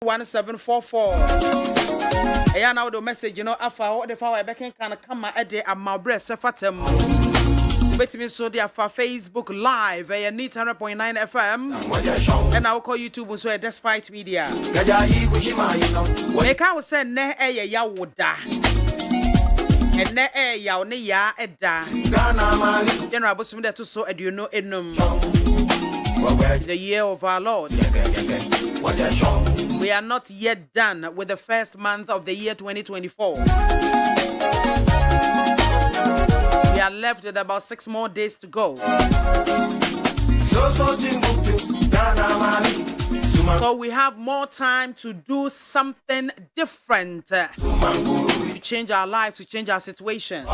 1744. I now the message, you know, afa the fire back can come a day at my breast fatem. Bet me so there for Facebook Live, a need 100.9 FM, and I'll call YouTube so despite media. Make I say ne a ya woda. And ne a ya ne ya eda. General Busum that to so you know enum. The year of our Lord. We are not yet done with the first month of the year 2024. We are left with about 6 more days to go. So we have more time to do something different, to change our lives, to change our situation.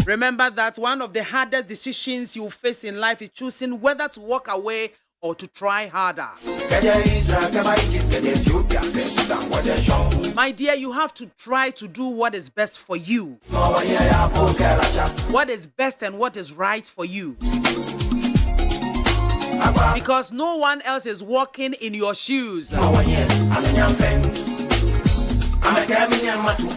Remember that one of the hardest decisions you face in life is choosing whether to walk away or to try harder. My dear, you have to try to do what is best for you. What is best and what is right for you. Because no one else is walking in your shoes.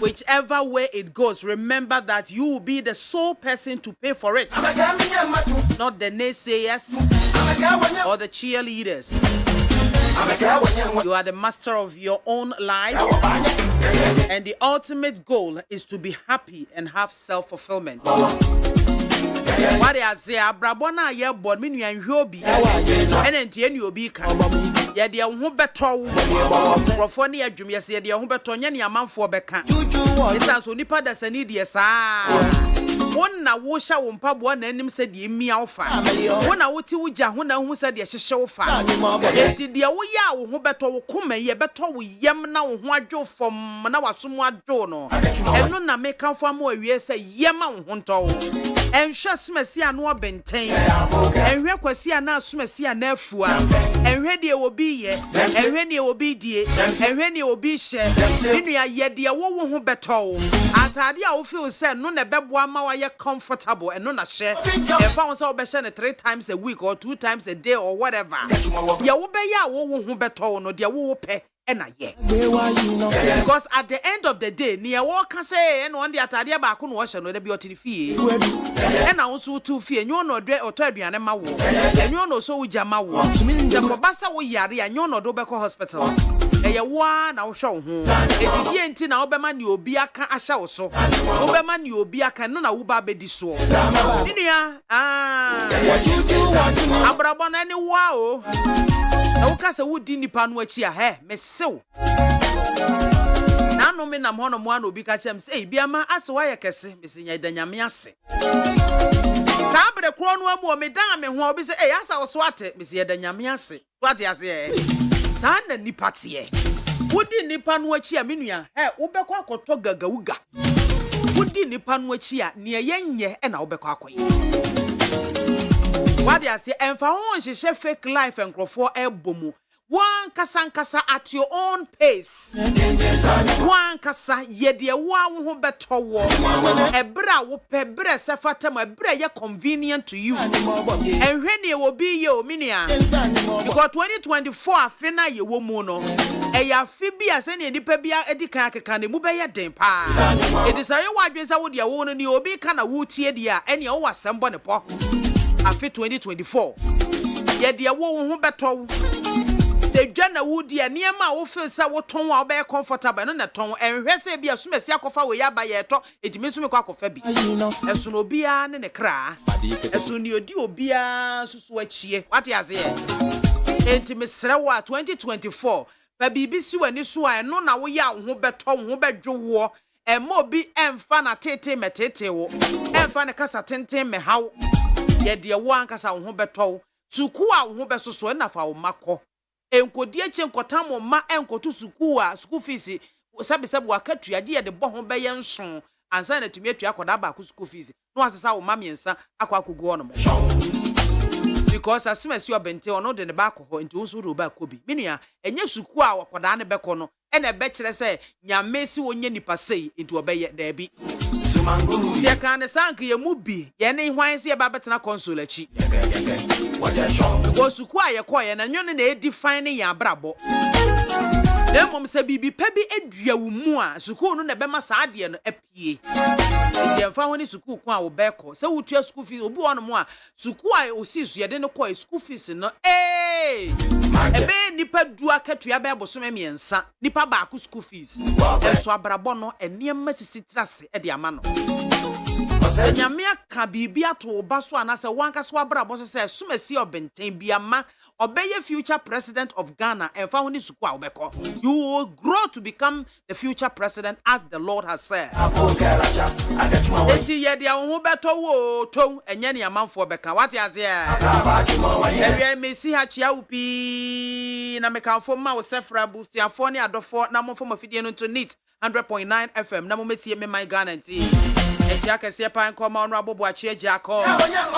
Whichever way it goes, remember that you will be the sole person to pay for it. Not the naysayers or the cheerleaders. You are the master of your own life, and the ultimate goal is to be happy and have self-fulfillment. What I say, Abrabona, ye born me and Yobi, and then you be ya de ho beto profoni adwum ye se de ho beto nya ne amanfo beka isa so nipa da sani de saa won na wo hya wo mpabo na anim se de mi awfa won na wo ti wo gya ho na hu se de hyehye wo fa enti de wo ya wo ho beto wo koma ye beto wo yem na wo ho adwo fom na wasom adwo no eno na meka fo am awie se yem a wo ho nto enhwe smasi ano obenten enhwe kwasi ana smasi ana afua enhwe de obi ye enhwe ne obi die enhwe ne obi hye inu ya ye de wo wo ho beto atade a wo feel say no na beboa ma wa ye comfortable eno na hye e fa won say wo be hye ne 3 times a week or 2 times a day or whatever ye wo be ya wo wo ho beto no de wo wo pe because at the end of the day, near walk say, and one the Atadia Bakun wash and be otini fee. And I also 2 fee, and you know, dread or Terbian and Mawo, and you know, so Jama walk. The Mobasa we yari, and you know, Dobeko Hospital. And you one, I'll show home. If you ain't in Oberman, you'll be a can asha so. Oberman, you'll be a canon, Uba Bediso. Inia, Abrabon any wow. Okasa wudi nipa no achi a he mesew na no me nam hono mo an obi ka chem say BIAMAH ase wa ye kese mesinya danyame ase sa bre kro no amu o me dan me ho obi say asa wo so ate mesinya danyame ase wate ase sa na nipa tie wudi nipa no achi a menua he wo bekọ akoto gagawuga wudi nipa no achi a ne yenye e na wo bekọ akoye. What I say, and for one, she share fake life and grow for a boom. One kasa at your own pace. One kasa ye dear one who better war. A bra will pay breast a fatum, a bra convenient to you. And when you will be your minia. You got 2024 fina ye womono. A ya Phoebe any pebia edicaka can move by your dempa. It is a white dress out your own and you'll be kind of woody dear, and you was somebody po. After 2024, ye dear wo beto. Say Jana would ya near my office, I will turn while be comfortable and a tongue and say be a summer sacofa way by a talk. It means me cock of Febby. As soon be an a cra, as soon you do be a switch ye. What you say? Intimacy 2024. Baby, be so and this way, no now we are who beto who bedrow war. And more be and fan a tete me tete and fan a casa tente me how. Ye dear one kasa ho beto suku a ho besoso na fa wo makọ enkodie chenkotam ma enkotu suku a school fees sabe wakatua de de bo ho be ye nson ansa na tumi atua akoda ba ku school fees no asesa wo ma miensa akwa akogu ono mo because asumasi obente ono de ne ba akọ ho nti unsu ro ba kobi menua enye suku a wakoda ne beko no e na be kire se nyame si wonye nipa sei nti obeye da bi Tia kan sank ye mu bi ye ne hwan se ye ba betena console achi because suku a ye koye na nyon na e define ya brabo na mom se bibi pa bi edua wo mu a suku no na be ma sa ade no apie enti emfa ho ni suku ko a wo be ko se wotua school fees obi wono mu a suku a osi su ye de no ko school fees no ebe nipa du akatua be boso miensa nipa ba ko school fees enso abrabo no enema sisi trase e de ama no nyame aka bibi ato ba so anase wanka so abrabo so se sumasi obenten BIAMAH obeye future president of Ghana and found this you will grow to become the future president as the Lord has said. Eti ye dia wo beto wo to enye ne amanfo beka what ya say e me si ha chia upi na me kan fo ma wo sefra busiafo ne adofo na mo fo mafidie no to NIT 100.9 FM na mo metie me my Ghana nti Jakese Pan Koma Honorable Boachie Jacob,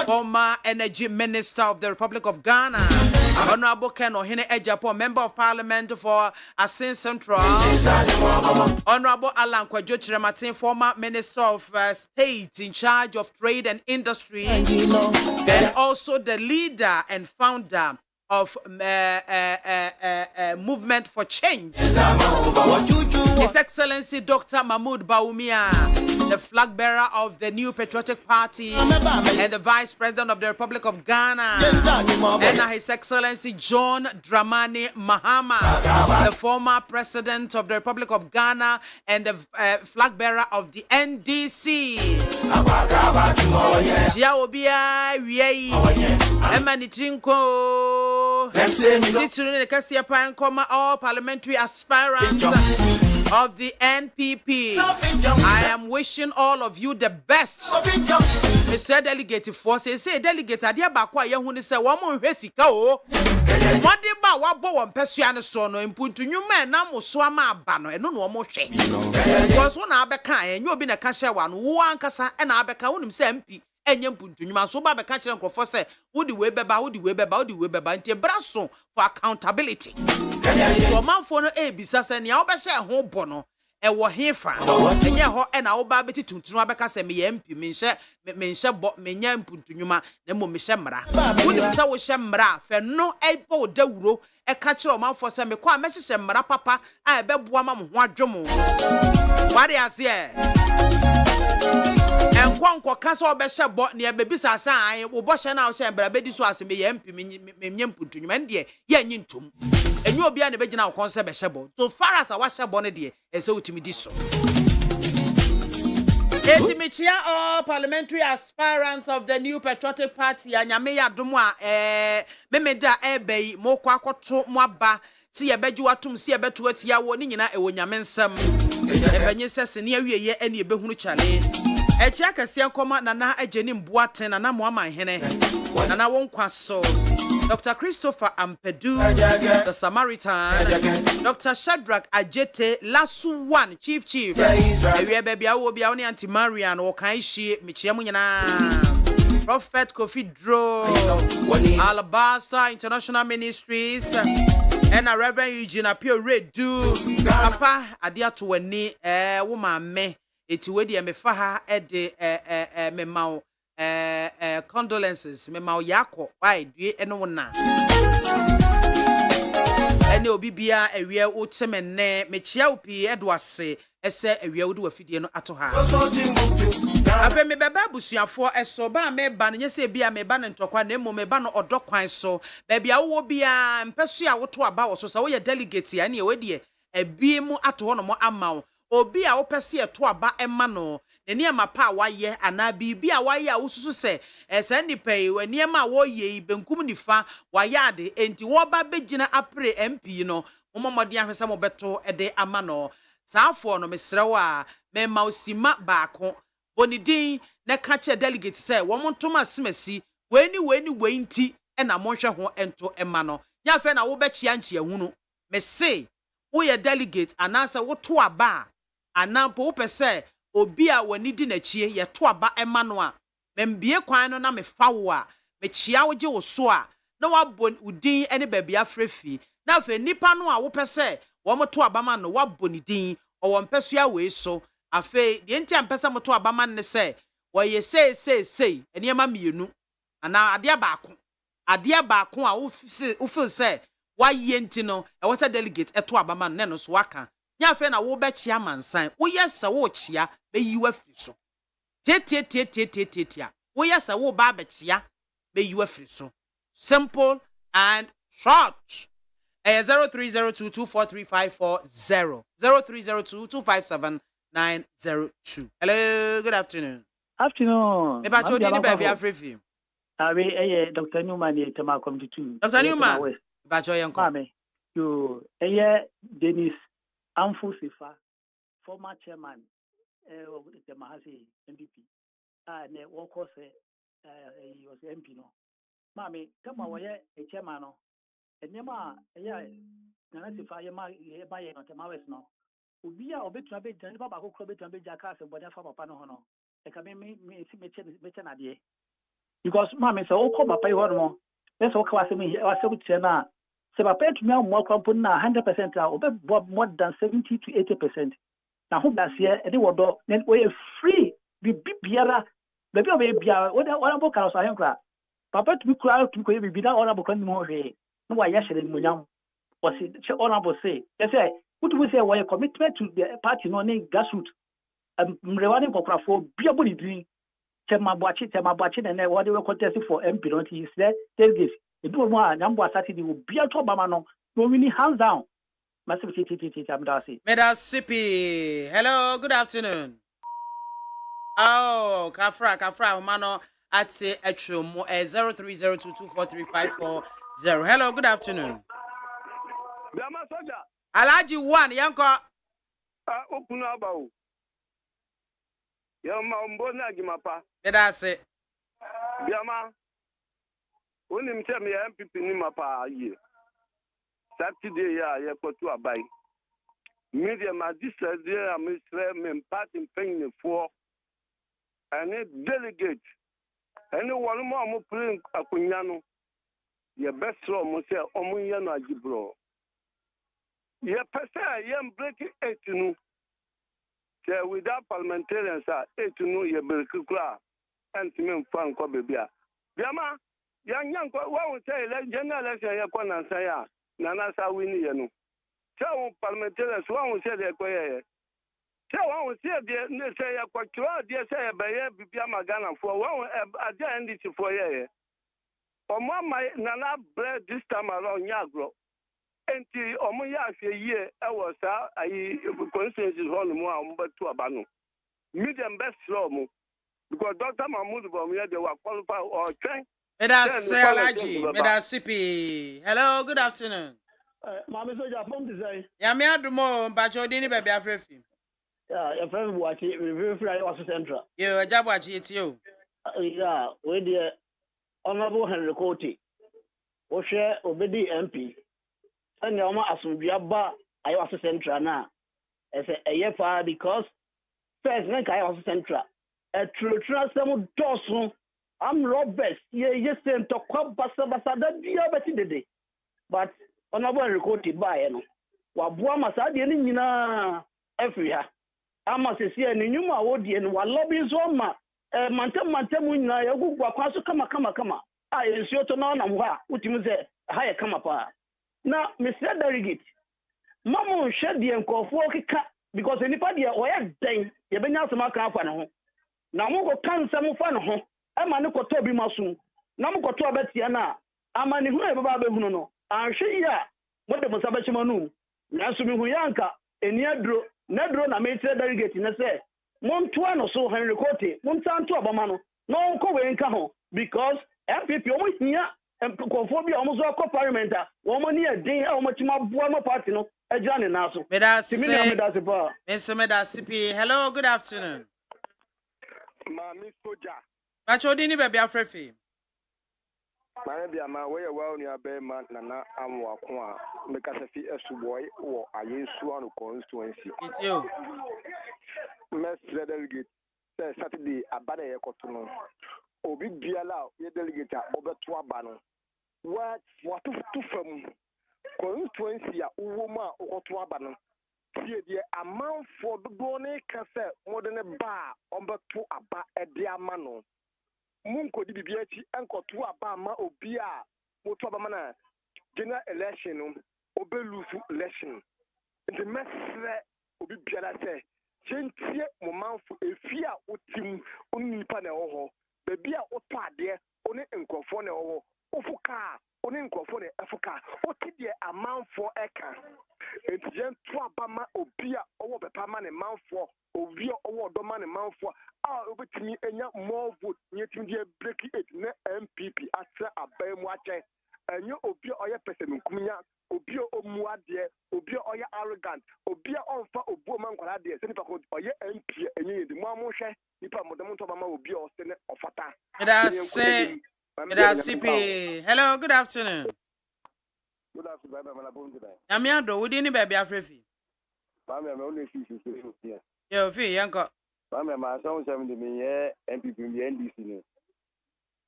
former Energy Minister of the Republic of Ghana, Honorable Ken Ohene Ejapo, Member of Parliament for Asin Central, Honorable Alan Kwadwo Chirematin, former Minister of State in charge of Trade and Industry, and also the leader and founder of Movement for Change, His Excellency Dr. Mahmoud Bawumia, the flag bearer of the New Patriotic Party and the Vice President of the Republic of Ghana, and His Excellency John Dramani Mahama, the former President of the Republic of Ghana and the flag bearer of the NDC. All parliamentary aspirants of the NPP. I am wishing all of you the best. Mr. Delegate Force say delegate adia ba kwa ye hu ni se wo mo hwe sika o. Wode ba wa bo won pesua ne so no impuntu nwuma na mo so ama aba no eno no mo hwe. Because wo na abeka enye obi na ka hye wa no wo ankasa e na abeka wonim se MP enye mpuntu nwuma so ba beka kire nkrofo se wodi we beba nti braso for accountability. To manfo no ebisa se ne obehye ho bo no e wo hefa enye ho e na wo ba beti tuntunu abeka se me MP menhye bo menya mpuntu nwuma na mo mehye mra wodi se wo hye mra fe no e po dawuro e ka kire manfo se me kwa mehye mra papa a e beboa ma mo ho adwomo wade ase Enko kasa obehye bo ne ebebisa san an wo bo hye na wo hye bra bedi so ase me MP menye mpuntu nwuma ndie ye nyi ntom enye obi a ne begina wo konse behye bo so far as wa hye bo ne de ese utimi di so Etimichia all parliamentary aspirants of the New Patriotic Party anyame yadom a memeda ebei mokọ akoto mo aba si ye beju atum si ye beto atia wo ni nyina ewo nyame nsam ebenye sese ne awieye ene ebehunu chale echi akase nkoma nana ageni mboaten nana moama hene nana wonkwa so Dr. Christopher Ampedu, the Samaritan, Dr. Shadrach Ajete, Lasu One, Chief. We baby, I will be only Auntie Marian or Kaishi, Michiamunana, Prophet Kofi Dro, Alabaster International Ministries, and a Reverend Eugene Apio Redu, Papa, Adia to a knee, woman me, it wedi me faha ede me mau. Condolences me ma yako why due eno na ene obi bia ewie wotemene me chia opi edwase ese ewie wode wafidie no ato ha afa me beba busuafo eso ba me ba no nyese bia me ba no ntokwa na emo me ba no odokwan so ba bia wo bia mpeso a woto aba wo so sa wo ye delegate ya ne ye wedie ebie mu ato ho no mo amawo obi a wo pese eto aba ema no Nenia mapa waye ana bibia waye a ususu se ese nipai waniema woye benkum nifa wayade enti wo ba begina apre MP no momomode ahwesa mo beto ede ama no saafo no mesrewo a mema osima baako bonidin ne ka che delegate se wo montoma semasi weni nti e na monhwe ho ento ema no nya fe na wo be chia nchia hunu me se wo ye delegate anasa wo to aba anampo wo pese obi a wani di na chie ye to aba ema no a membie kwan no na me fawo a me chia wo je wo so a na wabon udin ene baabi afrefi na fe nipa no a wo pese wo mo to aba ma no wabon din o wo mpeso a we so Afe the enti ampesa moto abama ne se woye say enema mienu ana ade baako a wo feel say waye enti no e wo say delegate eto abama ne no so waka nya afe na wo be chia mansan wo yesa wo chia be yiwa firi so tie wo yesa wo ba be chia be yiwa firi so simple and short. 0302243540 0302257902. Hello, good afternoon. Afternoon. Me ba chodi ni baby afrefi. Awe Dr. Newman ye tema committee 2. Dr. Newman. Ba cho yenko. Mame. Yo Dennis Amfusifa, former chairman of the Mahasi MPP. Ne woko se he was MP no. Mame, kama waye chairman no. Enyema nana sifa ye ma ye no tema west no. Obi a obetuna be jan papa ko kro betuna be jaka se bonya fa papa no ho no. E ka me si meche na de. Because mama say o ko papa yi ho no. Let's o ka wase me wase butie na se papa etumi ammo kwampo na 100% a obe more than 70 to 80%. Na ho da se e de wodo we free bibiara baby obe bia wona bo ka so ahenkra. Papa tumi kura tumi ko ye bibida ona bo kan mu ho hwe. No wa ya hye de munyam. Was it honorable say? Yes, sir. What we say? Why commitment to the party no name grassroots? Mrewani Kokrafo, be a bully dream. Temabachi, and what they were contesting for MP. Don't he said, take this. It was one number Saturday will be a top Bamano. No, really hands down. Massive I'm Darcy. Medasipi. Hello, good afternoon. Oh, Kafra, Mano at say Etrum 0302243540. Hello, good afternoon. BIAMAH soja. Alaji 1 yanko. Open about. Yama mbona gimapa. Medase. BIAMAH. Oni mcheme ya MPP ni mapa ye. Saturday ya yekotu abai. Media magistrate thereamisre memparty paying for any delegate. Any one more mo playing akunyano. Ye best row mo say omunyano ajibro. Ye pesa ye break it nu. Say without parliamentarians 8 nu ye break kura. Antimen fan ko bebia. BIAMAH yang ko wa say general election ye ko nan say ya. Nana sa wini ye nu. Say parliamentarians wa say de ko ye. Say wa say de ne say ya ko kura de say be ye BIAMAH Ghana for wa adia NDC for ye. Omo my nana bread this time around nyagro. Enti omo ya afie ye e wo sa ayi consensus hall mu a omo betu abano. Medium best slow mu because Dr. Mahmoud Bawumia they were qualified or train. Medasipi. Hello, good afternoon. Mama soja from the say. Ya me adumo mbacho di ni baby afrefi. Yeah, your friend watch review free was central. Yo ajabu achi eti o. Yeah, we the honorable Henry Cote. O share obedi MP. And your ma asumbiaba I was central na. I say a year far because first night I was central. A true some dosun. I'm Robert. Yes, sent to come basa that diabetes today. But honorable recorded by no. Wabua masadi ni nyina efia. Ama sesi ani nyuma wodi en wa lobby so ma mantem nyina ya gugwa kwaso kama. A ensuo to na ho a utimi se ha ye kama pa. Na Mr. Delegate, Mamu shed the enkofo kika because nipa de oya den ye benya asoma kan afa ne ho. Na mo ko kan sam fa ne ho. E ma ne ko to bi maso. Na mo ko to abetia na ama ne hu e baba behunu no. Anhwe ya mo de mo sabachima no. Na so mi hu yanka eni adro na Mr. Delegate na se monto ano so Henry Cote montanto abama no. No ko we nka ho because MPP omo hia Confobia almost a parliament, woman near day, how much more party no, a Johnny Naso. Medasipi. Hello, good afternoon. Mami soja. Bacho dini baby afrefi. BIAMAH we well near Bema Nana Amwa Kwa because if he boy or I use one constituency. It's you. Mr. Delegate says Saturday abade ekotono. Obi biala ye delegate obeto abano. What to from constituency a uwoma okoto abano. tie deɛ amanfoɔ dodoɔ ne ka sɛ wɔde ne ba a ɔmbɛto aba ɛde ama no mu nkɔdi bibi akyi ɛnkɔto aba ama obi a moto aba ma na general election no obɛlusu election nti mɛsrɛ obi biara sɛ kyɛntie mo manfo efi a wotim onni nipa na ɛwɔ hɔ baabi a wotɔ adeɛ ɔne nkurɔfoɔ na ɛwɔ hɔ wofu kaa ɔne nkurɔfoɔ na ɛfu kaa wote deɛ amanfoɔ ɛka nti yɛnto aba ma obi a ɔwɔ bɛpa ma ne manfoɔ obi a ɔwɔ ɔdɔ ma ne manfoɔ a obɛtumi anya more vote nyɛtumi deɛ break it ne MPP asɛ aban mu akyɛ ɛnyɛ obi a ɔyɛ pɛsɛnkumnya obi a ɔmu adeɛ obi a ɔyɛ arrogant obi a ɔmfa obuo ma nkwara adeɛ sɛ nipa ko ɔyɛ MP ɛnyɛ yɛdi mo amohwɛ nipa mɔdɛm ntɔ ma obi a ɔsɛ ne ɔfata hello, good afternoon. Good afternoon, my brother. Yamiado, we didn't be afraid. I'm only see. Yo, fee, yanko. My son 70 million MPP in the NDC.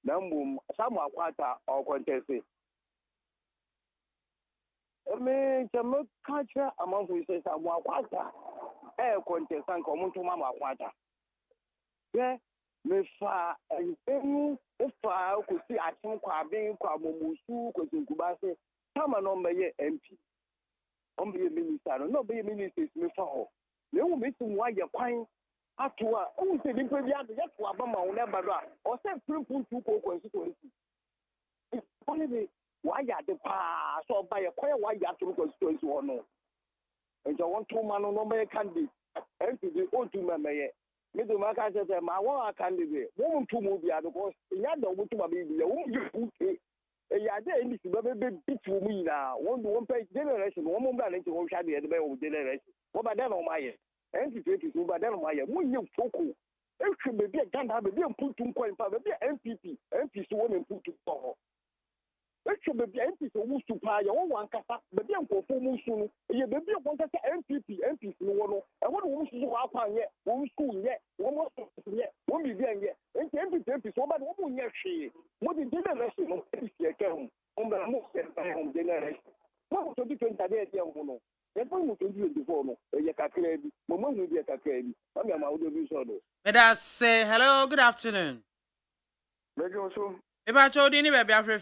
Now, some are quite or contested. I mean, some culture among who says I'm quite a contest and come to Mama Quata. Yeah, me fa and if I could see at some being Kwamusu, because in Kubase, some are not my MP. On be a minister, no be a minister, me for. You make some why you're crying. After all, say the previous just for Abama on never or say proof to constituency. It's only why you the pass or by a quiet why you have to constituency or no. And you want 2 man no may candidate. And to the old 2 man may. Middle Market says, my one candidate, woman to move the other because the other woman to my baby, a woman you yeah, there is a bit for me now. One page generation, one more balance to share the other generation. What about that on my head? And to take it over that on my head. When you focus, it should be a gun, have a deal put 2.5, a MPP, MPC woman put to power. It should be MPC who to pay your one cassa, but then for 4 months soon, you may be a one MPP, MPC, one, and one wants to go up yet, one school yet, one more yet, one be there yet, and MPP, so about 1 year she. What the generation of this year came on the most generation. What was the difference that they are one? That's what we can do before. A Yakakredi, Mamma will be a Kakredi. I'm a Maudu. Let us say hello, good afternoon. Maybe also, if I told you, baby, afraid.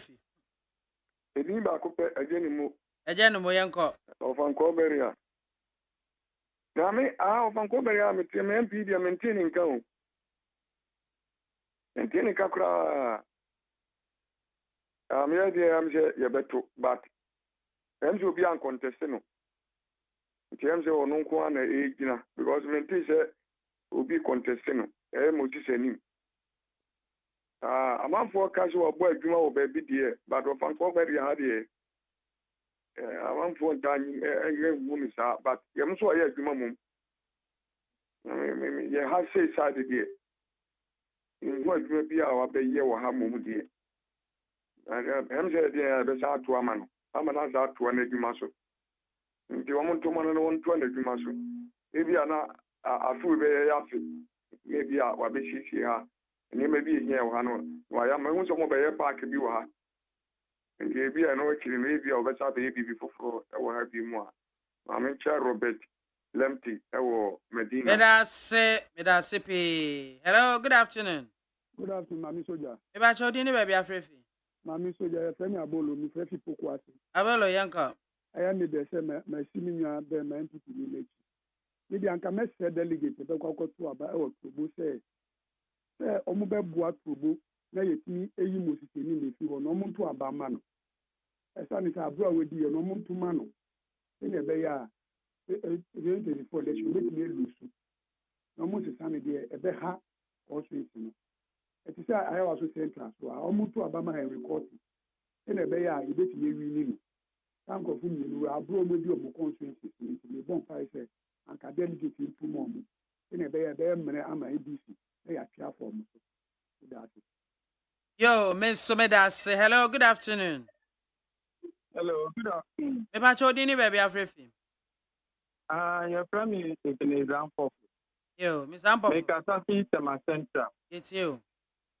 a Dima Cooper, a genimu, A gentleman, yanko. of Uncoberia. Now, me, I of Uncoberia, MP, maintaining count. Maintaining Kakra. I'm here, I'm here, but I'm to be uncontested. In terms of no one age, because when will be contesting, I'm a man for casual boy, Juma or baby dear, but of Uncoberia had here. I want for time, woman, but I'm so a Juma. You have say side dear. What will be our baby or Hamu dear? I'm there, the South to a man. I'm an answer to an edumaso. If you want to man and 120 edumaso, maybe I'm not a full very happy. Maybe I will be here, and you may be here. Why am I going to mobile park if you are? And maybe I know actually maybe I'll better baby before I will have you more. I'm in chair Robert Lempty, or Medina. Let us say, hello, good afternoon. Good afternoon, Mami Soja. If I told you, baby, afraid. Mami Soja, Femi Abolo, mi frefi pokwati. Abelo, yanko. I am the best, my senior, my MPP village. Maybe I can say delegate, but I go to about our Tubu say, Omube Bua Tubu, na yetimi eyi mosisi ni lefi ho no muntu abama no. Esa ni sa abro wedi no muntu mano. Ene be ya 2024 election make me lose. No muntu sane de ebe ha also no. It is I also central so omuntu abama e record. Ene be ya ebetimi wi ni no. Thank you for me. Abro mo di omo consensus ni me bon fa say anka delegate into mo. Ene be ya be mre ama EDC. E ya tia for mo. That is. Yo, Miss Someda say hello, good afternoon. Hello, good afternoon. If I told you, baby, afraid. Your friend is an example. Yo, Miss Ampo. Make a safi tema center. It's you.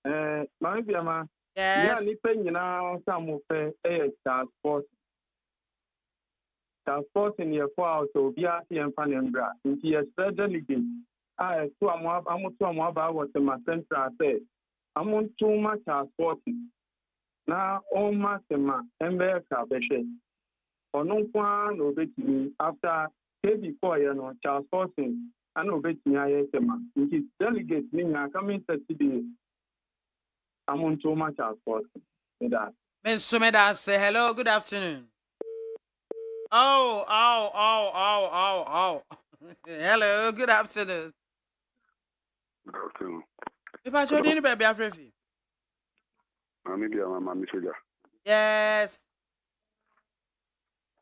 BIAMAH. Yes. Yeah, ni pe nyina samu fe e star sports. transport in your 4 hours so be at and fan and bra into your delegate I so I'm to about what my central said I'm on too much transport now all my and bear cabin or no one obey me after before you know transporting and obey me I which is delegate meaning I come in today I'm on too much transport that Men Sumeda say hello, good afternoon. Oh. Hello, good afternoon. Good afternoon. If I told you baby Afrifi. Maybe I'm a mammy sugar. Yes.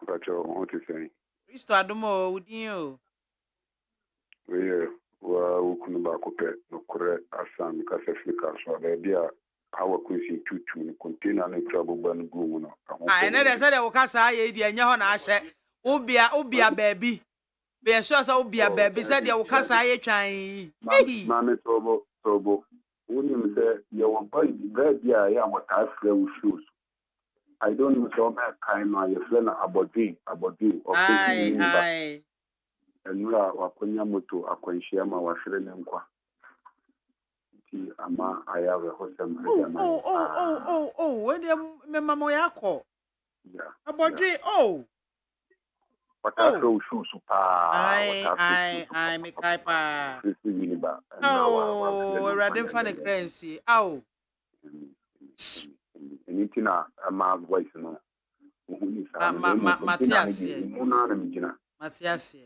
But you want to say? Risto Adumo, would you? We couldn't back up no correct as some because Africa so the idea how a question to container and trouble burn glue. I never said I will cast a idea and Yahan Ashe. Ubia baby. Be sure so be a baby said you will cast a trying. Mammy Tobo. When you say you were very dear, I am what I feel shoes. I don't know so much time my friend Abodi or Aye. and we are Wakunyamoto, Aquanshama, was friend and qua. Ama, I have a hostel. Where do Mamma Moyako? Yeah. Abodi, But I throw shoes. I make Kaipa. Oh, Radin Fanny Crancy. Oh, anything a man's voice, no. Matthias. Matthias.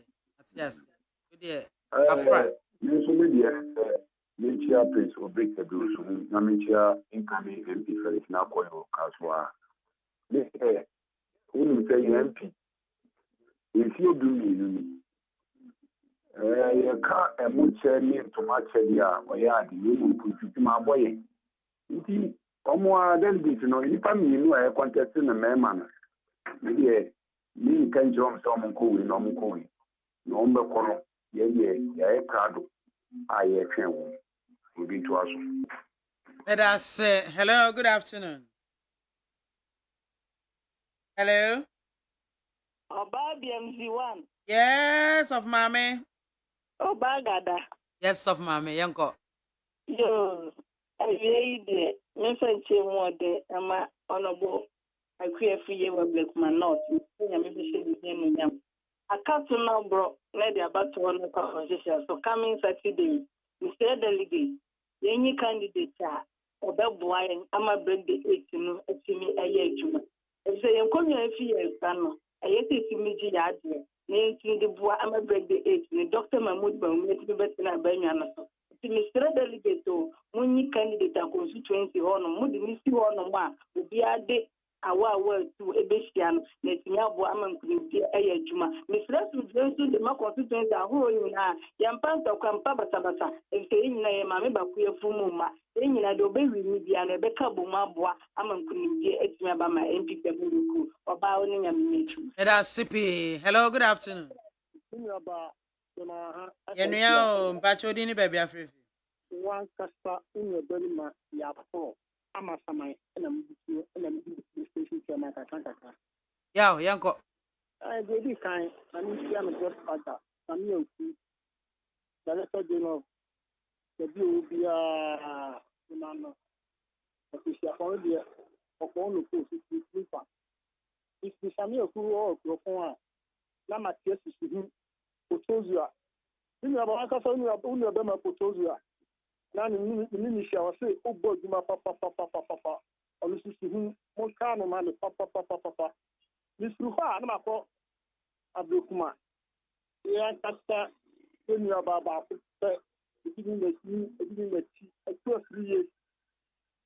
Dear, Afra. Nature place or break the rules. Nature incoming MP for it now. Caswa. Who say MP? If you do me, you can't a much to match the or yard, you put to my boy. Indeed, more than this, if I mean, I contest in a man. Maybe me can jump some going, no going. No more corner, yeah, crowd. I can will be to us. Let us say hello, good afternoon. Hello. BMZ1. Yes, of Mammy. Bagada. Yes, of Mammy, Yanko. Yo, I really message more de ama honorable. I create for you with black man not. I can't now, bro. Let the about to one conversation. So coming Saturday, Mr. Delegate, any candidate or that boy, I'm a break the 8 to me a year. If they are coming a few years, I yet to me, Giadi, named the boy, I'm a break the 8 to Dr. Mahmoud Baum, to be better than Benyan. To Mr. Delegate, when candidate are constituency on Moody, Missy on one, will be a day. Our word to a Bestian, Netanyahu, Amman, Ayajuma. Miss Leslie, the more constituents are who you are, Yampanta, Campaba Sabata, and saying, Mamma Bakuya Fumuma, then I obey with me, and a Becca Bumabua, Amman Kunia, Etmaba, my MP, or bowing and nature. Let us sippy. Hello, good afternoon. Yenio, Bachodini, baby, Afrifi. One casta in your belly, ya four. I'm a samai, and I'm station to my Kaka. Yao, Yanko. I did this kind, and you see I'm a good father. I'm your Director General. The blue be a man. Official for the Okono Post is sleeper. It's the Samuel who all your phone. Lama Tias is him. Potozia. You have a Kaka, you have only a Bema Potozia. Now, the ministry will say, oh, boy, you my papa. Or this is him, most kind of man, papa. This Ruha, I'm a poor Abdukuma. Yeah, that's that. When you are Baba, giving the tea, 2 or 3 years.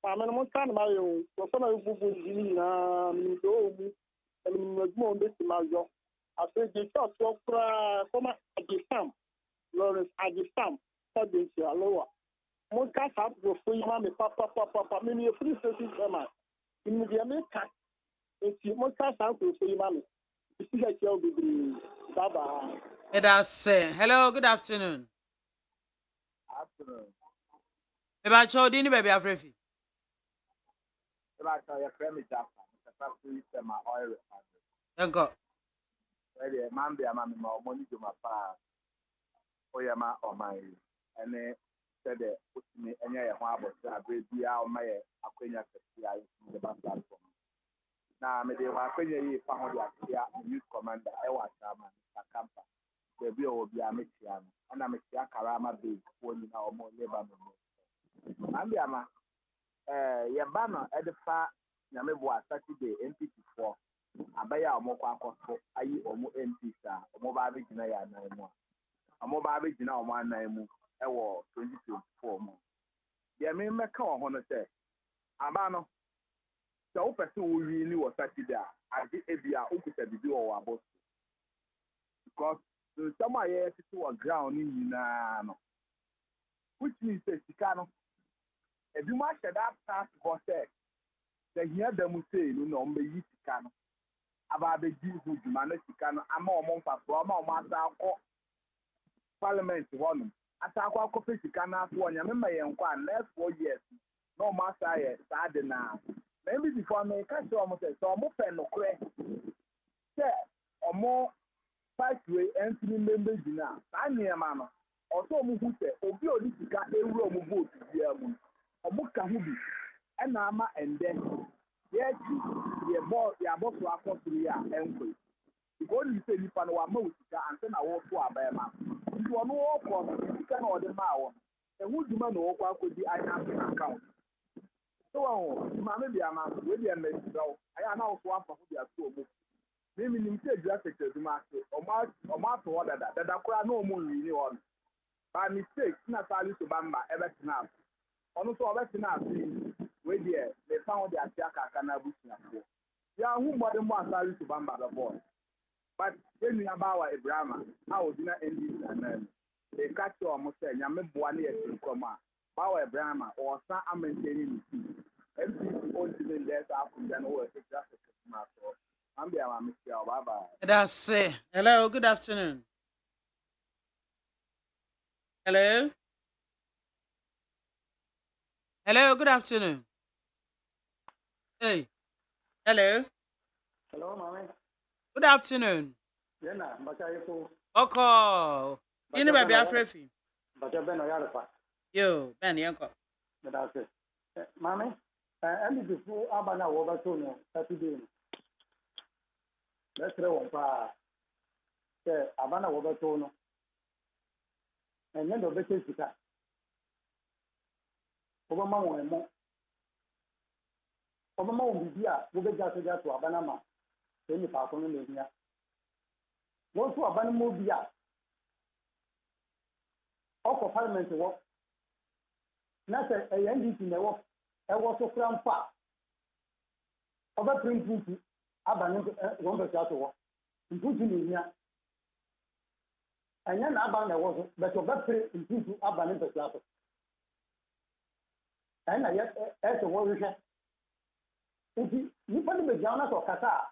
I'm most kind of my own. For some of you, and more this to my job. I said, they thought, come at the farm. Lawrence, at the farm, for this lower. Most cats have to free mammy, papa, many a free station grammar. In the America, if you most cats have to free mammy, you see that you'll be Baba. Let us say hello, good afternoon. afternoon. Eba Chodini, baby, Afrifi. If I tell your friend, Mr. Factory, my oil. Yanko. where man be a man money to my pa oyama or my and said that put me any about baby out my acquaintance the platform. Now me de wa kwenye found ya youth commander ewa chama akampa baby obi ametia na ametia karama big woni na omo labor no ambi ama ye ba no edefa na me bo Saturday MPP4 abaya omo kwa akoso ayi omo MP sa omo ba be gina ya nan mu omo ba be gina omo anan mu ewo 2024 mu ye me meka ho no se aba no so o person wo wi ni wo Saturday ade ebia o kuta bibi wo abo because some are here to on ground ni na no which means say sika no ebi ma shed that task for say the here dem say no mbe yi sika no aba be gi hu duma na sika no ama o mo mfa so ama o ma asa akọ parliament ho no asa akọ sika na afọ nya me ma ye nkwa next 4 years no ma sa ye sa de na maybe before me catch you say so mo fe no kre say omo pathway entry member dina aniema no also mo hu say obi odisika ewuro mo vote bia mu omo ka hu bi e na ama ende ye boss so akọturu ya enkwe because you say nipa no wa ma usika ante na wo so abema nti ono wo ko sika na ode ma wo e hu duma na wo kwa akodi anya account so mama BIAMAH we dey make so aya na wo so afa ho dia so omo mimi ni mte dua sekere duma ase ọma to order da kura na omo nri ni on by mistake na sali to bamba ebetina onu so obetina ase we dey me found the atiaka kana busia fo ya hu body mo sali to bamba the boy but when you about Abraham how dina NDC and they catch you almost say nyame boa na yesin koma bawa Abraham or san amainteni ni MPP on the less after than over just I'm BIAMAH, bye bye. That's it. Hello, good afternoon. Hello. Hello, good afternoon. Hey. Hello. Hello, Mami. Good afternoon. Yena, bacha yeso. Oko. You know baby afrefi. Bacha Ben oyalefa. Yo, Ben yanko. That's it. Mami, any before abana woba to no Saturday. Let's throw on pa. Say abana woba to no. And then the better sika. Oba ma won mo. Oba ma won bibia, wo be ja to abana ma. Say ni pa ko no le nia. Wọ́n tún àbánimọ́ bí a ọkọ̀ parliament wọ́ n'asẹ̀ ẹ̀yẹ ndc n'ẹ̀wọ́ ẹ̀wọ́ so kura mpa ọbẹ̀ pere mpuntu abani wọ́n bẹ̀ tíyàtọ̀ wọ́ mpuntu n'ènyia ẹ̀nyẹ́ n'aba n'ẹ̀wọ́ so bẹ̀tẹ̀ ọbẹ̀ pere mpuntu abani bẹ̀ tíyàtọ̀ ẹ̀yẹ́ n'ayẹ ẹ̀sẹ̀ wọ́ rehwẹ́ nti nípa ní bẹ̀ gyina wọn n'asọ̀ kasa a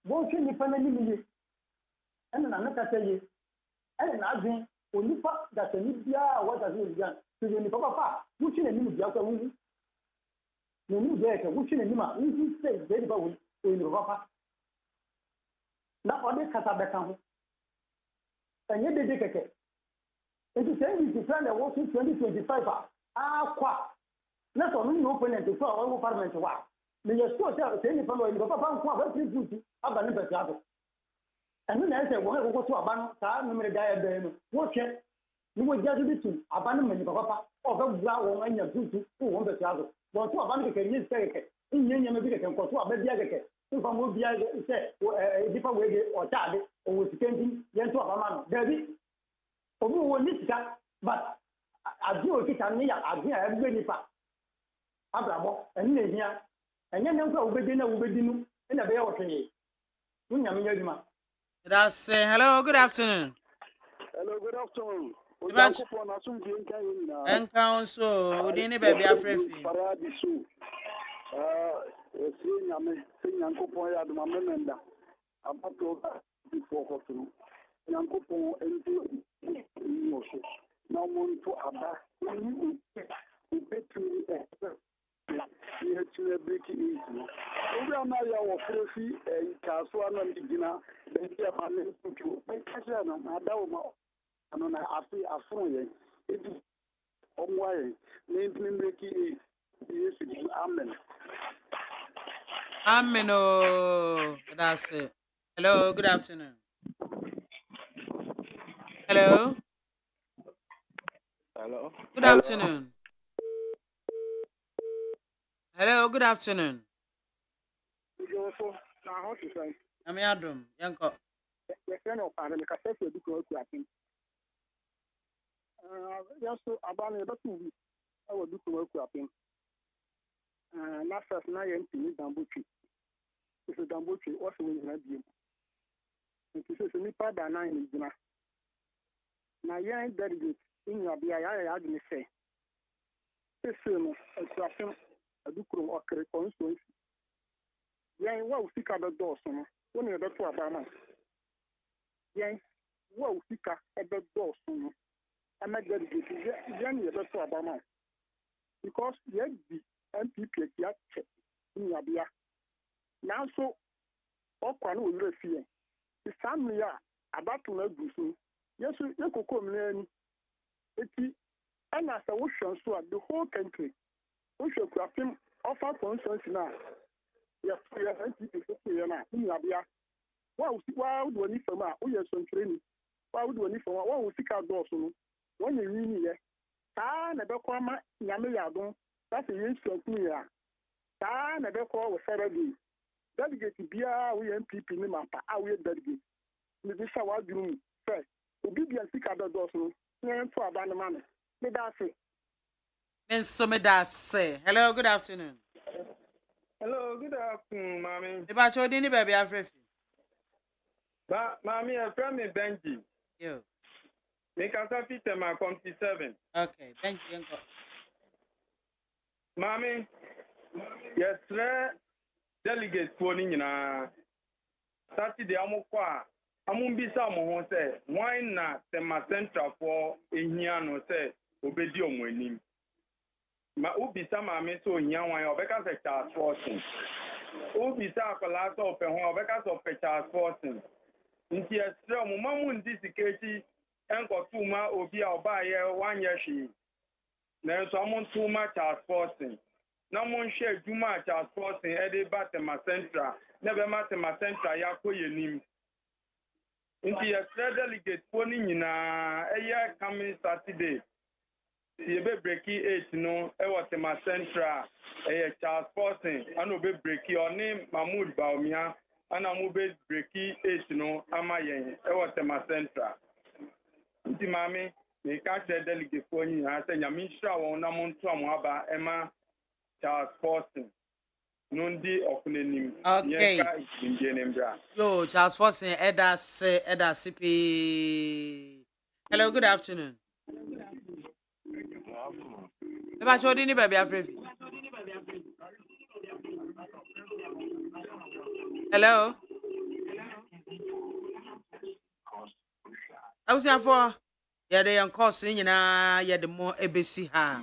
wọ́n hwẹ́ nípa n'anim yie. And na kasa ye and na adwen onipa da tani bia wa da ze bian so ye nipa papa wuchi na nim bia kwa wu na nim bia ka wuchi na nim a wu say ze nipa wu o ni papa na ode kasa beka ho enye dede keke enti say we plan the 2025 akwa na so no opponent so our parliament wa me ye so say nipa no ni papa nko ba free aba ni beta ado and then I said, well, go to a ban, number diet, watch it. You will just be to abandon papa, or the brown and your duty, who want the child. Well, to abandon can use take in Union, maybe can go to a baby. If I will be say, a different way or child, or with painting, then to a man, David. For me, will need that, but I do it and me, I hear every part. Abramo, and here, and then go with dinner with dinner in a bay or tree. That's hello, good afternoon. Hello, good afternoon. And council, Udini baby afrefi. Paradiso. Nyankopon ya duma memenda. Abato before hospital. Nyankopon ento no so. Na monto aba. Betu ihe tinye breki is no obi anaghị awọfere fi kaso anọ n'egyina baabi a ma na-ekwutu mekasịa na adawo ma ano na afe afọ yẹn ebi ọmụ ayẹ na ntini breki is yesu di amen. Amen. Oh, that's it. Hello, good afternoon. Hello. Hello. Good afternoon. Hello, good afternoon. I'm Adam. Yanko. Yes, so about the two I will do to work with him. Last first night in Dambuchi. It's a Dambuchi, also in the game. And this is a nipa by 9 in Juna. Now, young delegate in your BIA, I didn't say. This film, a dukum or constituency. Young, what seek at the door, son. When you're the two Obama. Young, what seek at the door, son. I'm not dedicated. Young, you're the two Obama. Because yet the MPP in your BIA. Now, so, all can we refuse. The family are about to make this. Yes, you could come in. And as a ocean, so the whole country, we should have him offer concerns now. Yes, we are in Yabia. Why would we need from our own training? Why would we need from our own sick outdoors? When you mean here, never come Yamayadon, that's a use of me. Never call with Saturday. Delegate Bia, we MPP in Mapa, I will delegate. Maybe shower doing first. Obedience sick outdoors, and for abandonment. Hello, good afternoon. Hello, good afternoon, mommy. The batch didn't baby Africa. But mommy, I from me Benji. You. Make us a fit my 7. Okay, thank you. Mommy, yes, sir. Delegate phoning in Saturday, Amumbisa mo say why not the central for Ehiano say obedio mwenim. Ma ubisa mame so nyanwa ya obeka se charge forcing. Ubisa akola so pe ho obeka so pe charge forcing. Nti esre mo mamu ndi siketi enko tuma obi a oba ye wanye hwi. Na so amun tuma charge forcing. Na mon share juma charge forcing e dey batema central. Na be matema central ya koyenim. Inti yesterday delegate poni nyina eye coming Saturday. You be breaking 8 no e watema central Charles Forson and obe breaking on name Mahmoud Baumia and amu be breaking 8 no ama yen e watema central. Inti mami we catch the delegate poni na say nyamisha won na monto amaba ema Charles Forson. Nundi okunenim. Okay. Yo, Charles Forson, Eda CP. Hello, good afternoon. Eba chodi ni baby Africa. Hello. I was here for yeah, the young course in yeah, the more ABC ha.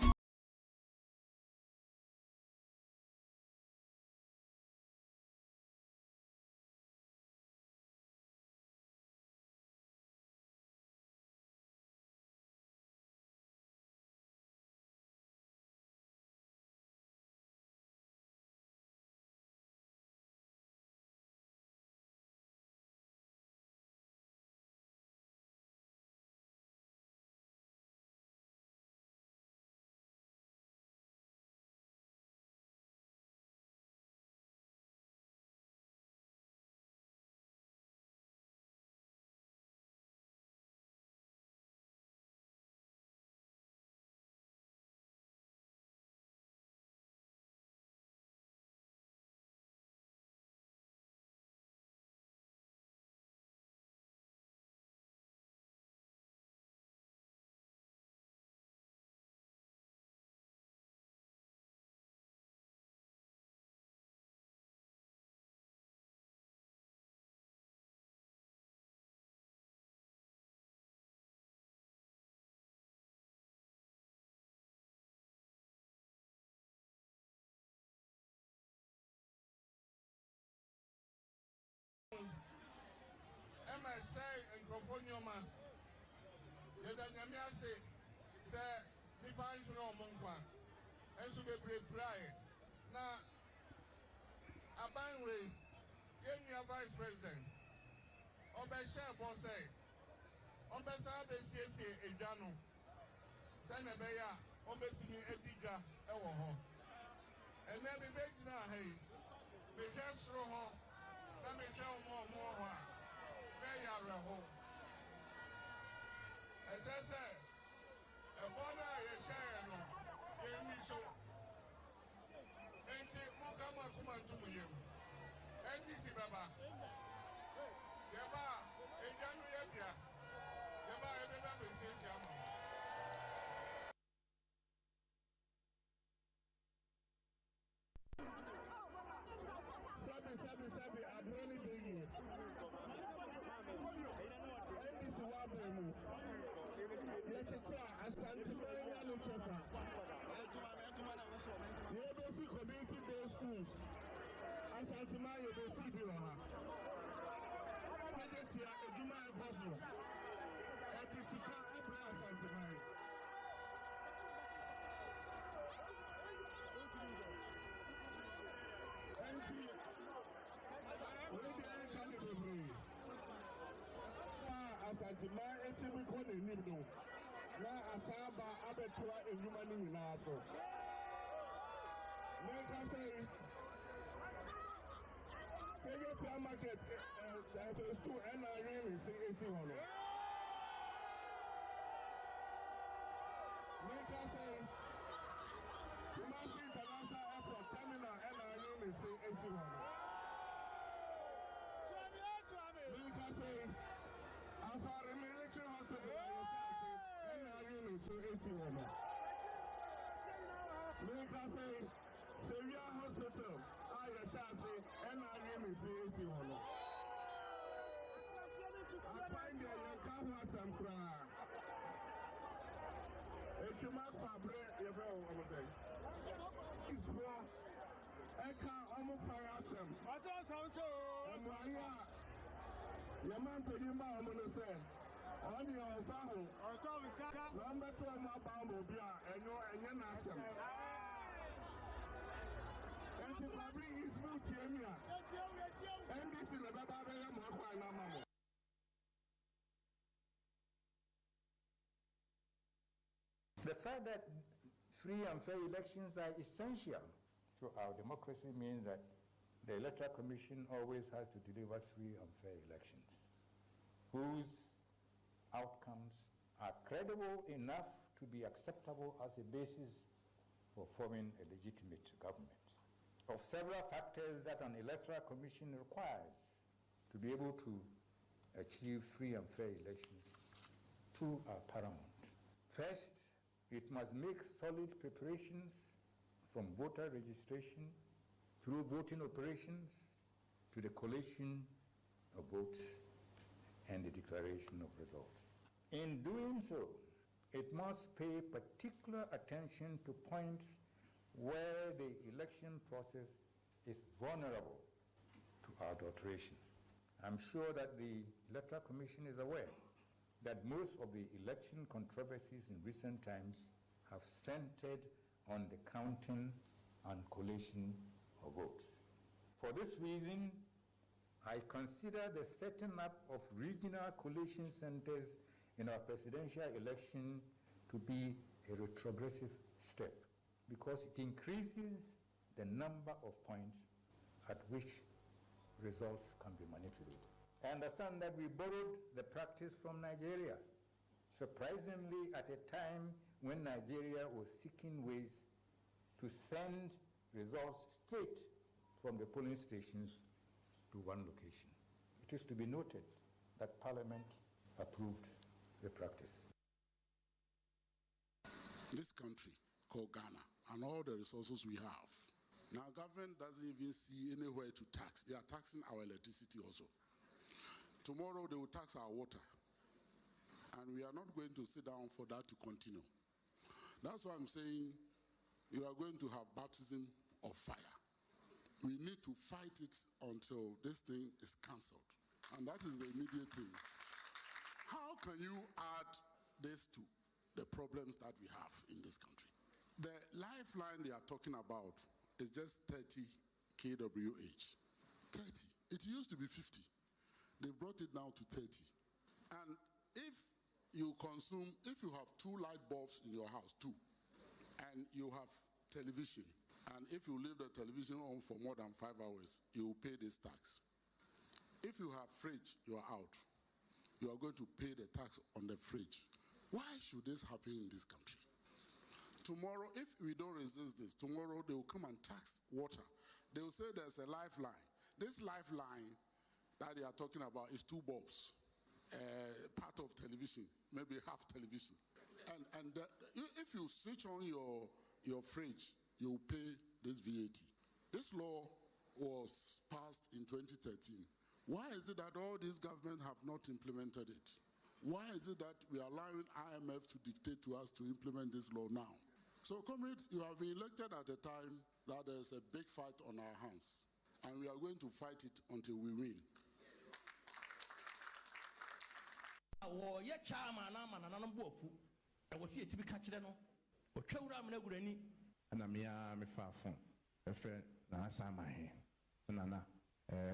Proponioma. Yedanyamia say, Nipa is no monkwa. And so be pray. Now, a bangway, your vice president. Obesha Bonsai. Ombesa Besiesi Ejano. Senebeya, Ombetini Ediga, Ewoho. And then the big now, hey, we just throw home. Let me show more. They are a home. As I said, a bona is saying, give me so. Ain't it Mokama Kuman to you? NBC Baba. Yaba, a young Yabia. Yaba, everybody says Yama. Sabi, I've really been here. NBC Wabu. Lecture, Asantimania Luchefa. You basic community based schools. Asantimania basic Biwaha. Pagetia, Ejuma Fosso. Ebisika, Ebra Asantimania. Asantima eti we ko ne nim no na asaba abetua enwuma ni nyina so me ka say pege market school and I really see hono me ka say Kumasi International Airport terminal and I really see hono me ka say for a military hospital, and I really so easy woman. Make I say, Syria Hospital, I shall say, and I really so easy woman. I find that you can't have some cry. If you make for bread, you know what I'm saying. It's war. I can't almost fire some. And why? Your man to him, I'm going to say, on your phone, number 2 my bamboo, and you're not. And the public is moved here. And this is the Baba. The fact that free and fair elections are essential to our democracy means that the Electoral Commission always has to deliver free and fair elections, whose outcomes are credible enough to be acceptable as a basis for forming a legitimate government. Of several factors that an Electoral Commission requires to be able to achieve free and fair elections, 2 are paramount. First, it must make solid preparations from voter registration through voting operations to the collation of votes and the declaration of results. In doing so, it must pay particular attention to points where the election process is vulnerable to adulteration. I'm sure that the Electoral Commission is aware that most of the election controversies in recent times have centered on the counting and collation of votes. For this reason, I consider the setting up of regional collation centers in our presidential election to be a retrogressive step because it increases the number of points at which results can be manipulated. I understand that we borrowed the practice from Nigeria, surprisingly at a time when Nigeria was seeking ways to send results straight from the polling stations to one location. It is to be noted that Parliament approved the practice. This country called Ghana and all the resources we have, now government doesn't even see anywhere to tax. They are taxing our electricity also. Tomorrow they will tax our water. And we are not going to sit down for that to continue. That's why I'm saying you are going to have baptism of fire. We need to fight it until this thing is cancelled. And that is the immediate thing. How can you add this to the problems that we have in this country? The lifeline they are talking about is just 30 kWh. 30. It used to be 50. They brought it down to 30. And if you have 2 light bulbs in your house, 2, and you have television, and if you leave the television on for more than 5 hours, you will pay this tax. If you have fridge, you are out. You are going to pay the tax on the fridge. Why should this happen in this country? Tomorrow, if we don't resist this, tomorrow they will come and tax water. They will say there's a lifeline. This lifeline that they are talking about is 2 bulbs, part of television, maybe half television. And if you switch on your fridge, you will pay this VAT. This law was passed in 2013. Why is it that all these governments have not implemented it? Why is it that we are allowing IMF to dictate to us to implement this law now? So, comrades, you have been elected at a time that there's a big fight on our hands, and we are going to fight it until we win.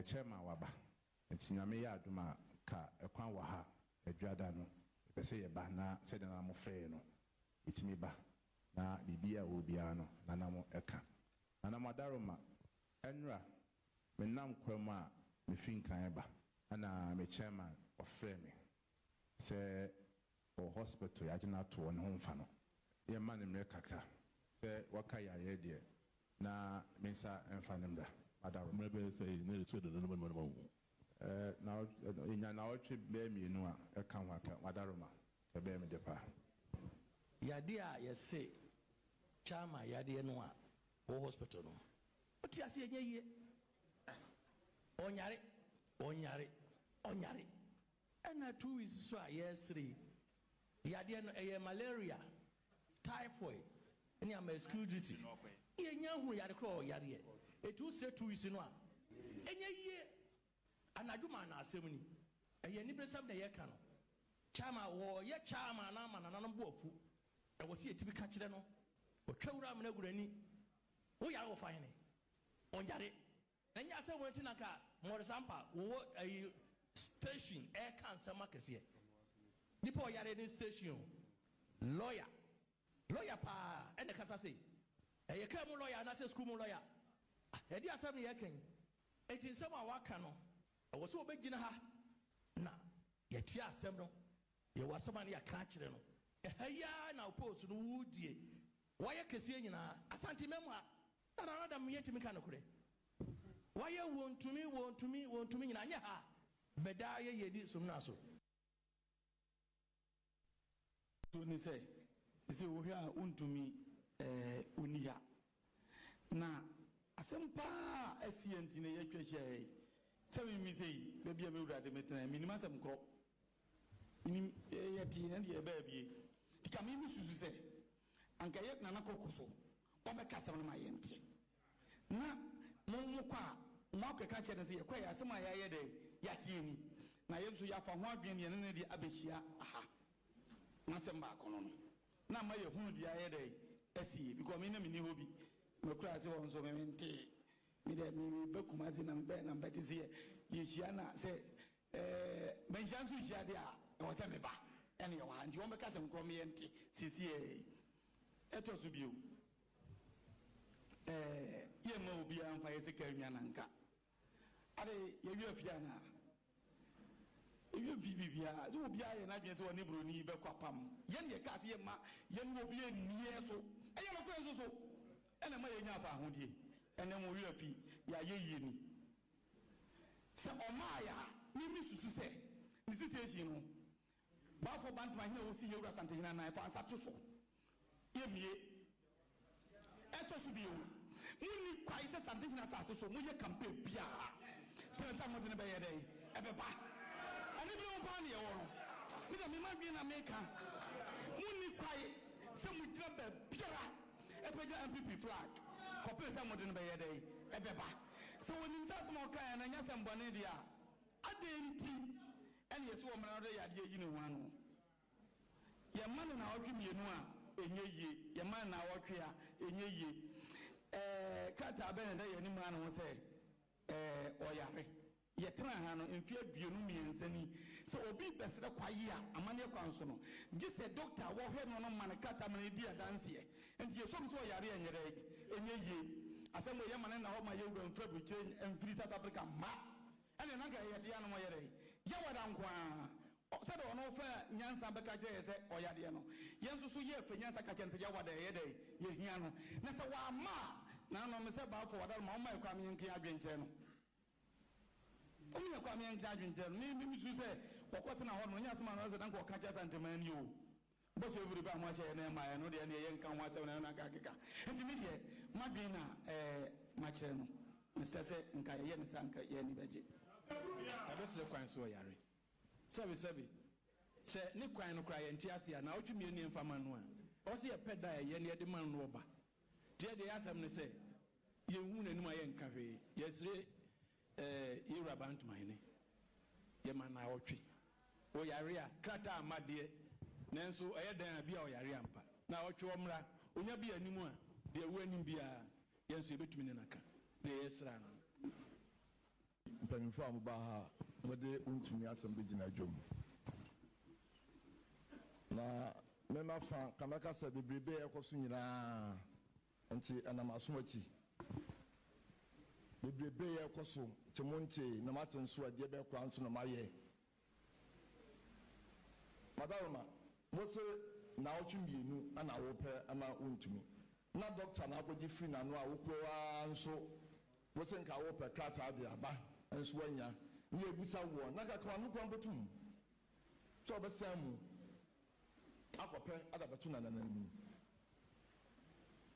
Chairman waba ntinyame ya aduma ka ekwan wa ha adwada no pese ye ba na sede na mo fe no itimi ba na bibia wo bia no na na mo eka na mo adaroma enra me nam kwam a me finkan ba ana me chairman ofre me se o hospital ya gina to on ho mfa no ye ma ne me kakra se waka ya ye de na me sa emfa ne mda Madam, maybe say nearly 2 the number. Now, in an hour trip, bear me no a come worker, Madaroma, a bear me the pa. Yadia, yes, say, Chama, Yadia Noa, or hospital. What you say, ye? Onyari, Onyari, Onyari. And that 2 is so, yes, 3. Yadia, malaria, typhoid, and your school duty. Ye nyahu yare kro yare etu se 2 isi no a enye yie anaduma na asem ni eye ni bresam na ye ka no chama wo ye chama na ama na no boafu e wo se etibi ka kire no o twawura amna gurani wo yare wo fan ne onjare enye asem won ti na ka mo sampa wo ayi station e kan sama kese ni po yare ni station lawyer pa ene kasa sei e ka mu lawyer na se school mu lawyer e di asem ye kan e tin sem a waka no e wo so obegina ha na ye ti asem no ye wasem na ya ka kire no e haya na post no wudie waye kese nyina asante memu a na da me yetimi ka no kure waye wontumi nyina anya ha beda ye yedi sumna so to ni say wo hia untumi unia na asempa asienti ne yatwahye sami mi sei bebia me wurade metena minima asem kro minim yati na de ba bie tika mi susu se anka ye na nakokoso o me kasam na mayente na mo kwa mo akeka che ne se ye kwa ya asem aya ye de yati ni na ye nso ya fa ho adwen ne ne de abehia aha na sem ba kono no na ma ye hunu dia ye de asi because me na me ni hobi me kura se won so me mente me de me be kuma se na be na be se ye hia na se me jansu hia de a o se me ba ene ye wa nti won be ka se mkro me ente sisi eto so bio ye ma obi an fa ye se ka nwa na nka ade ye wi afia na you bibia so bia ye na dwen se woni broni be kwapam ye ne ka se ye ma ye no obi enie so eye no kwen so ene ma ye nya fa ahodie ene mo wi afi ya ye yie ni se o ma ya ni mi susu se ni situation no ba fo band ma hina wo si ye wura sante hina na fa asa to so ye mie eto so bio muni kwai se sante hina sa so mo ye campaign bia transa mo de be ye dey e be ba ani bi on pa ne wo no mi da mi ma bi na meka muni kwai se mu gira ba biara e pe ja MPP flag ko pe se mo de be ye dey e be ba so woni sa so mo kan na nya se mbone dia adenti and yes, woman, I you know one. Your man and our dream, you know, in your man, our clear, in ye. Kata Ben, any man will say, or yare. Yet, in fear of you, and so be best a quiet, a money council. Just a doctor, walk him on man, cut a many dear dance here, and you some so yare and your egg, in ye. As some young man and how my yoga and trouble change and free South Africa, ma. And another yet, Yano Yare. Yawadam Said on offer Yansa Bakaja or Yadiano. Yansu ye for Yansa Kajan Yawada Yede, Yahiano. Nasa ma. Now, no, Mr. Balfour, that Mamma coming in Kiabin Channel. Only a coming in Kiabin Channel. Maybe you say, what question I want when Yasman was an uncle catches and to man you. But you would be much and I know the young can watch and Nakaka. And immediate, Magina, my channel. Mr. Nkayan Sanka Yenny Veggie. I just look and so yari. Sabi. Say, Nick Quine cry and Tiasia, now to me in Famanua. Or see a pet die, Yenny at the man robber. Dear, they ask them to say, you wouldn't know my cafe. Yes, you are about mine. Ye man, I watch it. Oh, Yaria, Krata, my dear. Nanso, I had be our Yariampa. Now, what you are, when you be anymore, dear, when you be a yes, you between Naka. Yes, Ran. From Baha, what they want to me at some beginner job. Now, Mema Fan, Kamaka said the Brebe Cosina. Anti anamasumati bebrebe ye koso temonte na matenso ade be kwanso na maye madama mose na otwemienu ana wope ama wontumi na doctor na akogi free na no a wokrowa nso mose nka wope krata ade aba nso anya ni ebusa wo na kakwa no kwa mbotum so obesamu akope adabetu na nanani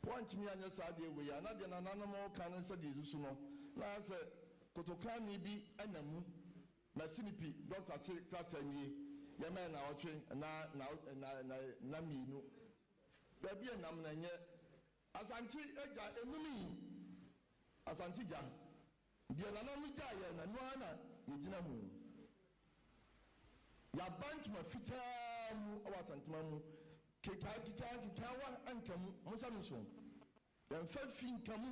want me and your side we are not an animal can study Zusuno. Now, I said, Kotokani be anamu, Massinipi, Doctor Say Clatany, Yaman our train, and now Namino. There be a namna yet. As Anti Eja, enemy, as Antija, the Anamija, and Nuana, Yidinamu. Ya bunch my fita, our Santimamu. Kitawa and Kamu, Mosamuson. Then Feffin Kamu.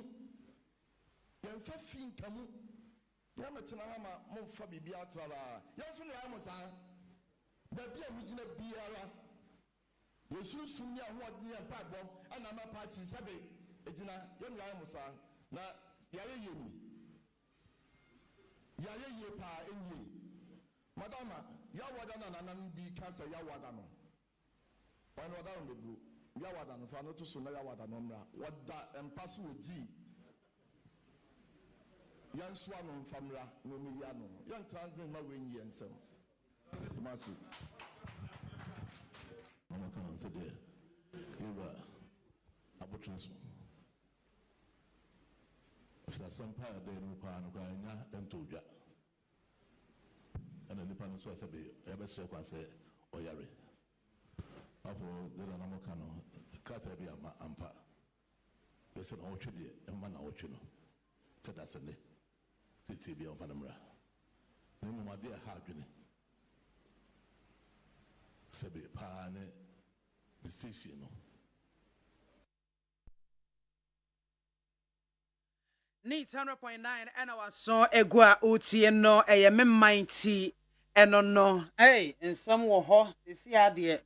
Yamatanama, Monfabi Biatra. Yasun Yamosa. The Bia Mujina Biara. You soon soon ya what near Pabom and I'm a party Sabe. Edina, young Yamosa. Na Yaye Yaye Pa in ye. Madama, Yawadana and be cancer Yawadano. One was down the blue. Yawadan, for not to soon Yawadan, what that and pass with G. Young Swan on Famra, no Miliano. Young transmit my wing and some. Massive. Mama can answer there. You were abortus. If there's some power there, no power, no Guyana, and Toja. And then the panel was a bit, ever so I say, Oyari. After the Namokano, Kata BIAMAH. They said, oh, Chidi, and one out, you know. Said that's a day. It's a beyond Panamera. No, my dear, how do you Sabi Pane, the station. Neat 100.9 and our song Egua Uti and no a mighty and no. Hey, and some were hot. You see, dear.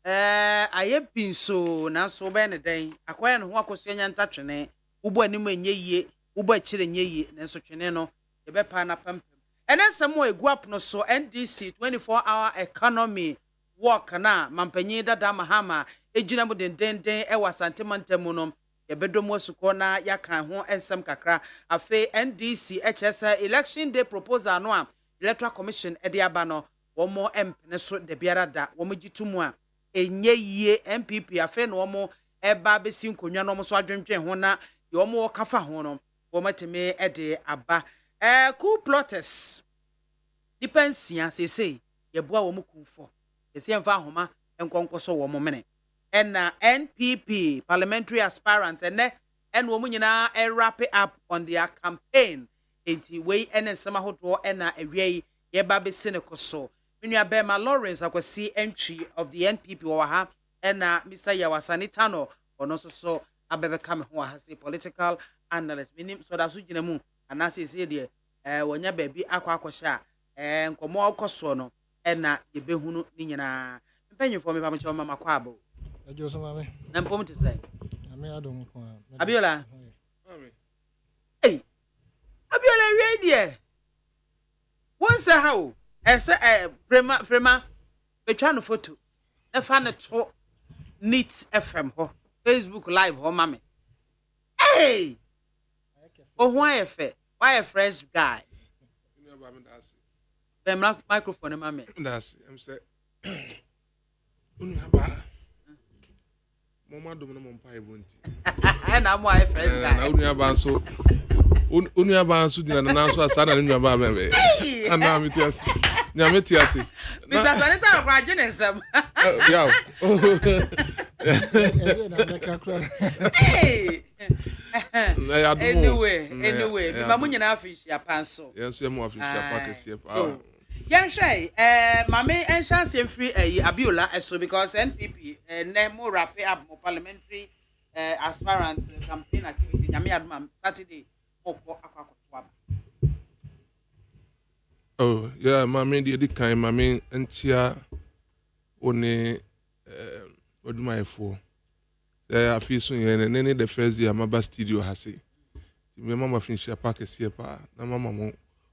I have been so now so bad a day. I quite walk with Yan Tachene, Ubo and ye, Ubo chilling ye, and so cheneno, the Bepana pump. And then some more guap no so NDC 24-hour economy walk na Mampenida Damahama, Ejinamu den ewa santimantemunum, a bedroom was sukona yakan ho and some kakra, a fe NDC HSA election day proposal no electoral commission ediabano, one more peneso de biarada, womujitumwa. Enye ye MPP afe no mo eba besi nkonwa no mo so adwentwen ho na ye mo kafa ho no wo mateme ede aba cool plotters dipensia sese ye boa wo mo kunfo sese emfa homa enkonkoso wo mo mene na NPP parliamentary aspirants en wo mo nyina wrap it up on their campaign enti we ene nsema hodo na awie ye ba be seneko so menua Bema Lawrence akwasi entry of the NPP wa ha na Mr. Yawasanitano ono so abebeka me ho ha say political analyst minim so da so gina mu anase se de wonya ba bi akwakosha nkomo akoso no na ye behunu ni nyina mpanyefo me pa mche mama kwabo ejo so mame na mpom te say ame adom ko Abiola hey Abiola we die won say how ese frema betwa no photo na fa ne to Neat FM ho Facebook live ho mame hey oh why a fresh guy the microphone mame that's I'm say unu aba mama dom no mpa ebonti na mo a fresh guy na unu aba so dina na so asa na unu aba be ana metiasi nyametiasi Mr. Sanita kwa jinesem yeah hey anyway mama nyina afish ya panso yes ya mo afish ya pakesi pa yan hwai mame enchance free Abiola so because NPP na mo wrap up mo parliamentary aspirant campaign activity nyame aduma Saturday opo akwakotoaba. Oh yeah mame di kan mame entia one odumayefo afi so yen ne the first day amaba studio ha say me mama finish ya pakesi pa na mama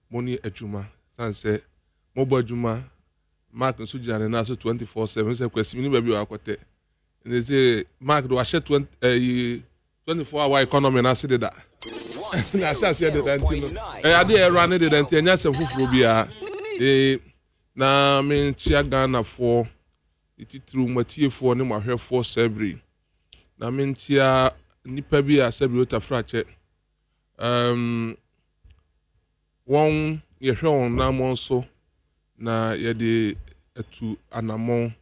mo ni adwuma san say mo bo adwuma mark so jane na so 24/7 say kwesi ni ba bi akote and say mark do share 24-hour economy na say that na sha say that ade e run it that enya se fufuro bia na me chia Ghana for ititru matiefo ne mahwefo Sabri na me chia nipa bi a Sabri otafrache won ye hwe on na mo so na ye de atu anamon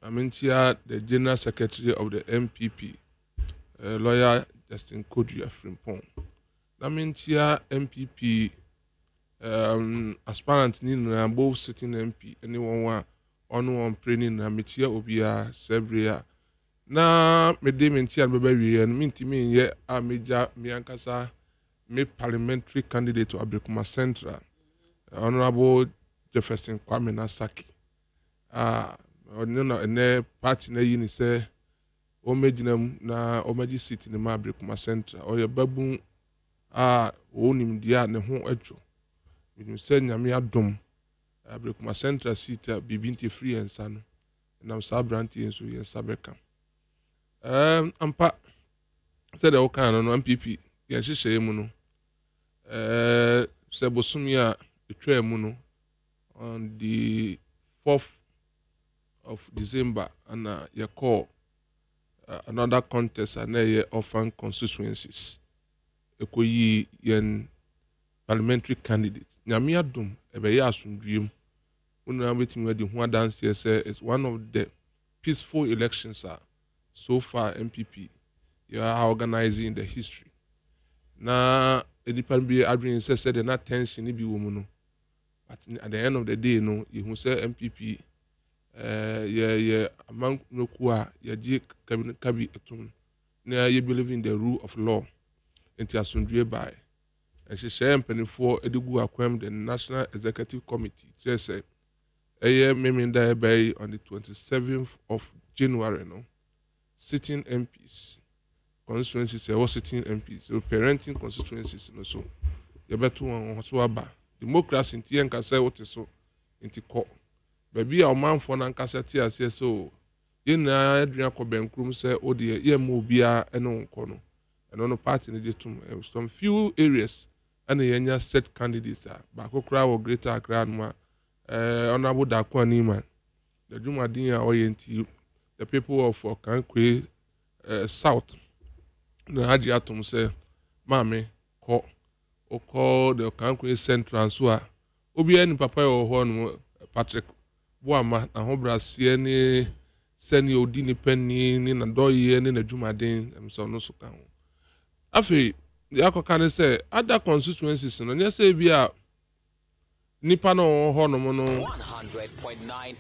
na me chia the general secretary of the MPP lawyer Justin Kodu Frimpong na me chia MPP aspirant ni na both sitting MP anyone wa on training na me chia obia Sabria na me de me chia beba wie no mintimi ye a meja me ankasa me parliamentary candidate to Abrekuma Central Honorable Jefferson Kwame Nasaki no ene party na yi ni say o mejinam na o meji seat ni ma Abrekuma Central o ye babu onim dia ne ho adwo me say nyame adom Abrekuma Central seat bibinti free ensa no na sa branti enso ye sabeka ampa said the kind no MPP ye hihye mu no se bosumi a etwa mu no on the 4th of December and ye call another contest and ye orphan constituencies ekoyi yen parliamentary candidate nyame adom ebe ye asundwiem unu abetimi adi ho dance say it's one of the peaceful elections so far MPP you are organizing in the history na edipan bi adwin say the na tension ni bi wo mu no but at the end of the day no you say MPP among noku a ye ji kabi etum na you believe in the rule of law enti asundwe by and she share mpanifo edigu akwam the National Executive Committee just say memenda by on the 27th of January no sitting MPs constituencies was sitting MPs so parenting constituencies no so you better one so aba democracy nti en kasa what so nti ko baby a man for na kasa ti ase so yen na adua ko benkrum say o de ye mo bia eno nko no eno no party ne detum some few areas and yenya set candidates ba ko kra wo Greater Accra no honorable Dakwani man the Jumadin a oyenti the people of Okankwe South na haji atom say mame ko the Okankwe Central so a obi ani papa yo ho no Patrick Boama na ho brasie ni seni odi ni penni ni na doye ni na Jumadin so no so kan afi ya ko kan say other constituencies no nya say bia nipa no ho no no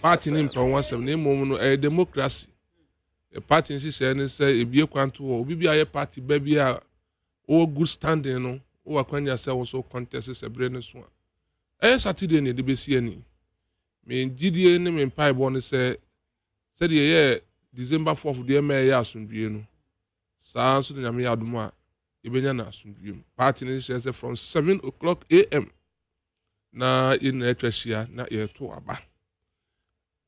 party ni mpa wansem na emom no democracy party nsi share ne say ebie kwanto obi bi aye party ba bi a o good standing no o akwanya say wo so contest sebre ne so Saturday ne de besi ani me gidie ne me mpa ibo ne say de ye December 4th de ma ye asundue no saa so de nyame yadom a ebenya na asundue party ne share say from 7 o'clock am na in etwahia na ye to aba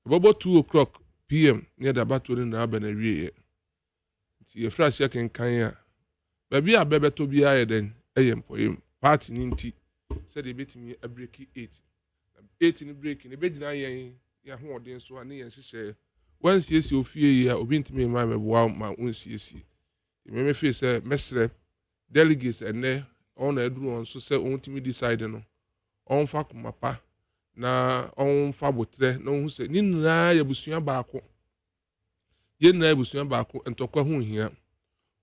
bobo 2 o'clock pm near the battle na aba na wie ti ye fresh ya kenkan a ba bi abebe to bi aye den empoyem party ni nti said they betimi a break 8 ni break ni be gina yen ya ho odin so ani yen hihye once yesi ofie ya obi ntimi ma meboa ma onsi yesi me fe say mesre delegates ene on eduru on so say on timi decide no on fa kumapa na on fa botre na on se ni nra ya busua baako ye nra busua baako entokwa ho hia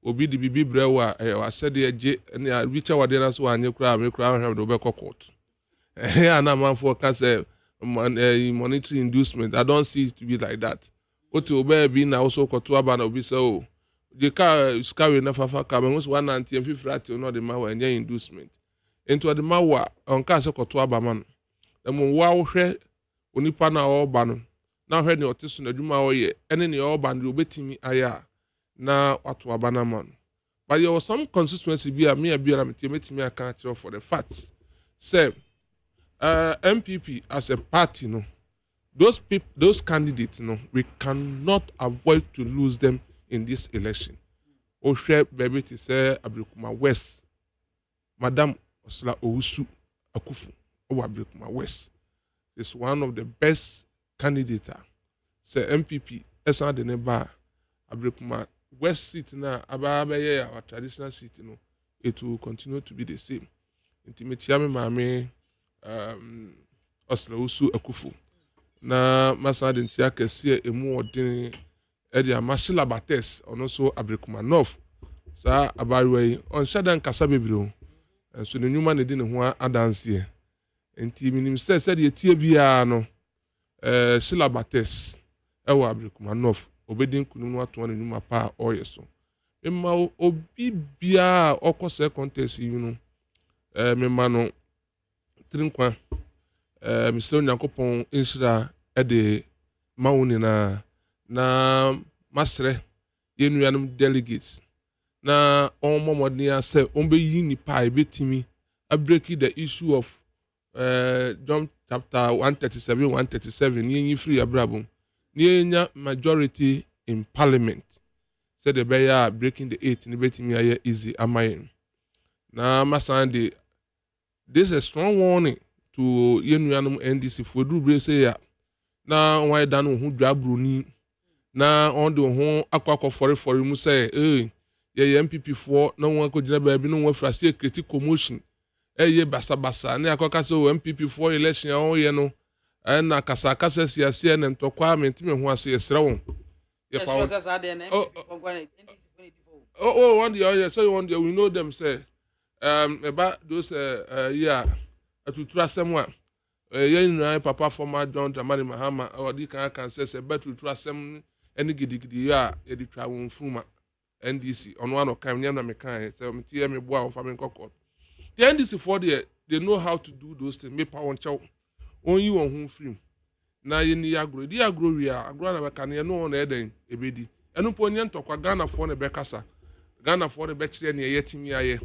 obi di bibi brewa wa sede age na richa wade na so anye kura me kura hwe do be court ana man for ka say monetary inducement. I don't see it to be like that. What to be be na also koto aba na obi say oh the car is carry na fafa ka me was 150 no the ma wa nya inducement into the ma wa on ka say koto aba man na mo wa hwe onipa na o ba no na hwe ne otiso na dwuma o ye ene ne o ba no obetimi aya na watu aba na man. But there was some consistency be a me metimi aka kire for the facts say MPP as a party no those candidates no we cannot avoid to lose them in this election. Ohwe baby to say Abrikuma West Madam Osla Owusu Akufu o Abrikuma West is one of the best candidates. Say MPP esa de neba Abrikuma West seat na ababeye our traditional seat no it will continue to be the same. Intimate yame MAAME Osla Owusu Akufu na masade ntia kese emu odin area mashila bates ono so Abrikuma North sa abarwai on shadan kasa bebiro so ne nyuma ne di ne ho adanse enti minim se de tie bia no shila bates ewa Abrikuma North obedin kunu no ato ne nyuma pa oyeso emma obi bia okose contest yi no memma no trinkwa Mr. Nyankopon insira ede mauni na masre yenuanum delegates na on momodia say on be yi nipa ebetimi a break the issue of John chapter 137 yen free abrabum nienya majority in parliament said the bear breaking the 8 ni betimi aye easy amayin na masande this is a strong warning to yenuanum NDC for do bre say ya na why dan ho dwabroni na on de ho akwakọ for mu say ye MPP for na won akogina ba bi no won frase critic commotion ye basa na akoka so MPP for election on ye no na kasa siase na ntokwa mentime ho ase yesre won ye pa one day so one day we know them say about those yeah atutura semwa yen papa former John Dramani Mahama or di kan say better to asem any gidigidi ya e di twa won fuma NDC on one of kan nyam na me kan say me tie me boa of amen kokot the NDC for they know how to do those things me pa won chaw on yi won hu film na ye ni agro di agro wi agro na be kan ye no na eden ebedi enu po nyen tokwa Ghana for ne be kasa Ghana for ne be kire ne yetimi aye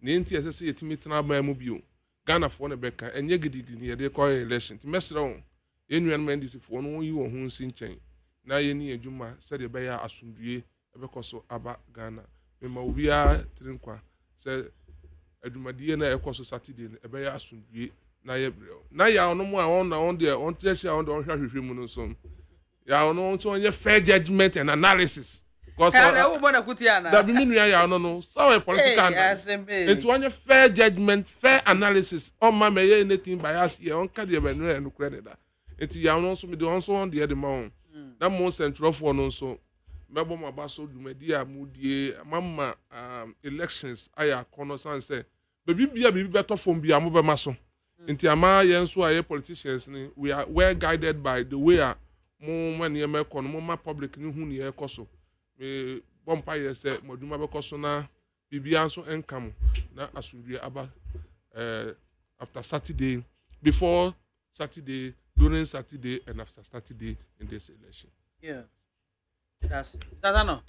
ne nti ese yetimi tena ba mu bio Ghana for ne beka enye gidigidi ne de call election ti mesra won enuan mandisi for no yi won hu nsinchen na ye ni adwuma se de be ya asundue ebekoso aba Ghana me ma obi a trinkwa se adwumadie na ekoso Saturday ne ebe ya asundue na ye bre na ya ono mu a on na on de on treasure on de on hwahwehwe mu no so ya ono so on ye fair judgment and analysis because that be mean ya no so a political it one fair judgment fair analysis on my may anything bias here on carry be no credit that it ya no so me the on so on the man that most central for no so mebo ma ba so dwumadi a mudie mama elections aya kono san say be bibia beto form bia mo be maso Inti ama yen so aye politicians ni we are well guided by the way a mo man ye me kono mo ma public ni hu ni e koso. Me bompa ye say moduma be koso na bibia nso enkam na asundue aba after Saturday, before Saturday, during Saturday, and after Saturday in this election. Yeah. That's no.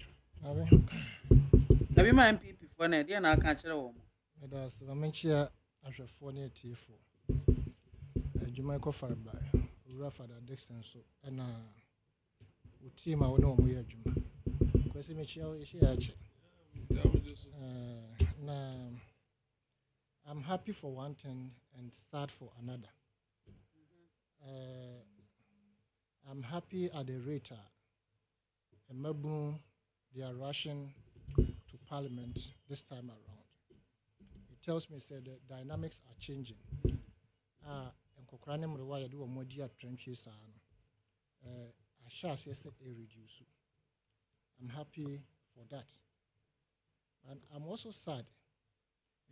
Have you my MP before now? Dear, I can't tell you. That's the mention after 4 years. Jamaica far by Father Dixon, so and team I will know we are Juma. Question me, I'm happy for one thing and sad for another. I'm happy at the rate they are rushing to Parliament this time around. It tells me that the dynamics are changing. I'm happy for that. And I'm also sad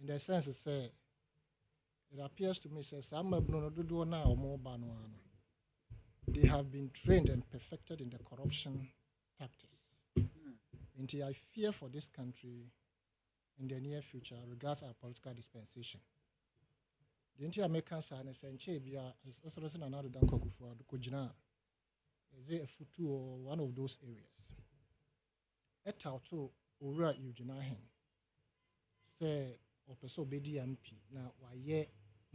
in the sense that it appears to me that they have been trained and perfected in the corruption tactics. And I fear for this country in the near future regards our political dispensation. The American side is a futu or one of those areas. Etauto Ura Eugene say Opeso BDMP now why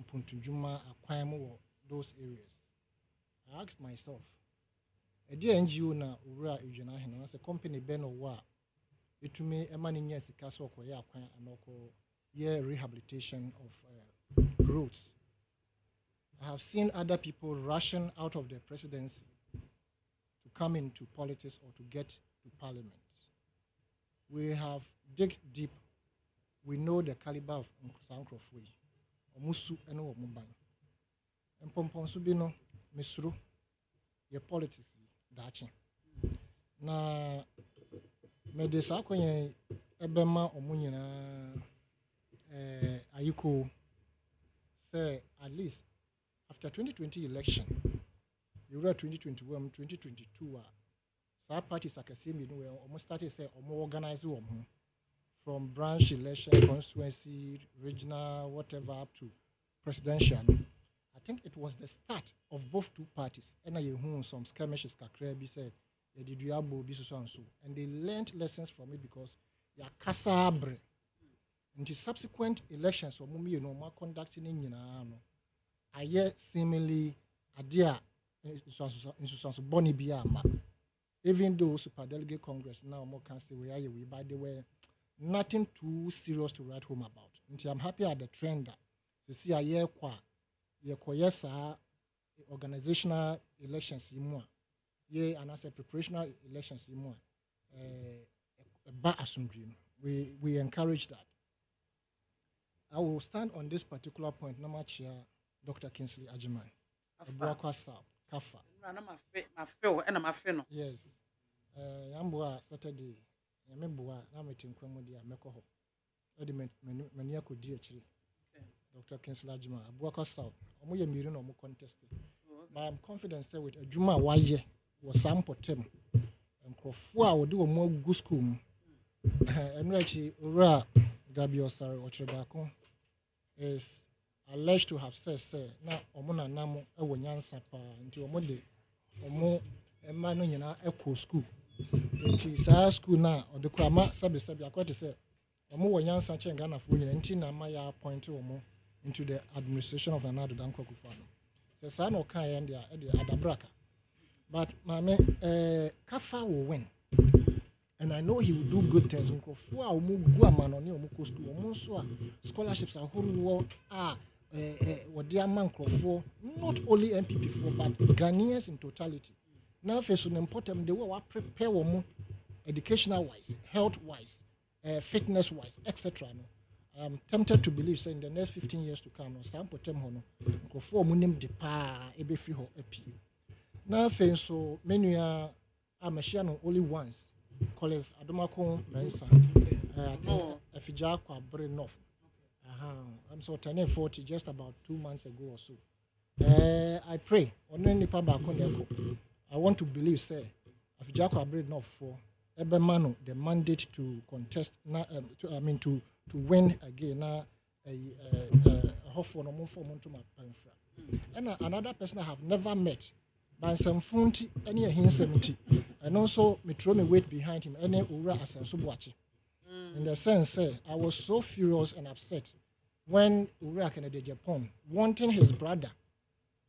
Mpuntunjuma acquire those areas. I asked myself, a dear NGO na Ura Eugene as a company Ben or wa it to me a man in yes castle and rehabilitation of roads. I have seen other people rushing out of the presidency to come into politics or to get to parliament. We have digged deep. We know the caliber of Sankrofwe, Omusu and Omuban. And Pomponsubino, Misru, your politics, Dachi. Na Medesa Kwenye Ebema Omunina Ayuko say at least after 2020 election, you were 2021, 2022. Some parties are almost started say more organized from branch election, constituency, regional, whatever up to presidential. I think it was the start of both two parties. And I some skirmishes said and they learned lessons from it because they are casabre. In the subsequent elections, conducting in I hear seemingly idea in Bonnie BIAMAH. Even though Super Delegate Congress now more can say we by the way, nothing too serious to write home about. And I'm happy at the trend that to see a year organizational elections in more. Yeah, and as a preparational elections in more. We encourage that. I will stand on this particular point. Number chair, Dr. Kingsley Ajiman. Kafa. Yes. Yambua Saturday. Yamebua na meeting kwamudi ya mekoho. Edi mania kodi achiri. Dr. Kingsley Ajiman. Abuaka South. Omu ye miru na omu contested. But I'm confident say with Ejuma waye was sample tem. Nkrofo a wodi omu gu school mu. Emrechi ura Gabi Osari Ochrebako is alleged to have said na omuna namu ewo nyansa pa nti omode omo ema no nyina eco school nti sa school na odekwa ma sabi akwete say omo wo nyansa chenga na fo nyina nti na ma ya appoint omo into the administration of Nana Addo Dankwa Akufo-Addo so sa no kan ya ndia e de adabraka but mame Kafa will win. And I know he will do good things. Scholarships are not only MPP for but Ghanaians in totality. Now, first important they will prepare educational wise, health wise, fitness wise, etc. I'm tempted to believe in the next 15 years to come, some potem hono munim de pa ebe free ho epi. Now, so many are only once. College Adomako Mensa. I think Efija Kwabre North. I'm so turning 40 just about 2 months ago or so. I pray. I want to believe, say, if Jaco Abred not for Ebemano the mandate to contest, to win again. And another person I have never met, by some funti, any hin 70, and also me throw me weight behind him, any ura as a subwachi. In the sense, say, I was so furious and upset when Ura Kennedy Japan wanting his brother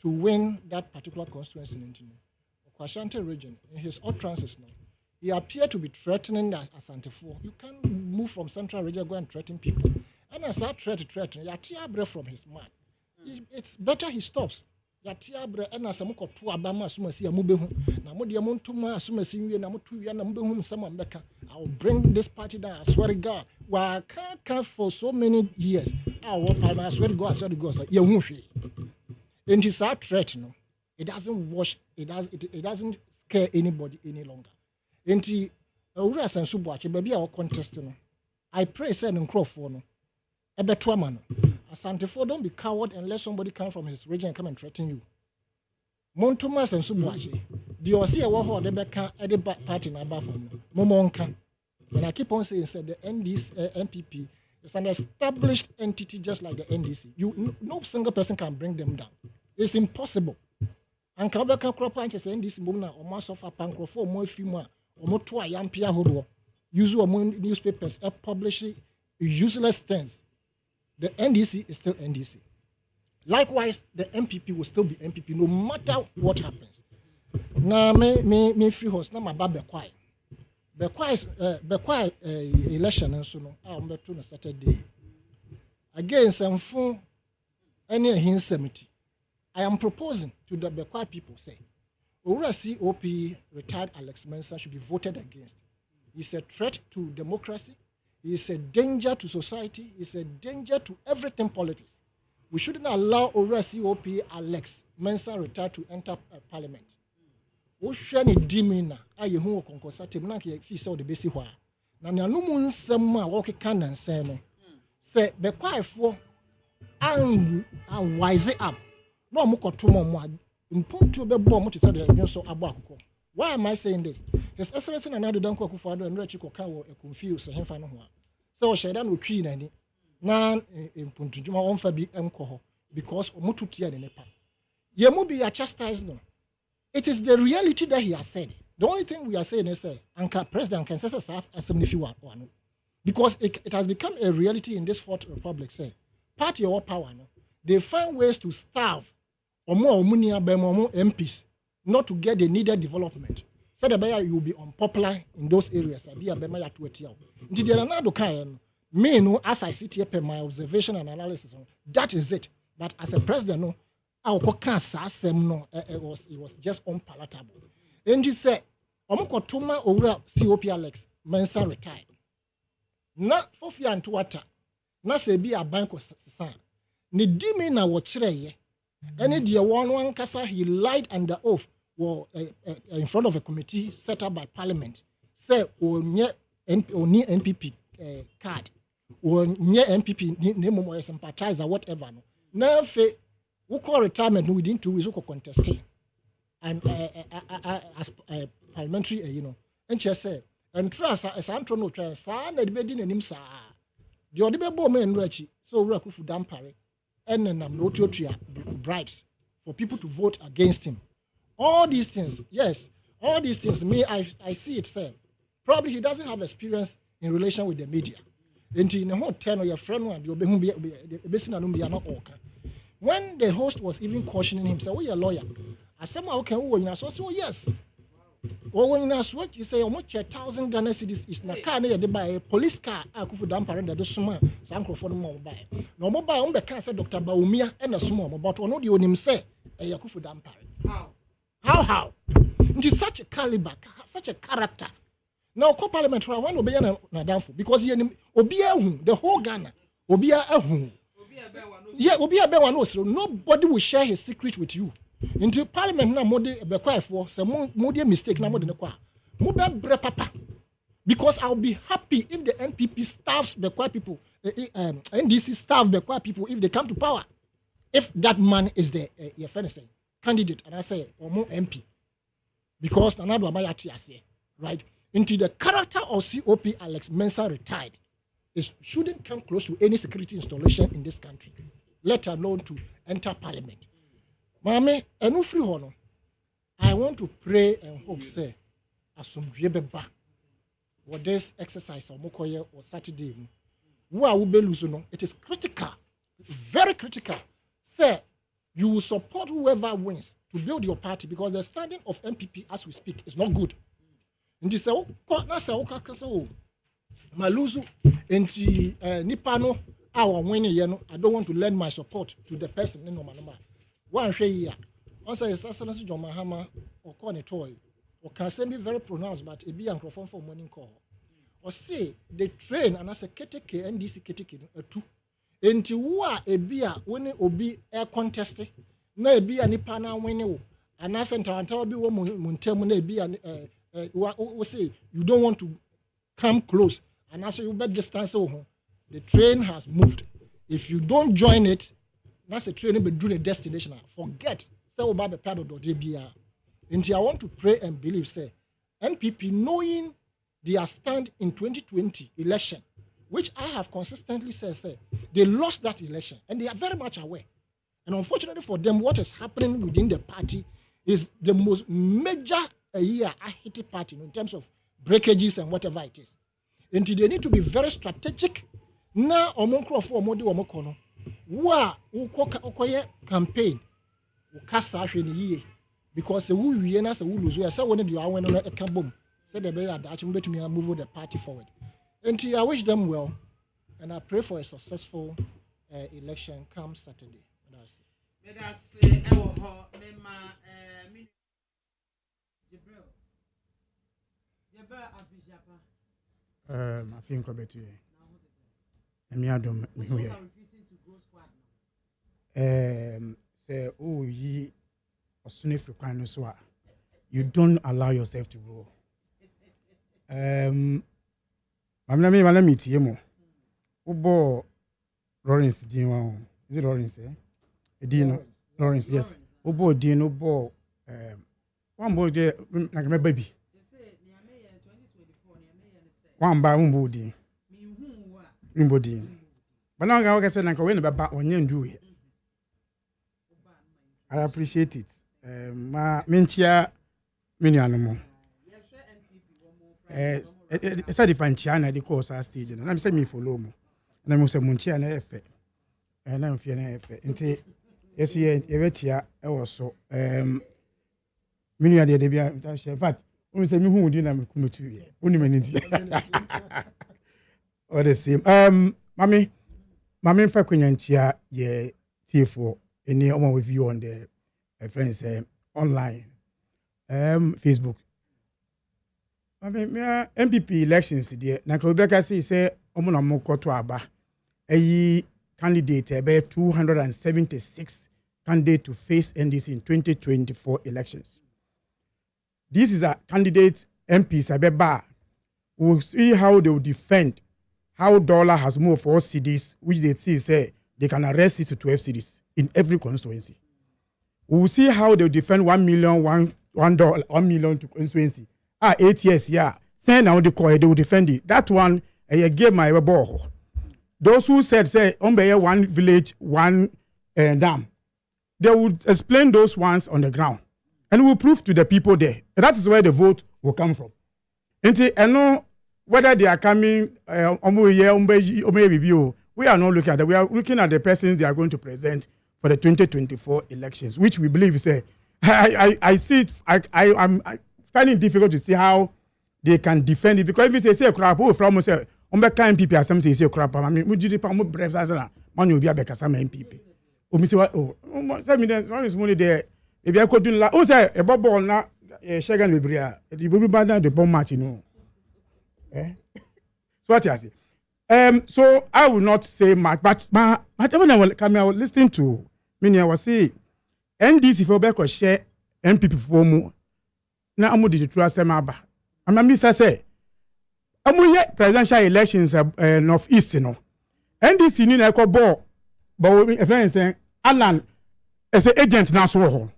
to win that particular constituency in the Kwashanti region, in his utterances now, he appeared to be threatening Asante 4. You can't move from central region, go and threaten people. And as I threaten, you tear breath from his mouth. It's better he stops. You tear breath, and as a muko to Abama, Sumasi, Amubehu, Namudiamontuma, Sumasi, Namutu, Namubehum, Samambeka. I'll bring this party down. I swear to God. Well, I can't for so many years. I swear to God, I swear to God, you won't. And it's our threat, no. It doesn't wash, it doesn't scare anybody any longer. And the Ura and Subuachi, baby, our contest, no. I pray, send and crow for no. A better man. Asante 4, don't be coward unless somebody come from his region and come and threaten you. Montumas and Subuachi, the Osia Waho, the Becca, at the party in Abafon, Momonka. And I keep on saying, said the NDC, MPP is an established entity just like the NDC. No single person can bring them down. It's impossible. And Kabaka crop punches NDC Muna or most of a pancro for more female or more to a young Pia Hodo. Use your newspapers publishing useless things. The NDC is still NDC. Likewise, the MPP will still be MPP no matter what happens. Now, me free host, now my baby quiet. Be quiet election and so on. I'm better on Saturday. Again, some phone any hin 70. I am proposing to the Bekwai people say, Ura COP retired Alex Mensah should be voted against. He's a threat to democracy. He's a danger to society. He's a danger to everything politics. We shouldn't allow Ura COP Alex Mensah retired to enter parliament. Oshani dimina aye hu konkosatem na ke fi se o de besi ho a na ne anu mu nsem a wo keka na nsem no se be kwaifo and wise up no mo koto mo mpuntu be bo mo te se de nso abo akoko. Why am I saying this? His Excellency Nana Danko Akufo-Addo and Rechi Koka wo confuse hemfa no ho a se o sheda no twi na ni na mpuntu juma won fa bi enko ho because omututia de nepa ye mu bi ya chastise no. It is the reality that he has said. The only thing we are saying is, Anka President can say, because it has become a reality in this Fourth Republic, say, party or power, no, they find ways to starve or more MPs not to get the needed development. So the you will be unpopular in those areas. Me, no, as I sit here per my observation and analysis, that is it. But as a president, no, it was just unpalatable. And he said, Omukotuma Ura COP Alex Mensah retired. Not for fear and water. Na se bi a bank of san. Ni dimi na wachire ye. Any dear one kasa he lied under oath in front of a committee set up by Parliament. Say onye NPP card. Onye NPP name or sympathizer whatever no. Na fe we call retirement within 2 weeks we contest and as parliamentary and she said and trust as I'm trying to try sa na de be di nanim sa the ode be bo man rachi so we akufu dampare and nam no tuatua bribes for people to vote against him. All these things, yes, all these things me I see it say probably he doesn't have experience in relation with the media. In the whole 10 or your friend one the be seen no be not okay. When the host was even cautioning him, say, "We are a lawyer." I said, "Okay, so yes." Well, when you say, "How much 1,000 Ghana cedis is na car near buy a police car?" I could damp and the summer, some microphone more buy. No more buy on the car, said Dr. Baumia and a small, but one of the him say, "A Yakufu damp." How? It is such a caliber, such a character. Now, co-parliament, I want to be na downfall because he Obia, the whole Ghana, Obia. Yeah, nobody will share his secret with you. Into Parliament na mode be quiet for some mode mistake na mode kwa. Mo be bre papa. Because I'll be happy if the NPP starves the quiet people NDC staff, people, if they come to power, if that man is the your friend say candidate, and I say or more MP, because Nanado Amayati say right into the character of COP Alex Mensah retired, it shouldn't come close to any security installation in this country, let alone to enter parliament. Mame, enu free hono. I want to pray and hope say asomdwe beba. What this exercise or mokoye or Saturday. It is critical, very critical. Say you will support whoever wins to build your party because the standing of MPP as we speak is not good. And this Maluzu enti Nipano our winning yeno. I don't want to lend my support to the person in Omanama. One year. Also, it's Sassanas John Mahama or Corny Toy or can say me very pronounced, but it be microphone for morning call. Or say they train and as a keteke and this keteke two. Enti wa a beer when it will be air contested. No be a nipana when and as Santa be woman Muntemune be an say you don't want to come close and as you bet distance home. The train has moved. If you don't join it, that's a train be doing a destination. Forget. Say Obabe Pado do DBR. Enti I want to pray and believe say NPP knowing their stand in 2020 election, which I have consistently said, they lost that election and they are very much aware. And unfortunately for them, what is happening within the party is the most major hit party in terms of breakages and whatever it is. And they need to be very strategic. Now, omonkro modi omokono, campaign, because the who we as a lose, we are so when you are when a boom. They to me and move the party forward. And I wish them well, and I pray for a successful election come Saturday. I think about you. Say, oh, ye, or soon if you don't allow yourself to grow. I'm not meet you. Obo Lawrence Dino. Is it Lawrence? Dino Lawrence, yes. Obo Dino Bo. One boy, like my baby. One by one body. Nobody. But now I said, like, when about when you do it. I appreciate it. Ma Minchia Minianimo. It's a different channel, the course our stage, and I'm saying me follow me. And I'm also Munchia and effect. And I'm feeling effect. And yes, here, I was so. Many are the Debia, but only say me who didn't come to you. Only minute. Or the same. Mammy, Fakunyantia, ye T4, any one with you on the friends online, Facebook. I mean, MPP elections, dear. Nakobeka say, Omona Moko to Aba, a candidate, about 276 candidate to face NDC in 2024 elections. This is a candidate MP Sabeba. We'll see how they will defend how dollar has moved for cities, which they say they can arrest it to 12 cities in every constituency. We will see how they will defend $1 million to constituency. 8 years, yeah. Send out the coin, they will defend it. That one, I gave my ball. Those who said, one village, one dam, they would explain those ones on the ground. And we'll prove to the people there. And that is where the vote will come from. And I know whether they are coming, we are not looking at that. We are looking at the persons they are going to present for the 2024 elections, which we believe is I see it, I'm finding it difficult to see how they can defend it, because if you say crap, from say MPP as some say crap, I mean brave man will be a some MPP. One is money there. If I could do la say a bubble na shagan will be it will be bad the bomb match, you know. So what I say. So I will not say much, but when I was listening to many, I was saying NDC for back or share MPP for more. Now I'm going to trust them about. I'm a miss. I say, I'm going presidential elections Northeast, you know. NDC ni na ekọ ball but we friend say Alan as a agent na so ho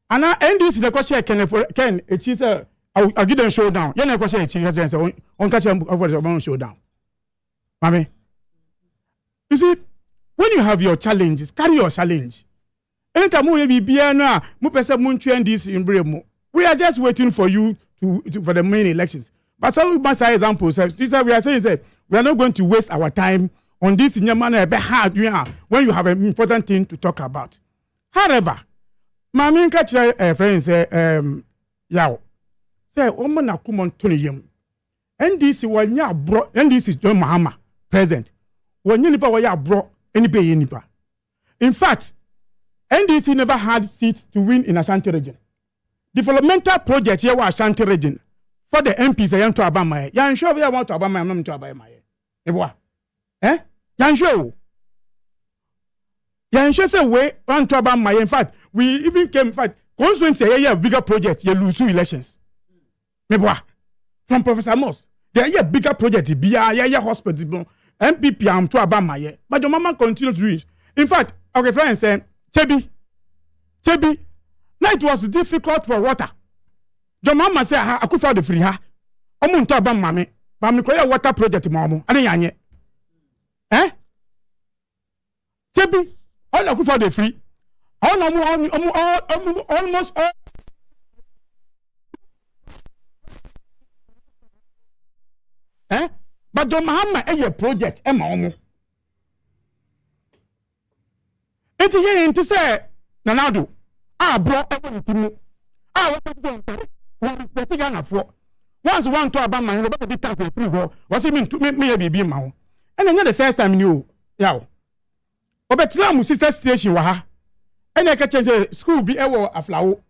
ana NDC na ko share Ken echi say I'll give them showdown you na ko share echi say on catch them for showdown mami you see when you have your challenges carry your challenge anytime we be bia no mo pese mo ntwe NDC in bremu we are just waiting for you to for the main elections. But some of my examples, we are saying we are not going to waste our time on this in your manner hard when you have an important thing to talk about. However, my main catch friend say, yaw, say, woman na kumon Tony yem. NDC one ya bro, NDC John Mahama present. One nipa wa ya bro, any pay nipa. In fact, NDC never had seats to win in Ashanti region. Developmental project here was Ashanti region. For the MPs, I am to Abama. Yan sure we want to Abama, I'm to Abama. Yan sure. Yan sure say we want to Abama. In fact, we even came, in fact, constituency a bigger project, you lose 2 elections. From Professor Moss. There are a bigger project, BIAMAH hospital, MPP, I'm to Abama. But the mama continues to reach. In fact, okay, friends say, Chebi. Now it was difficult for water. The mama say I could find the free ha. Omo nto aba mame. Ba me koye water project mamo. Ade yanye. Chebi, all I could find the free. Almost all. But the Mahama a project e ma omo. Enti ye enti say Nanado. Bro everything. What respect Ghana for. Once one to about my about the tax free go. Was it mean to me be ma. And then the first time you yaw. Obetila mu sister station wa ha. And I catch school be ewo aflawo.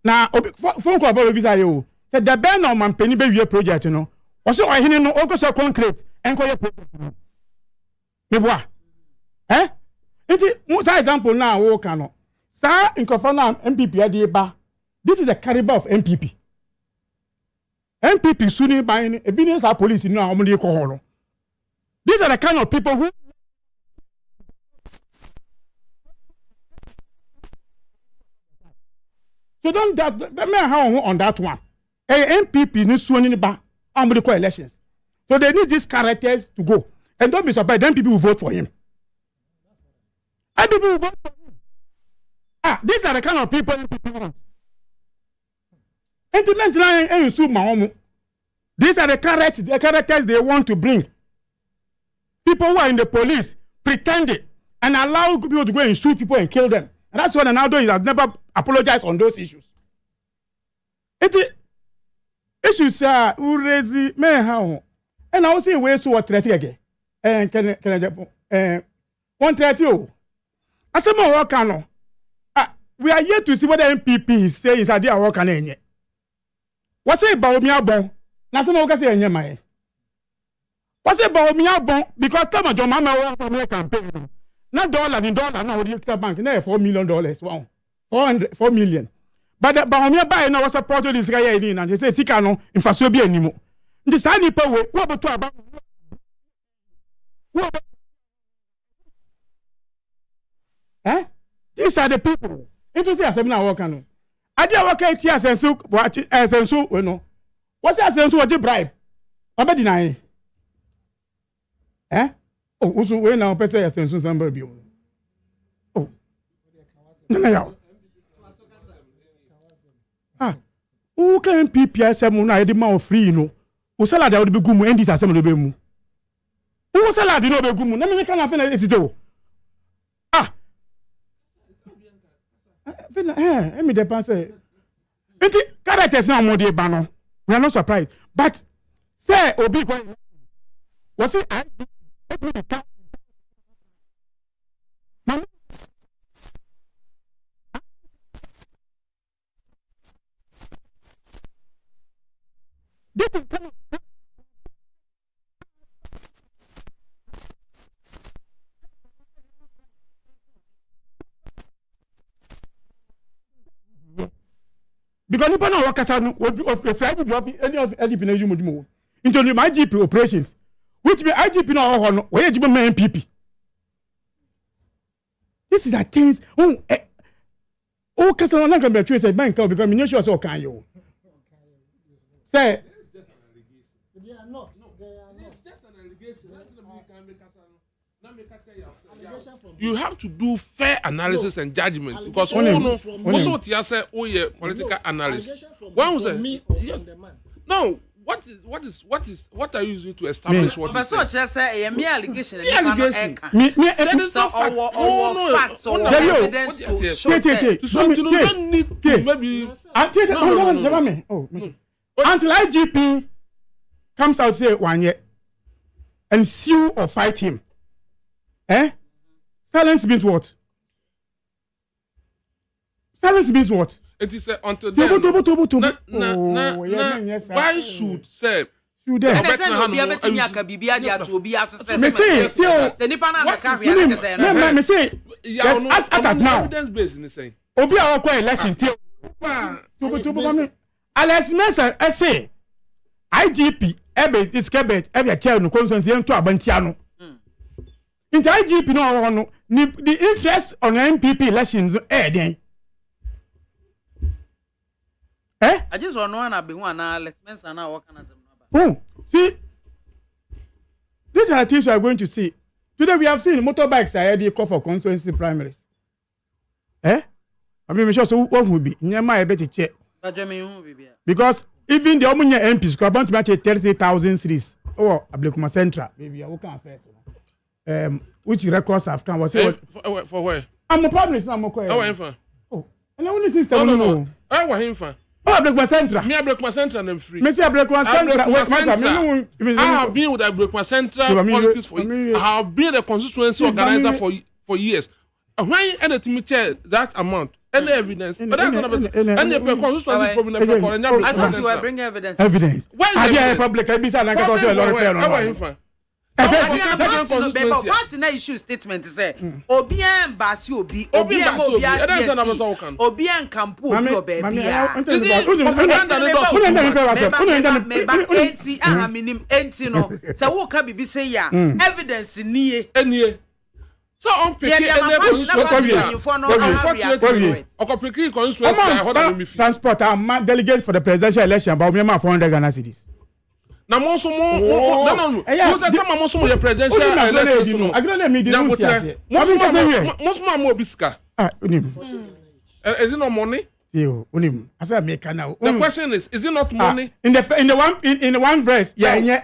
Na phone call about visa yo. Said the ben on man penny be project no. Was so hine no o go so concrete enko ye project no. Me boa. Iti musa example na wo kan no. Sa inkofo na MPP ade ba. This is the caliber of MPP. MPP suni by evidence our police in our money. These are the kind of people who so don't that me how on that one. MPP ni suni ba amudi elections. So they need these characters to go. And don't be surprised, then people will vote for him. And people will vote for him. These are the kind of people MPP want. These are the characters they want to bring. People who are in the police pretending and allow people to go and shoot people and kill them. And that's what Ronaldo has never apologized on those issues. Issues are urezi me how. And I will say ways to what again. And can 130. I say more work no. We are yet to see what the MPP is saying is idea work an. What's it about me abon? Na some of us say enye mai. What's it about me abon? Because time John Mama want to make campaign. Na dollar now the bank na $4 million. Wow. 4 million. But the about me buy na was support this guy in and they say sika no infasuo bi animo. Nti sa ni pa we what about aba? These are the people. Into say asem na work no. Ade a work eti asensu wachi asensu we no. What's asensu wachi bribe? Oba deny. Oh, usu we na pese asensu samba bi. Oh. Na ya. Who can MPP asem na ede ma free no. O salad a be gumu endis asem no be mu. Who salad no be gumu. Na me kan afa na etito. Let me depend. Characters now more bano. We are not surprised. But say Obi was it because you don't work as a Friday job, any of LDP. into the IGP operations, which be IGP no where you be MPP. This is a things. Oh, customer not can be a bank because I'm not sure so can you. Say. They are not. It's just an allegation. You have to do fair analysis and judgment because also say political analysis. One was yes. No, what are you using to establish what but so just say a mere allegation so facts or evidence to show you don't need to maybe until IGP comes out say 1 year and sue or fight him. Silence means what? Silence means what? It is until then. Why should say? Me say yes, as at now. Obi a ko election Alex Mensah say IGP ebe discabet ebe chair no constituency ento abantia no. Into IGP no the interest on MPP elections den. I just want one be one Alex Mensah now what can I say? See, these are the things we are going to see. Today we have seen motorbikes are already call for constituency primaries. I mean, sure so what will be? Nyama ebe check. Because even the Omunya MPs are about to match 30,000 series. Oh, Ablekuma Central. Maybe I will come first. Which records have come? Was for where? I'm a public. I'm a quiet. Oh, and I only system. No. I want him for. Oh, Ablekuma Central. Me Ablekuma Central and free. Me say Ablekuma Central. I have been with Ablekuma Central politics for. I have been a constituency organizer for years. When anything chair that amount, any evidence, but that's another. And the constituency problem for I thought you were bringing evidence. Evidence. Why is the public? I be saying like I a lot of fair. I want him for. Party na issue statement say obi en basi obi en obi ati obi en kampu obi obebia enti aha minim enti no say wo ka bibi say ya evidence niye so on pick transport and delegate for the presidential election but me ma 400 Ghana cedis. Na mo so mo no mo say come mo so mo presidential election no agree me dey no tiase mo so mo obiska onim is it not money yo onim asa me kana the question is it not money in the one breast yeah in the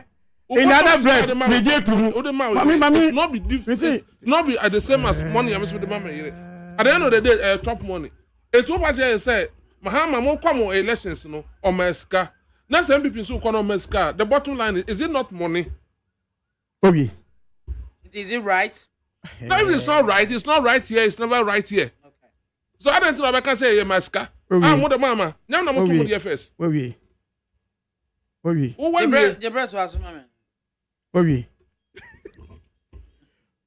other breast me dey to mami not be different not be the same as money am say the mama here at the end of the day top money it what I say mahama mo come elections no o meska. Now, some people so economic car. The bottom line is it not money? Okay. Is it right? No, if it's not right, it's not right here. It's never right here. Okay. So I don't know if I can say my car. I'm with the mama. Now I'm not to the FS. Okay. Your breath was mama. Okay.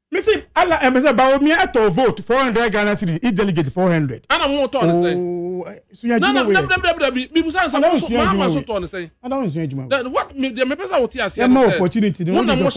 Missy, Allah, I'm saying about me at to vote 400 Ghana cedis. Each delegate 400. And I'm not to say. No. People say mama so to say. I don't see you. Then what me person what here say. There more opportunity. One na mo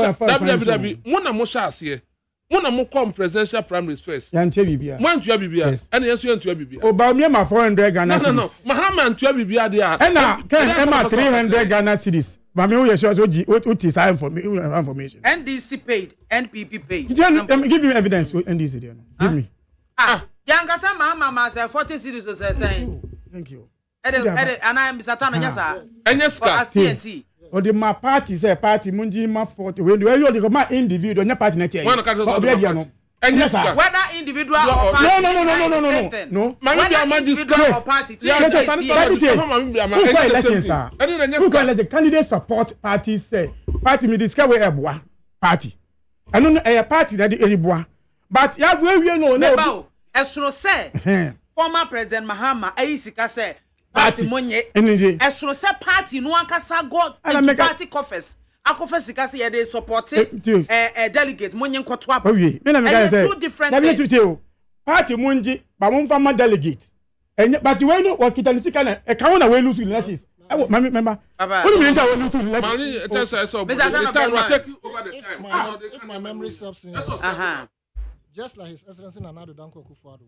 sha ase. One na mo come presidential primaries first. Ya ntia bibia. One ntia bibia. And yes you ntia bibia. About me ma 400 Ghana cedis. No. Mahama ntia bibia dey. And na can ma 300 Ghana cedis. Mami we sure what is information. NDC paid, NPP paid. Give me evidence NDC there. Give me. Yangasa mama say 40 cedis so saying. Thank you. And I am Satan nyasa. Enyeska TNT. Or the my party say party munji ma 40. When you the my individual nya party na che. One can say Enyeska. Whether individual or party. No. Whether individual or party. Who can let the candidate support party say party me discover eboa party. I know a party that the eboa. But ya we no. Esro say former president Mahama Ayisika say party monye. Esro say party no ankasa go into party coffers. AKWAFO sika say they support delegate monye nkoto apa. Two different things. Party munji ba mo fama delegate. But when no wakita ni sika na e ka wona we lose elections. Remember. What do you mean that when you Mali, it is so. Mr. Time will take you over the time. If my memory serves me, just like His Excellency Nana Danko Akufo-Addo,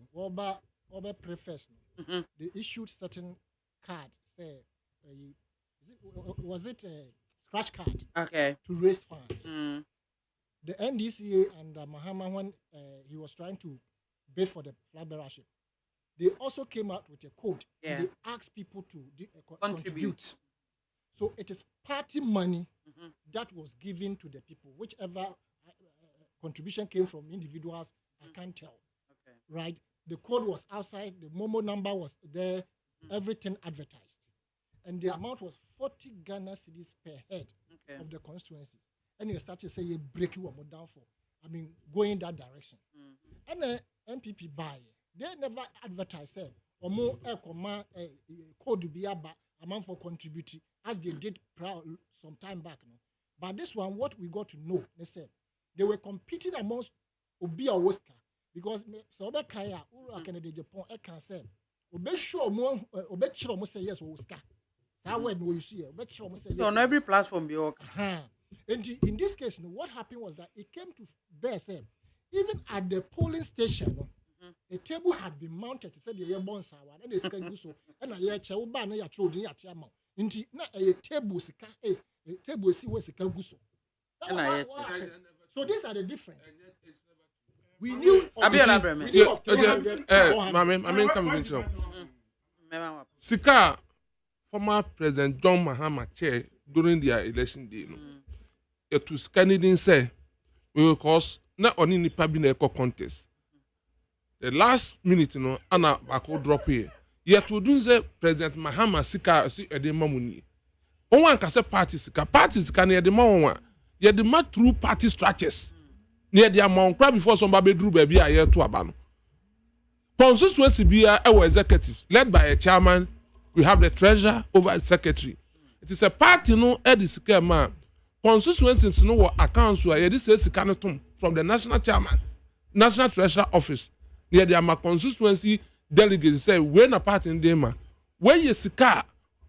Oba preface, they issued certain card, say, was it a scratch card? Okay. To raise funds. The NDCA and Mahama, when he was trying to bid for the flag bearership, they also came out with a code. Yeah. And they asked people to contribute. So it is party money that was given to the people. Whichever contribution came from individuals, I can't tell. Okay. Right? The code was outside, the Momo number was there, everything advertised. And the amount was 40 Ghana cedis per head of the constituencies. And you started to say, you break you down for, going that direction. And the MPP buy, they never advertised, or more code to be about amount for contributing, as they did some time back. No? But this one, what we got to know, they said, they were competing amongst Obi or Oscar, because so Obe Kaya, Canada, Japan, I can say, Obe sure more, Obe sure say yes, Oscar. That word no you see, Obe sure say yes. On every platform, be okay. And in this case, what happened was that it came to bear, said, even at the polling station, a table had been mounted. He said, "The year sawa." And they said, "So." And a year chair, ba na ya children ya chairman. Inti na a table sika is a table si we sika guso. So these are the difference. We knew. Mami, come with you. Sika, former President John Mahama chair during their election day. It was Canadian say because not only nipa bi na eco contest. The last minute, Anna Bako drop here. Yet we do say President Mahama Sika si edema muni. One can say parties can near the one. Yet the mat through party structures. Near the amount crab before somebody drew baby a year to abano. Constituency be our executives led by a chairman. We have the treasurer over the secretary. It is a party Eddie man. Constituencies no accounts where this is from the national chairman, national treasurer office. Near the ama constituency delegates say when a party in Dema. When you sika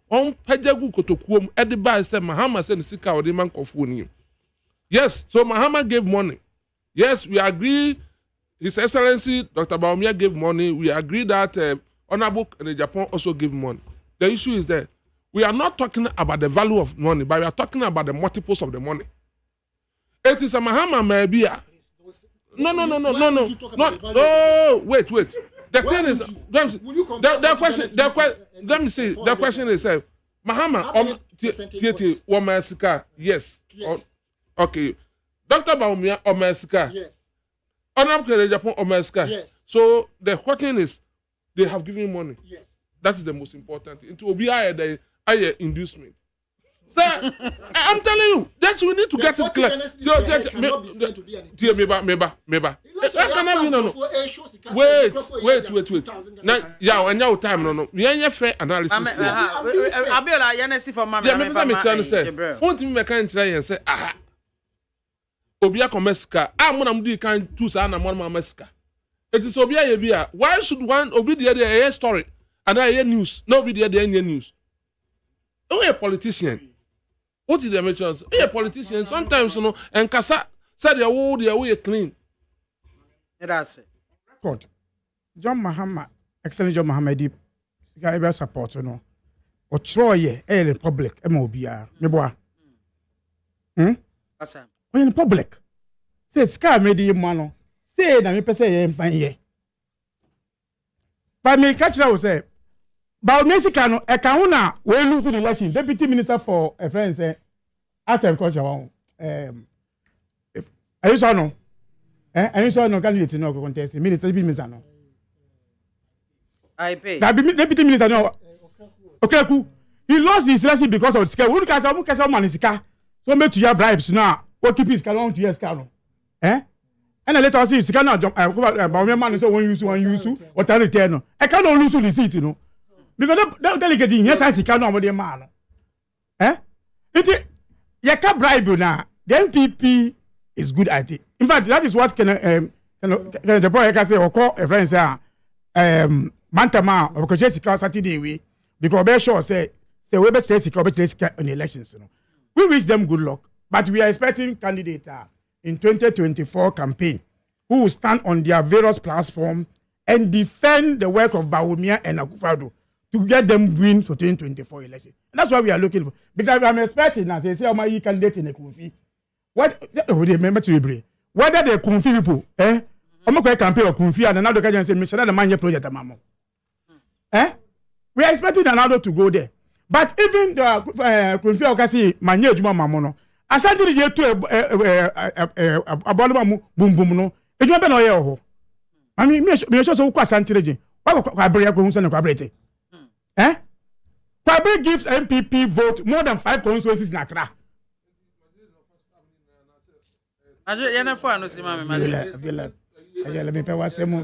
on Pejagu Kotokuum, Ediba said Mahama said sika or the man Kofuni. Yes, so Mahama gave money. Yes, we agree. His Excellency Dr. Baumia gave money. We agree that Honorable in Japan also gave money. The issue is that we are not talking about the value of money, but we are talking about the multiples of the money. It is a Mahama maybe. No. Wait. The thing is, the question. The question is, Mahama, Titi, Womasika, yes. Okay. Dr. Baumia, Omasika. Yes. Honorable Japan, Omasika. Yes. So the question is, they have given money. Yes. That is the most important thing. It will be higher inducement. Sir, I'm telling you, that we need to get it clear. Wait. Now, yeah, and now time no. We ain't fair analysis. Abiola, you see for mama. Me trying to say. Won't me can try and say, aha. Obia Komeska. Mo na mudi kan tu sa na mo Mexica. It is Obia Yebia. Why should one obi the story and I hear news? No be the news. Oh, a politician. What did they mention? A politician sometimes and Kasa said they are clean. That's it. God. John Mahama, excellent John Mahama deep. Sika support or Troy in public MOBR. Meboa. Awesome. When in public. Say Sky made you mano. Say na me pese ye fine ye. But me catch that say but Mexican Ekauna we lose the election. Deputy Minister for a friend say Art and Culture one. Are you sure no? Are you sure no candidate no contest? Minister Minister no. I pay. That Deputy Minister no. Okay, cool. He lost his election because of scale. We can say man sika. So make to your bribes now. What keep his calon to your scale. And later I see sika now about me man so one use what I return no. I cannot lose the receipt because that delegate yes I see cannot about the man. It you can bribe now. The MPP is good at it. In fact, that is what can the boy can say or call a friend say Mantama or Kochesika Saturday we because be sure say say we better in the elections. We wish them good luck, but we are expecting candidates in 2024 campaign who will stand on their various platforms and defend the work of Bawumia and AKWAFO to get them win for 2024 election. And that's what we are looking for. Because I'm expecting now, they say, oh, my candidate in the Kunfi. What, remember to be whether the Kunfi people, I'm not going to campaign or Kunfi and another guy say, Mr. The man project, Mamo. We are expecting another to go there. But even the Kunfi Okasi, Manye Juma Mamono, Ashanti is yet to a boom boom no. It won't be no year. I mean, me show so Ashanti region. Why Kwabere go unse no Kwabere? Kwabere gives MPP vote more than 5 constituencies in Accra. Aje yana fo ano si mama me. Ayele me pe wasemu,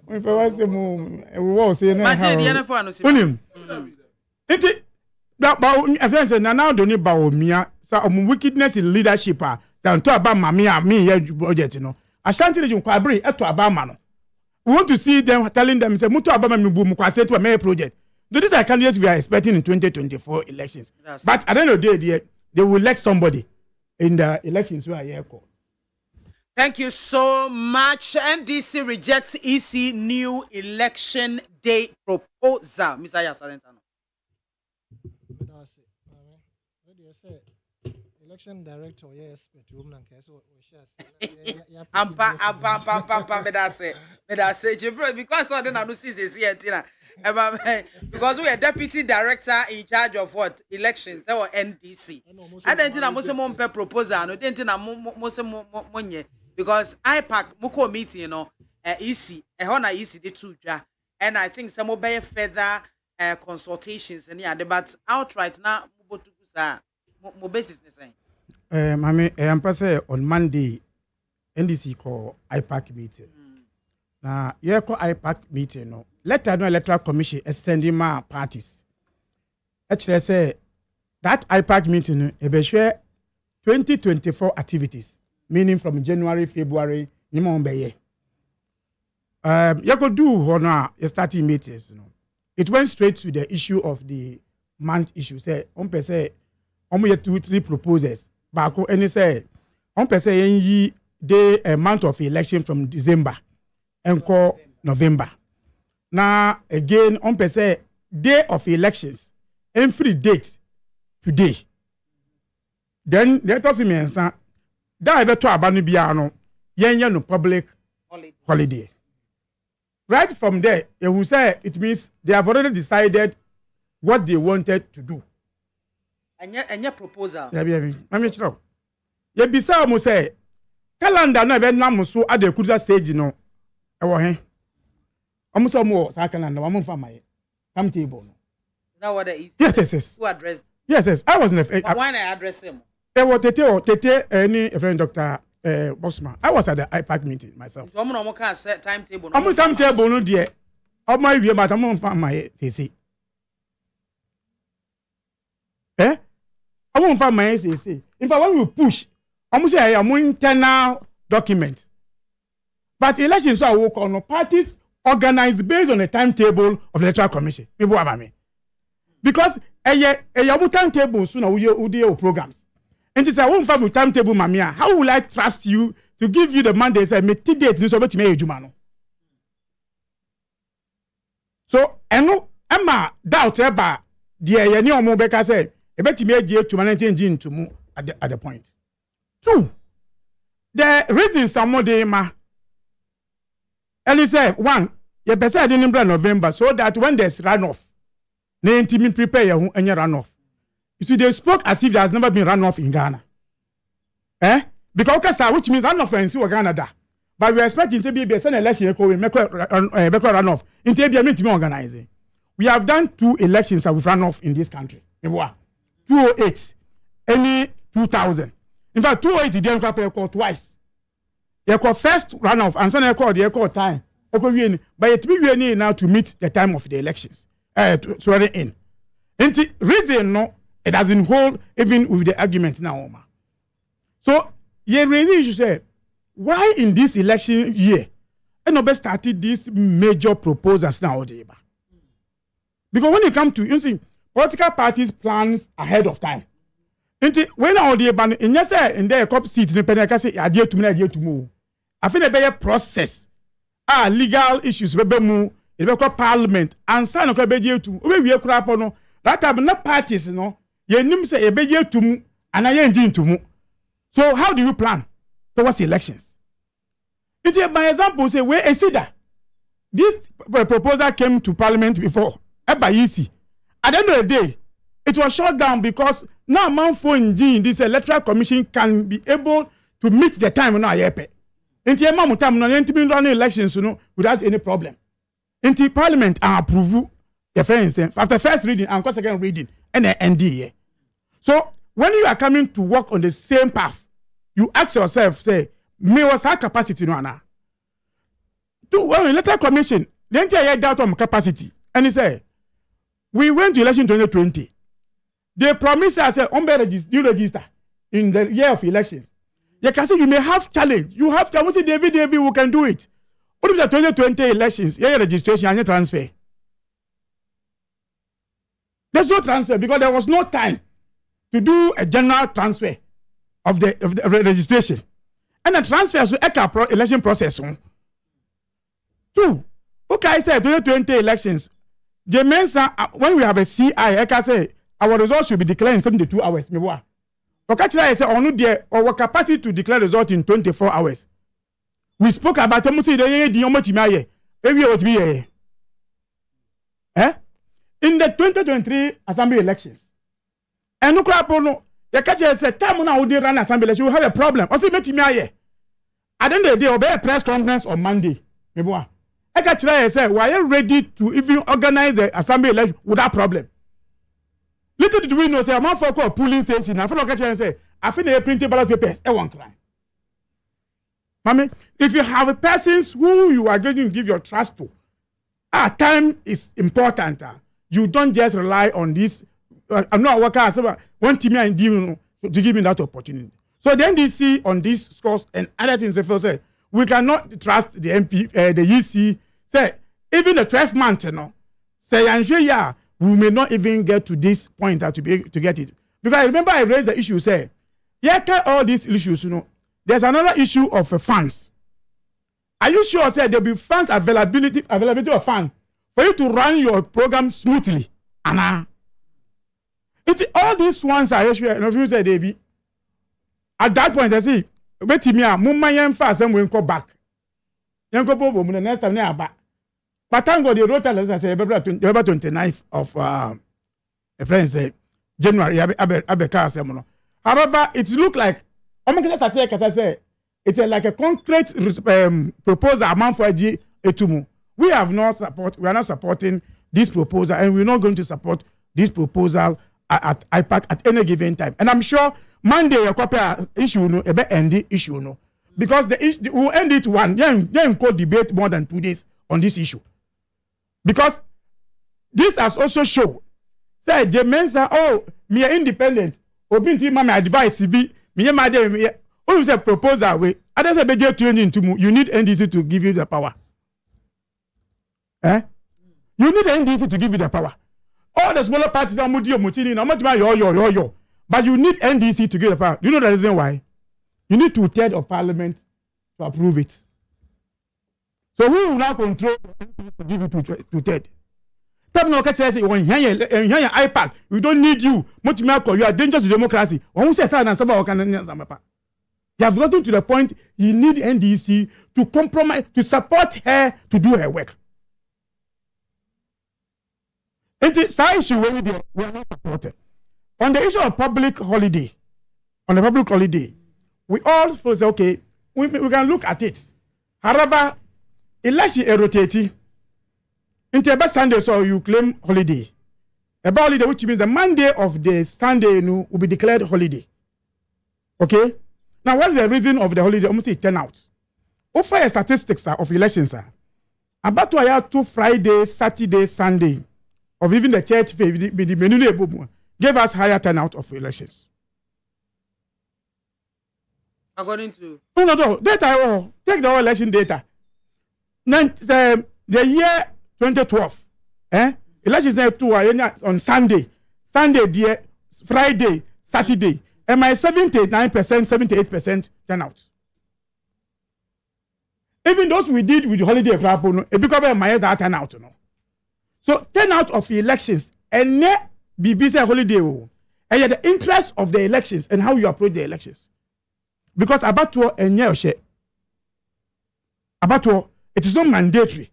we was say na. Maje yana fo ano si. Unim. Nti ba friends na now do ni Bawumia so wickedness in leadership than to about mamia me budget no. Ashanti region Kwabere eto abama no. We want to see them telling them say mutu abama me bu mu kwase to a project. So these are candidates we are expecting in 2024 elections. But at the end of the day they will elect somebody in the elections where I call. Thank you so much. NDC rejects EC new election day proposal. Mr. Yasalentano. Election director, yes, but you won't care. So, because I don't see this here, because we are deputy director in charge of what elections. That was NDC. I don't think I'm most proposal. I don't think I'm most because IPAC muko meeting, you know, EC, hona EC the two, and I think some more further consultations and yeah, but outright now, mo basis the same. Mami, I'm passing on Monday. NDC call IPAC meeting. Now, you call IPAC meeting. No, let no electoral commission sending my parties. Actually, say that IPAC meeting be share 2024 activities, meaning from January, February, you could do honor starting meetings. You know, it went straight to the issue of the month issue. Say, say, 2-3 proposals. Bako any say, say the month of election from December and call November. Now again, say day of elections and free date today. Then let us mean that I better abani biano yen no public holiday. Right from there, you will say it means they have already decided what they wanted to do. And your proposal. Yeah, Mami Chiro. You be say say calendar na be nam so at the cruiser stage no. E wo he. Omuso mo sa calendar wa mo fa my timetable no. Now what is? Yes. Who addressed? Yes. I was in why I address him? E wo tete any friend Dr. Bosman. I was at the IPAC meeting myself. So omo can set timetable. Omo timetable no there. Omo wie but omo fa my say. I won't find my say. In fact, when we push, I'm say I am internal document. But elections are work on parties organized based on a timetable of the electoral commission. People have me. Because a timetable sooner we do programs. And this I won't find timetable, mamia. How will I trust you to give you the mandate? Say me date ni so bet me ejuma. So eno Emma doubt eba the ye ni omo beka say ebetimi age to manage into mu at the point. 2. The reason somebody ma and he said 1 you better in November so that when there's runoff na intimi prepare your any runoff. You see they spoke as if there has never been runoff in Ghana. Because Okasa, which means runoff in Ghana da. But we are expecting to be an election we make runoff in TBM organizing. We have done 2 elections that we've runoff in this country. 208, any 2000. In fact, 208 didn't call twice. They call first runoff and then they call time. But it will be now to meet the time of the elections. Swearing in. And the reason no, it doesn't hold even with the argument now. So, you reason you say, why in this election year, and nobody started these major proposals now? Because when you come to, you see, political parties plans ahead of time. When all the ban in yes, in their cop seat, in the Penacasi, idea to move. I think a better process. Legal issues, we parliament, and sign of a to we are crap on that have not parties, Your name say a better to move, and I ain't to move. So, how do you plan towards elections? My example, say, where a cedar. This proposal came to parliament before, by easy. At the end of the day, it was shut down because now MAAME this electoral commission can be able to meet the time now. Inti ema time no enti run elections without any problem. Inti parliament approve the first after first reading and second reading and NDA. So when you are coming to work on the same path, you ask yourself, say, me was our capacity no ana. Well, electoral commission, the entire doubt on capacity, and he say, we went to election 2020. They promised us a new register in the year of elections. You can say you may have challenge. You have to say David, we can do it. What is the 2020 elections? Yeah, registration and transfer. There's no transfer because there was no time to do a general transfer of the registration. And the transfer is the election process. Two, okay, I said 2020 elections. When we have a CI, I can say our results should be declared in 72 hours. Okay, I say our capacity to declare results in 24 hours. We spoke about the in the 2023 assembly elections. And look at the catcher said, time now we run assembly election, we have a problem. At the end of the day, obey a press conference on Monday. I can try say, we are ready to even organize the assembly election without problem. Little did we know, say, I'm for a polling station. I follow catcher and say, I think they printed ballot papers. I won't cry. Mommy, if you have persons who you are going to give your trust to, time is important. You don't just rely on this. I'm not working as one team and to give me that opportunity. So the NDC on this scores and other things, they say, we cannot trust the MP, the EC. Say, even the 12 months, say, and yeah, we may not even get to this point to get it. Because I remember I raised the issue, say, all these issues, there's another issue of funds. Are you sure, say, there'll be funds availability of funds for you to run your program smoothly? Anna. It's all these ones are actually, say, David. At that point, I see, wait me, Mumma Yan fast and we'll go back. Yanko Bobo, the next time near back. But thank God, they wrote a letter, say, November 29th of a friend say, January, Abeka. However, it looked like, it's like a concrete proposal amount for Etumu. We are not supporting this proposal, and we're not going to support this proposal at IPAC at any given time. And I'm sure Monday a copy issue end the issue because we'll end it one. Then could debate more than 2 days on this issue because this has also shown. Say the mensa me are independent. Obinti mama advice be me my day. When you say proposal way, others say budget training to you need NDC to give you the power. You need NDC to give you the power. All the smaller parties are mutini, not much yo. But you need NDC to give the power. You know the reason why? You need 2/3 of parliament to approve it. So who will now control to give you 2/3? IPAC, we don't need you. You are dangerous to democracy. You have gotten to the point you need NDC to compromise, to support her to do her work. It's an issue where we are not supported. On the issue of public holiday, we all say, okay, we can look at it. However, election is rotating. Into about Sunday, so you claim holiday. About holiday, which means the Monday of the Sunday will be declared holiday. Okay? Now, what's the reason of the holiday? Almost 10 out. Over statistics of elections, about to have 2 Friday, Saturday, Sunday, of even the church gave us higher turnout of elections. According to? No. Data, take the election data. The year 2012, elections na two on Sunday dear Friday, Saturday. Am I 79%, 78% turnout? Even those we did with the holiday club, it become my that turnout. No? So turnout of elections and BBC holiday, and yet the interest of the elections and how you approach the elections. Because about it is not mandatory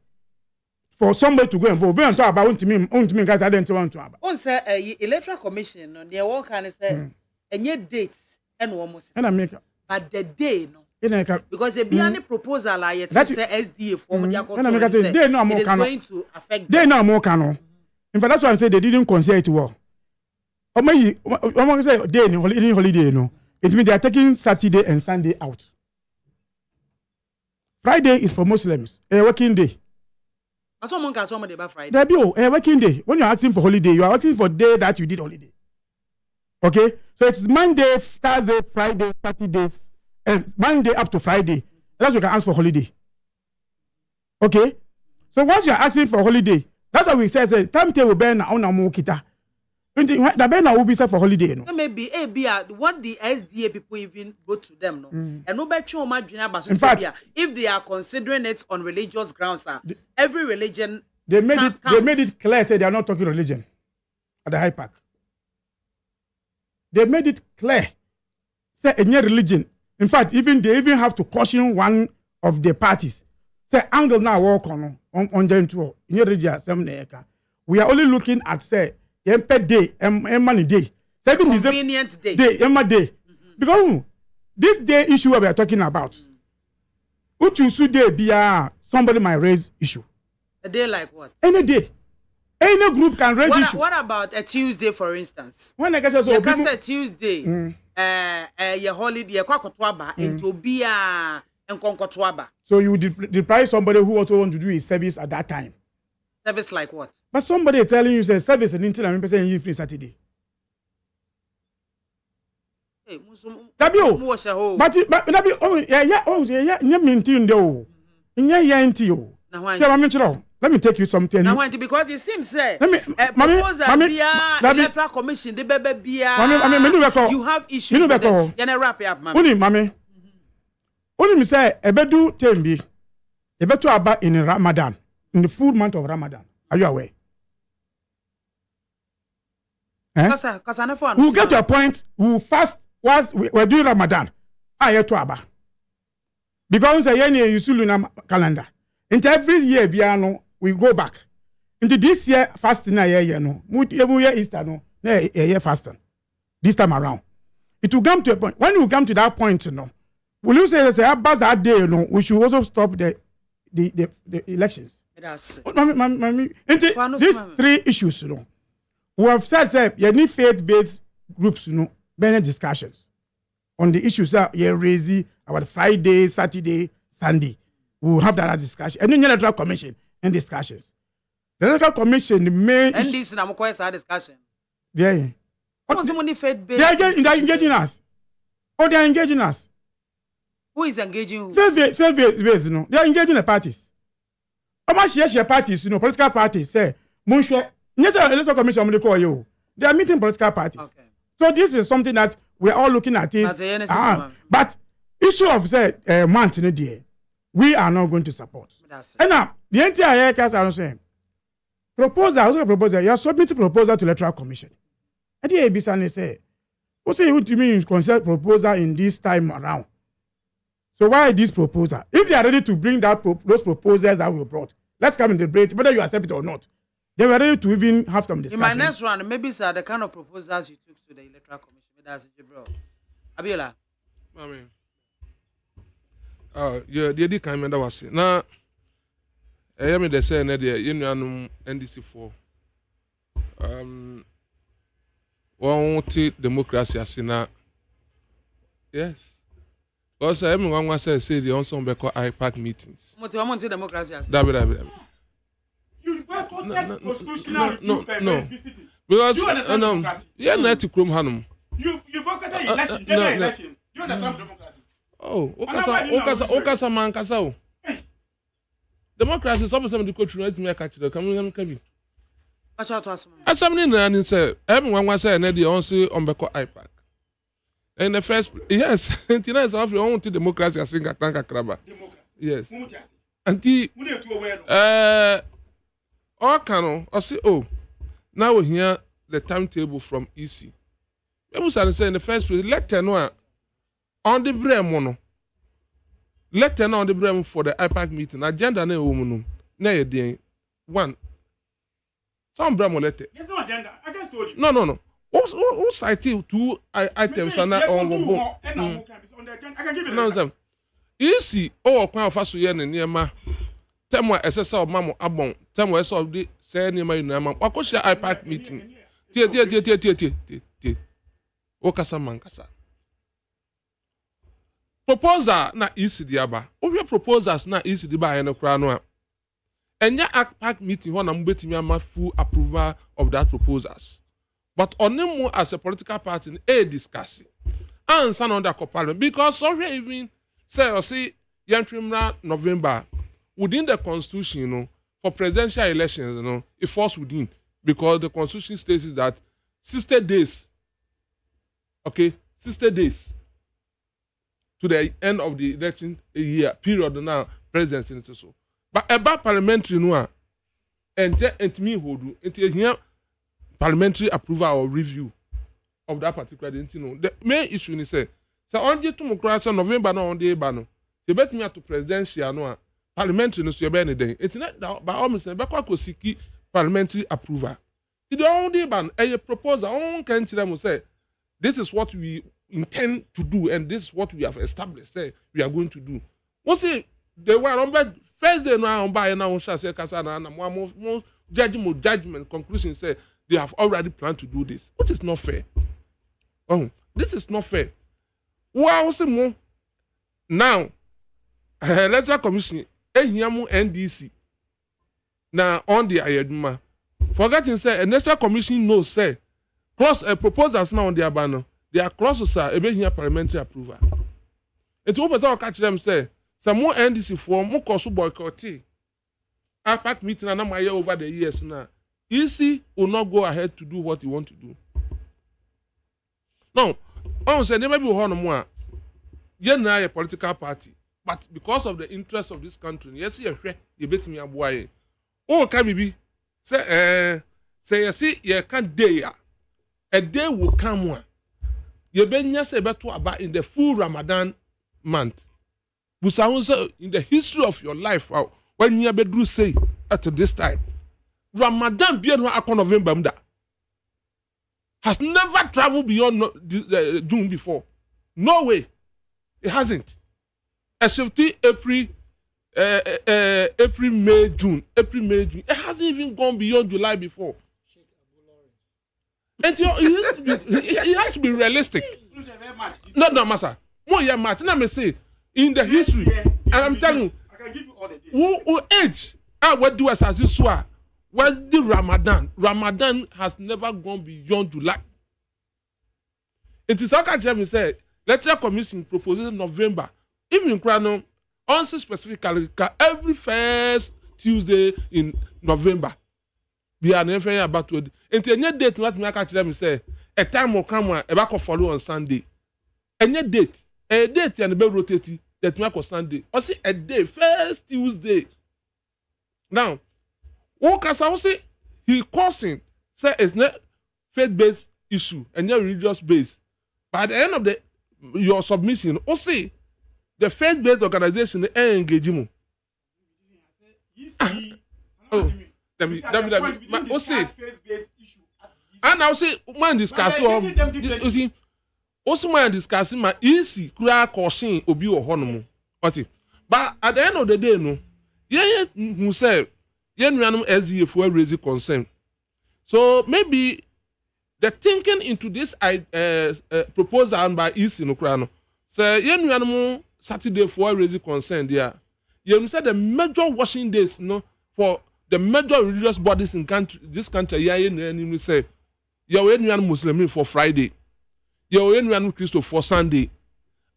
for somebody to go and vote. We don't talk about guys. I don't want to about. On say electoral commission, no, the work can say any dates and almost. But the day no. Because the BIAMAH proposal like say SDA form it is going to affect. They no more can. In fact, that's why I say they didn't consider it well. Say day holiday no. It means they are taking Saturday and Sunday out. Friday is for Muslims, a working day. Someone can somebody about Friday. There be a working day. When you are asking for holiday, you are asking for day that you did holiday. Okay, so it's Monday, Thursday, Friday, Saturdays, and Monday up to Friday. That's what you can ask for holiday. Okay, so once you are asking for holiday, that's what we say. Timetable be na ona mo kita. The banner will be set for holiday. No? So maybe what the SDA people even go to them, no? And no better in fact, if they are considering it on religious grounds, every religion they made it clear. Say they are not talking religion at the High Park. They made it clear. Say any religion. In fact, they even have to caution one of the parties. Say angle now walk on the tour. We are only looking at say. Day, money day. Second convenient day. Day. Because this day issue we are talking about, day be somebody might raise issue. A day like what? Any day. Any group can raise issue. What about a Tuesday, for instance? When I guess so, you can say Tuesday, your holiday, your kwakotwaba, into be and konkotwaba. So you deprive somebody who also want to do his service at that time. Service like what? But somebody is telling you say service and until I'm saying you free Saturday. Hey, but maintain though. Let me take you something. Now, because it seems say electoral commission the baby you have issues with them. You wrap it up, mami. Only me say ebedu tembi ebetu aba in Ramadan. In the full month of Ramadan. Are you aware? We'll get to a point, we'll fast whilst we're doing Ramadan. Because you see calendar. Into every year, we go back. Into this year, fasting, Easter, year fasting. This time around. It will come to a point. When you come to that point, will you say about that day, we should also stop the elections? These three issues, we have said you need faith-based groups, many discussions on the issues that you raise about Friday, Saturday, Sunday. We will have that discussion. And then the electoral commission and discussions. The electoral commission may. And this is a discussion. Yeah. Faith-based. They are engaging us. Or they are engaging us. Who is engaging who? Faith-based, they are engaging the parties. How much share parties, political parties say, Munshwe, electoral commission will call you. They are meeting political parties. Okay. So this is something that we are all looking at. But issue of say month in a day, we are not going to support. And now the entire cast are saying proposal. You are submitting proposal to electoral commission. And the ABSAN say, what say you to me consider proposal in this time around? So why this proposal? If they are ready to bring that those proposals that we brought, let's come in the debate, whether you accept it or not. They were ready to even have some discussion. In my next round, maybe sir, the kind of proposals you took to the electoral commission. That's it, bro. Abiola. Yeah, the kind that was now. I am the same. You know, NDC4. One democracy as in yes. Because everyone was say the also be called IPAC meetings. What you want democracy as? You go to constitutional no. Because yeah, not to Chrome Hanum. You go to the election, general election. You understand democracy? Oh, Okasa man Kasao. Democracy is almost the culture right me catch the come. Assembly na say everyone say na dey on say on beko IPAC. In the first yes, Tinez of your own democracy as in Kraba. Yes. Anti all canon or say oh now we hear the timetable from EC. We must say in the first place let know on the Bremono. Let know on the Brem for the IPAC meeting. Agenda na woman na ye one. Some Bremo letter. There's no agenda. I just told you. No. Who cited 2 items on the agenda. I can give you no, EC or Crown Faso Yen and Niema. Temo SSL Mamo Abon. Temo S of the say Nima Nama. Wakosha IPAC meeting. Tie. Okasa Mankasa. Proposal na EC diaba. Obi proposals na EC diba eno krano. Enya AKPAC meeting when I'm waiting my full approval of that proposals. But on them as a political party, discuss and stand on that parliament because sorry even say or see November within the constitution, for presidential elections, it falls within because the constitution states that 60 days, 60 days to the end of the election year period now presidency so. But about parliamentary and me hold it here parliamentary approval or review of that particular identity. The main issue is say on the democracy November no on the bano. You bet me to presidential no parliamentary no so be anything. It's not by all means be kwa seek parliamentary approval. The only ban a proposal on can tell say this is what we intend to do and this is what we have established say we are going to do. What say they were on bed first day now on buy now shall say kasana na more judgment conclusion say they have already planned to do this, which is not fair. This is not fair. Wow, more now electoral commission ehiamu NDC now on the ayeduma forgetting say electoral commission knows say cross proposals now on their banner they are crosses are here parliamentary approval. It will person catch them say some more NDC for more cost boycott APAC meeting and I'm over the years now. EC will not go ahead to do what you want to do. Now, I say there may be one more. You're not a political party, but because of the interest of this country, yes, you bet me a boy. Oh, can be say you see you can't day. A day will come one. You been just about in the full Ramadan month. But in the history of your life, when you be say at this time. Ramadan beyond November has never traveled beyond June before. No way. It hasn't. Except April, May, June. It hasn't even gone beyond July before. And it has to be realistic. No, Massa. More yeah, Martin. I may say in the history, and I'm telling you, I can give you all the days. Who age? What do as this one? Well, the Ramadan has never gone beyond July. It is how can say electoral commission proposes November. Even Krano, also specifically every first Tuesday in November. We are never about to. Until any date, what me catch them say a time will come a back of follow on Sunday. Any date, and be rotated that make on Sunday. Or see a day, first Tuesday. Now. I say he causing say it's not faith-based issue and not religious-based. But at the end of your submission, say the faith-based organization engaging. And I say man discuss also man discussing my easy cry caution obi or honomo. But at the end of the day, no, yeah, who say Yen SDA for raising concern. So maybe the thinking into this proposal by EC no krano. Say yen Saturday for raising concern there. You said the major washing days for the major religious bodies in this country. You say you Muslim for Friday. You Christo for Sunday.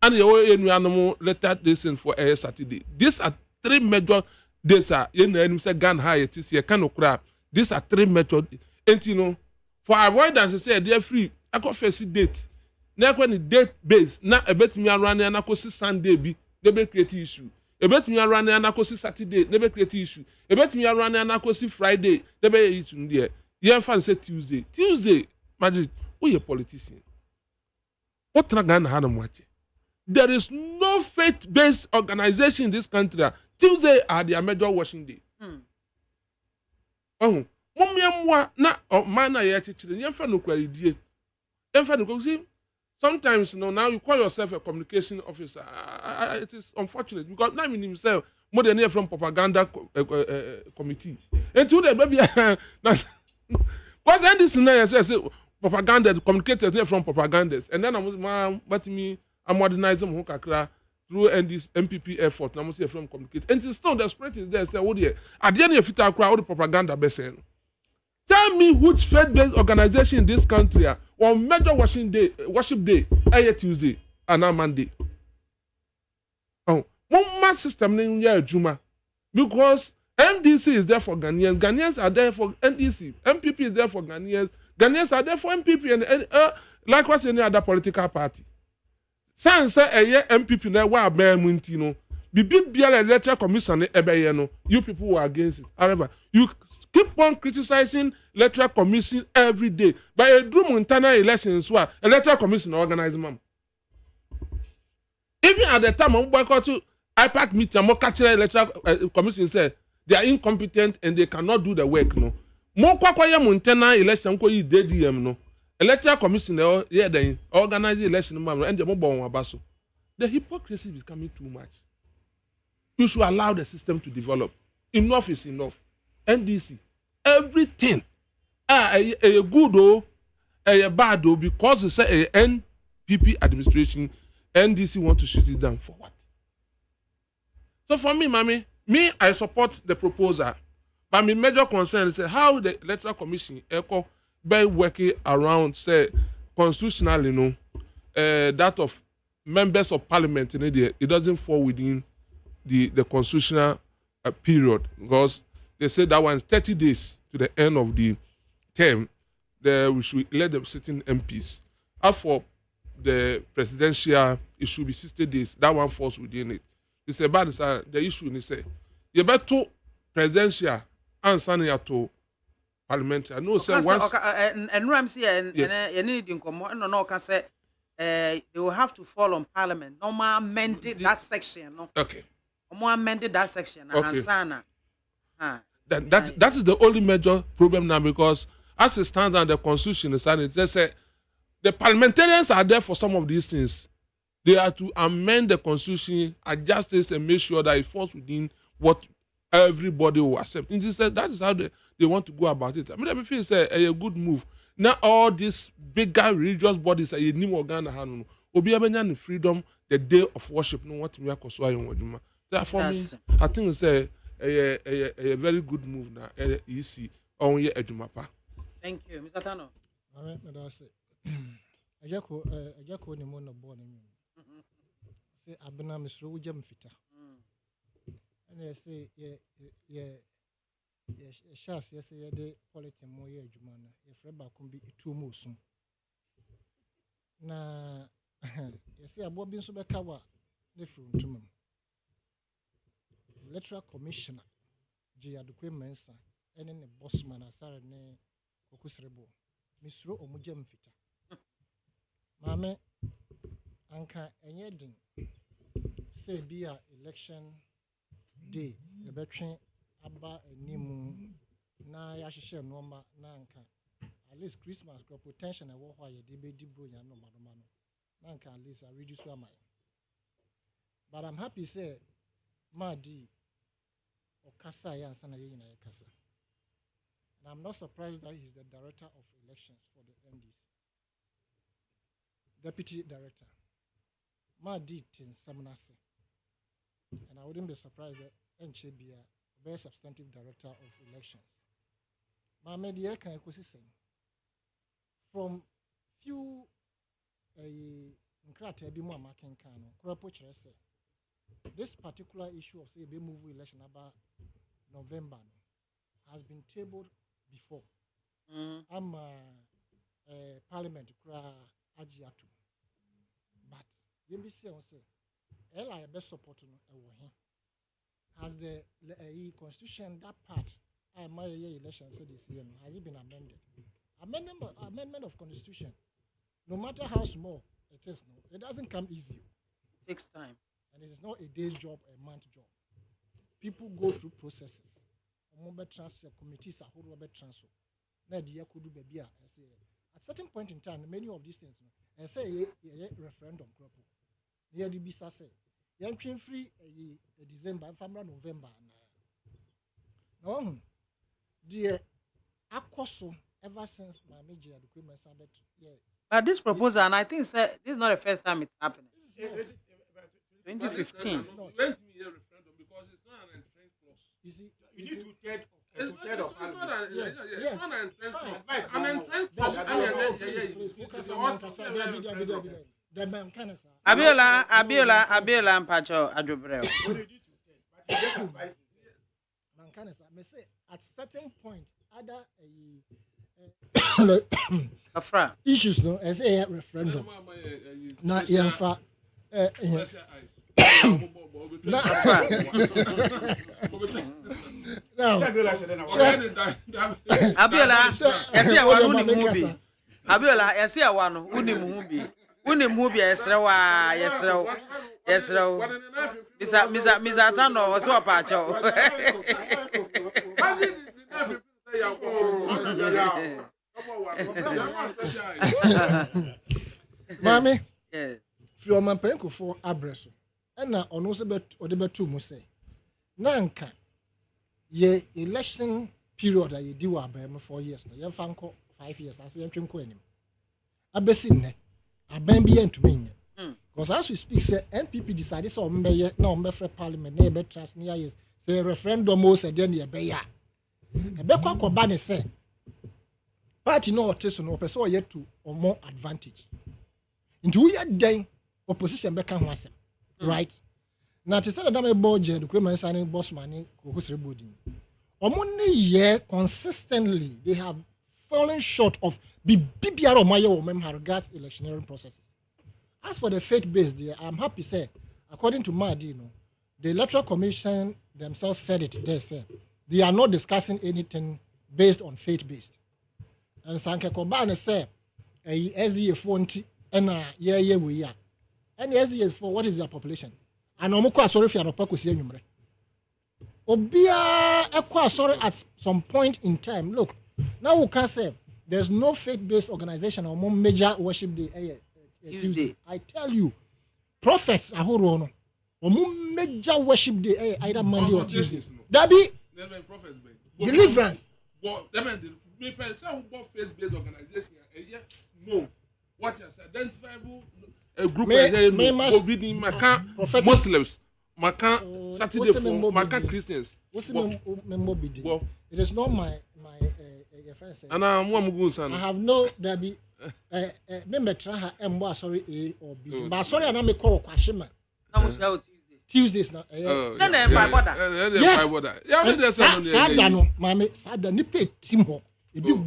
And you later days for Saturday. These are 3 major days are say gun high it is here kind of crap. These are 3 methods And you know, for avoidance, say they're free. I got first date. Now when the date base, now a bet me around and I could see Sunday be they be create issue. A bet me around and I could see Saturday, they be create issue. A bet me around and I could see Friday, they be issue there. Yeah, fan say Tuesday. Tuesday, Madrid, we a politician. What Tragana had them watch? There is no faith-based organization in this country. Tuesday are their major washing day. Oh, mummy, na man, I actually, you no quality. Sometimes, you know, now you call yourself a communication officer. It is unfortunate because now in himself more than here from propaganda committee. And today, baby, what's that? This now says propaganda communicators here from propagandists, and then I'm modernizing Hokakra through this MPP effort. I'm say from communicate. And still the spread is there. Say, oh dear, at the end of it, all the propaganda best. Tell me which faith-based organization in this country on major worship day, Tuesday, and now Monday. Oh, one mass system in Juma. Because NDC is there for Ghanaians, Ghanaians are there for NDC, MPP is there for Ghanaians, Ghanaians are there for MPP, and likewise any other political party. Sans say MPP na wa ben munti no. Bibi bia electoral commission ebe no. You people were against it. However, you keep on criticizing electoral commission every day. By a drum internal elections where electoral commission organize them. Even at the time of boycott to IPAC meeting, more catching electoral commission said they are incompetent and they cannot do the work. No. More kwakwa internal election ko yi DDM no. Electoral commission they organize the election and the mobile abaso. The hypocrisy is becoming too much. You should allow the system to develop. Enough is enough. NDC, everything. A good a bad because it's a NPP administration. NDC want to shut it down for what? So for me, I support the proposal. But my major concern is how the electoral commission by working around say constitutionally, that of members of parliament in India, it doesn't fall within the constitutional period because they say that one 30 days to the end of the term, we should elect the sitting MPs. As for the presidential, it should be 60 days. That one falls within it. They say, but the issue is say, you better presidential answer to parliamentary. I know say once and Ramsey and need no can say they will have to fall on parliament. No more amended that section. No. Okay. No more amended that section. Okay. That is the only major problem now because as it stands on the constitution, it just say the parliamentarians are there for some of these things. They are to amend the constitution, adjust it, and make sure that it falls within what everybody will accept. And that is how they want to go about it. I mean, I feel it's a good move. Now all these bigger religious bodies are in new organ. Obi abenya freedom the day of worship. No what me akoswa yon waduma. Therefore, me, I think it's a very good move now. Easy on your edumapa. Thank you, Mr. Tano. Amen. That's it. Ajako ni mono born in say abena misro ujam fita. And they say shas yes ye de politics mo ye adwuma na ye freba kon bi etu mo sum na ye say abo bi nso be ka wa ne fru ntumam electoral commissioner je adokwe mensa ene ne bossman asare ne kokusrebo misro omujam fita mame anka enye din say bia election day e betwe aba animu na ya hihye noma na nka at least Christmas crop potential na wo ho ya de be di bro ya no madoma no na nka at least I reduce so amai but I'm happy say madi okasa ya ansa na yina ya kasa and I'm not surprised that he's the director of elections for the MDs deputy director madi tin samnase and I wouldn't be surprised that Enchebia very substantive director of elections. My media can from few this particular issue of say move election about November has been tabled before I'm parliament kura ajiatu. But you be say LI best support no has the constitution that part my election said this year has it been amended? Amendment of constitution, no matter how small it is, it doesn't come easy. It takes time, and it is not a day's job, a month job. People go through processes. Transfer committees are whole transfer. Now the could do baby. At certain point in time, many of these things, and say a referendum crop. Near the bisa say, young free a December, November. No, dear AKWAFO ever since my major document sabbat. But this proposal, and I think this is not the first time it's happening. 2015. You see, you need to get it's not an Abiola Mpacho Adjobreo. May say at certain point other issues no as a referendum. Na yemfa Abiola, yesi awanu ni mubi. Abiola, yesi awanu uni mubi. Uni mubi yesrew. Misa tano oso apacho. Mami, from my penko for abreso. Ena ono se odebetu mu say. Nanka ye election period a ye di wa ba 4 years no ye fanko 5 years as ye twinko anim. Abesi nne aban bi entumi nye. Because as we speak say NPP decided so mbeye na mbefre parliament na be trust near years say referendum o say den ye be ya. Ebe kwa koba ne say party no oteso no person o yet to or more advantage. Into we are den opposition be kan ho asem. Right? Now, to say that I'm a budget, the equipment signing boss money, consistently, they have fallen short of BBR or Mayo regards electioneering processes. As for the faith-based, I'm happy to say, according to Madi, the Electoral Commission themselves said it. They say they are not discussing anything based on faith-based. And Sanke Kobane say, SDA 40 and we are. And the SDA for what is their population? And Omoko sorry for Anopakusi number. Obia Ekwa sorry at some point in time. Look, now we can say there's no faith-based organization or more major worship day. Tuesday. I tell you, prophets are who or more major worship day either Monday or Tuesday. That be deliverance. Faith-based organization. No, what is identifiable. A group Muslims, Saturday for Christians. It is not my friend said. I have no there be member try sorry A or B. But sorry, I'm a call Kwashima. Tuesdays now. Yes. Sadano, Mammy, Sadani paid Timbo. No,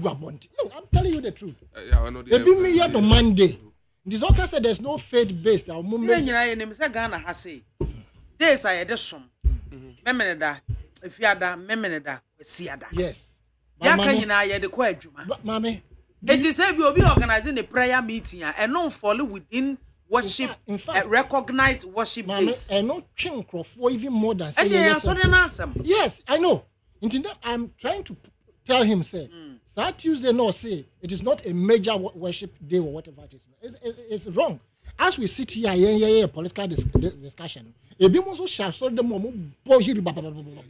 I'm telling you the truth. They be me here on Monday. This okay said there's no faith-based. Ghana has say. This I had some. Memeneda, if you are da, Memeneda, Siada. Yes. Yakanyina, you the quadruma. Mammy, it is say we will be organizing a prayer meeting and not follow within worship, in fact, recognized worship base. And not king for even more than saying. Yes, I know. I'm trying to tell him, say. That Tuesday, no, say it is not a major worship day or whatever it is. It's wrong. As we sit here, political discussion. A bit more shall so the moment.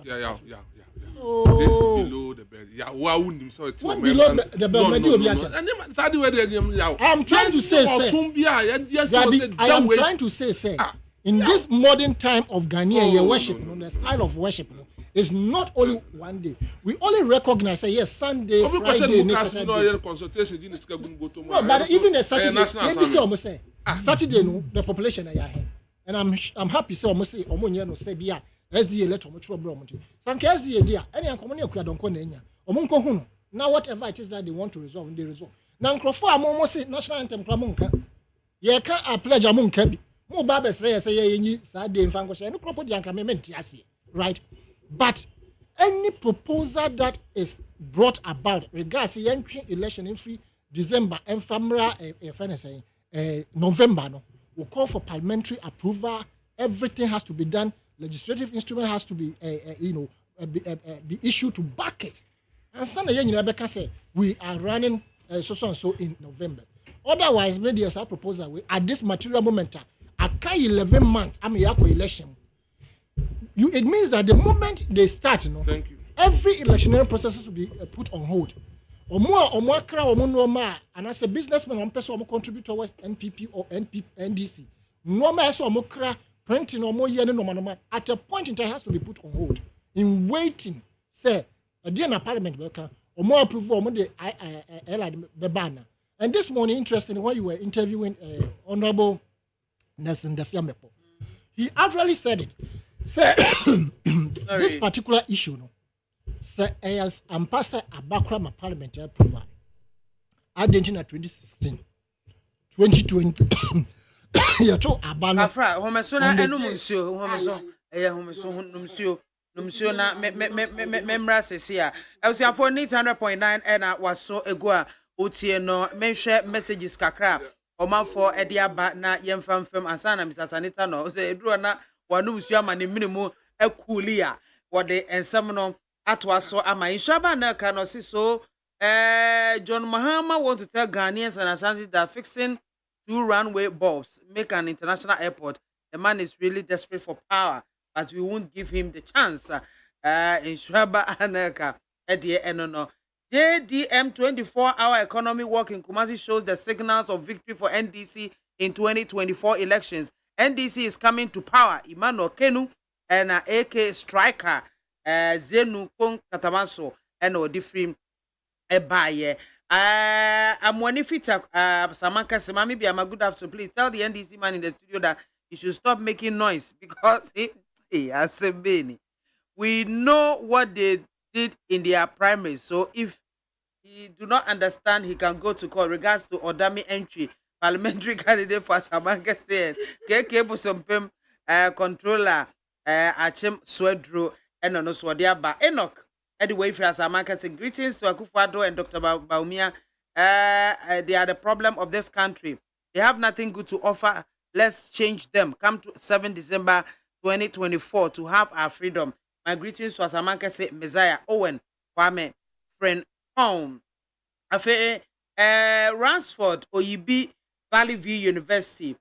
Yeah. This is below the bed. Yeah, what below the bed? I'm trying to say, I am trying to say, in this modern time of Ghanaian worship, the style of worship. It's not only one day. We only recognize, say, yes, Sunday, Friday, consultation. No, but even a Saturday, maybe say almost say Saturday, no, the population are here, and I'm happy say almost say no say bia SDA let omo chro bro omo. Sanke SDA dia, any ankomoni akua donko na enya. Omo nko hu no. Now whatever it is that they want to resolve, they resolve. Now Crawford almost say national anthem klamunka. Ye can a pledge amunka bi. Mo baba say ye sad day in Fango. No Crawford yanka me right? But any proposal that is brought about regards the entry election in free December and Famra November no will call for parliamentary approval. Everything has to be done. Legislative instrument has to be be issued to back it. And Sunday Rebecca say we are running so and so in November. Otherwise, maybe there's a proposal at this material moment. I 11 months. I'm a election. It means that the moment they start, Thank you. Every electionary process will be put on hold. Or more crowd, or more, and as a businessman, one person will contribute towards NPP or NDC. No more, so more crowd printing or more year no. At a point in time, it has to be put on hold in waiting. Say, a day in parliament worker or more approval or more the banner. And this morning, interestingly, when you were interviewing Honorable Nelson Defiamepo, he actually said it. Say this particular issue, no. Say as ambassador Abakrama parliamentary approval. Argentina 2016, 2020. You told Abana. Afra, homesona enu musio, homeso, numsio na memra sesia. I was here for 800.9 and was so egua utie no menhwe messages kakra. Omanfo ediaba na yemfamfam asana Mr. Sanita no. So eduro na wanu musio ama ne minimu ekulia. Wode ensem no atwa so ama inshaba na kano si so John Mahama want to tell Ghanaians and Ashanti that fixing 2 runway bulbs make an international airport. The man is really desperate for power, but we won't give him the chance. Inshaba anaka edie enono. JDM 24-hour economy work in Kumasi shows the signals of victory for NDC in 2024 elections. NDC is coming to power. Emmanuel Kenu and AK striker Zenu Kong Katamanso and Odifrim Ebaye. I'm one if it's Samanka Semami BIAMAH, good afternoon. Please tell the NDC man in the studio that he should stop making noise because he has a bene. We know what they did in their primaries, so if he do not understand, he can go to court. Regards to Odami entry, parliamentary candidate for Samanka saying KK Busompem controller Achem Swedro and no Swadiaba Enoch. Anyway, for Samanka say greetings to AKWAFO and Dr. Baumia. They are the problem of this country. They have nothing good to offer. Let's change them. Come to 7 December 2024 to have our freedom. My greetings to Samanka say Messiah Owen Kwame friend home. Afe Ransford Oyibi Valley View University.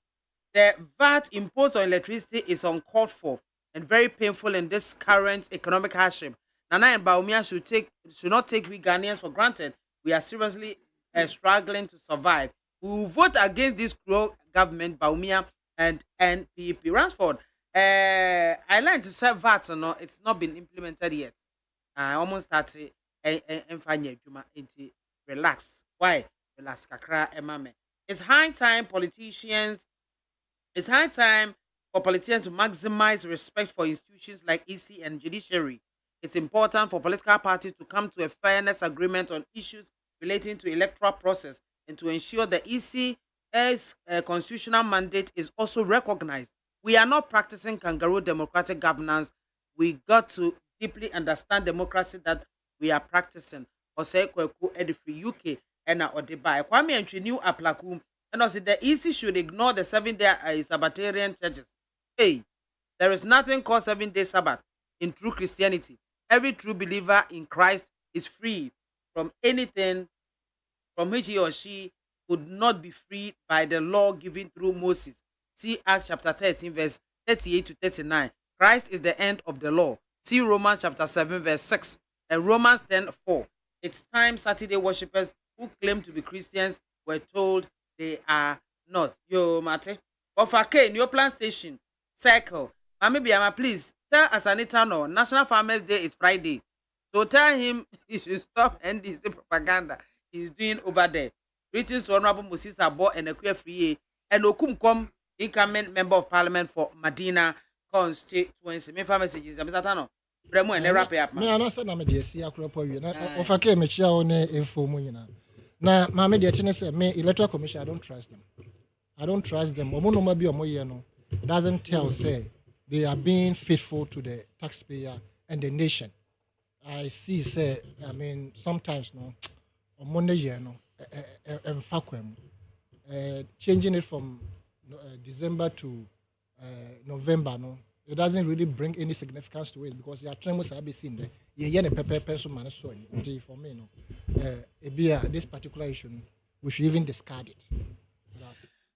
The VAT imposed on electricity is uncalled for and very painful in this current economic hardship. Nana and Baumia should not take we Ghanaians for granted. We are seriously struggling to survive. We will vote against this cruel government, Baumia and NPP. Ransford, I learned to say VAT, no, it's not been implemented yet. I almost started and relax. Why? Relax, kakra, MAAME. It's high time for politicians to maximize respect for institutions like EC and judiciary. It's important for political parties to come to a fairness agreement on issues relating to electoral process and to ensure the EC's constitutional mandate is also recognized. We are not practicing kangaroo democratic governance. We got to deeply understand democracy that we are practicing. Ose kweku edifri UK and Odeba. Kwame entry new aplakum and also the EC should ignore the 7-day Sabbatarian churches. Hey, there is nothing called 7-day Sabbath in true Christianity. Every true believer in Christ is free from anything from which he or she could not be freed by the law given through Moses. See Acts chapter 13, verse 38 to 39. Christ is the end of the law. See Romans chapter 7, verse 6 and Romans 10:4. It's time Saturday worshippers who claim to be Christians were told they are not. Yo, Mate. Ofake, New Plan Station, Circle. Mami BIAMAH, please. Tell Asanita no, National Farmers Day is Friday. So tell him he should stop NDC propaganda he's doing over there. Greetings to Honorable Moses Abo and Ekwe Friye and Okumkom, incoming Member of Parliament for Medina constituency. Me messages. Remo and wrap up. Me anasa na me de si akropo wi na ofake me chia o ne info mu nyina. Na ma me de tene say me electoral commission I don't trust them. Omo no ma bi omo ye no doesn't tell say they are being faithful to the taxpayer and the nation. I see say sometimes no omo ne ye no emfakwem changing it from December to November no. It doesn't really bring any significance to it because you are trying to be seen there. You a person man so for me no. This particular issue, we should even discard it.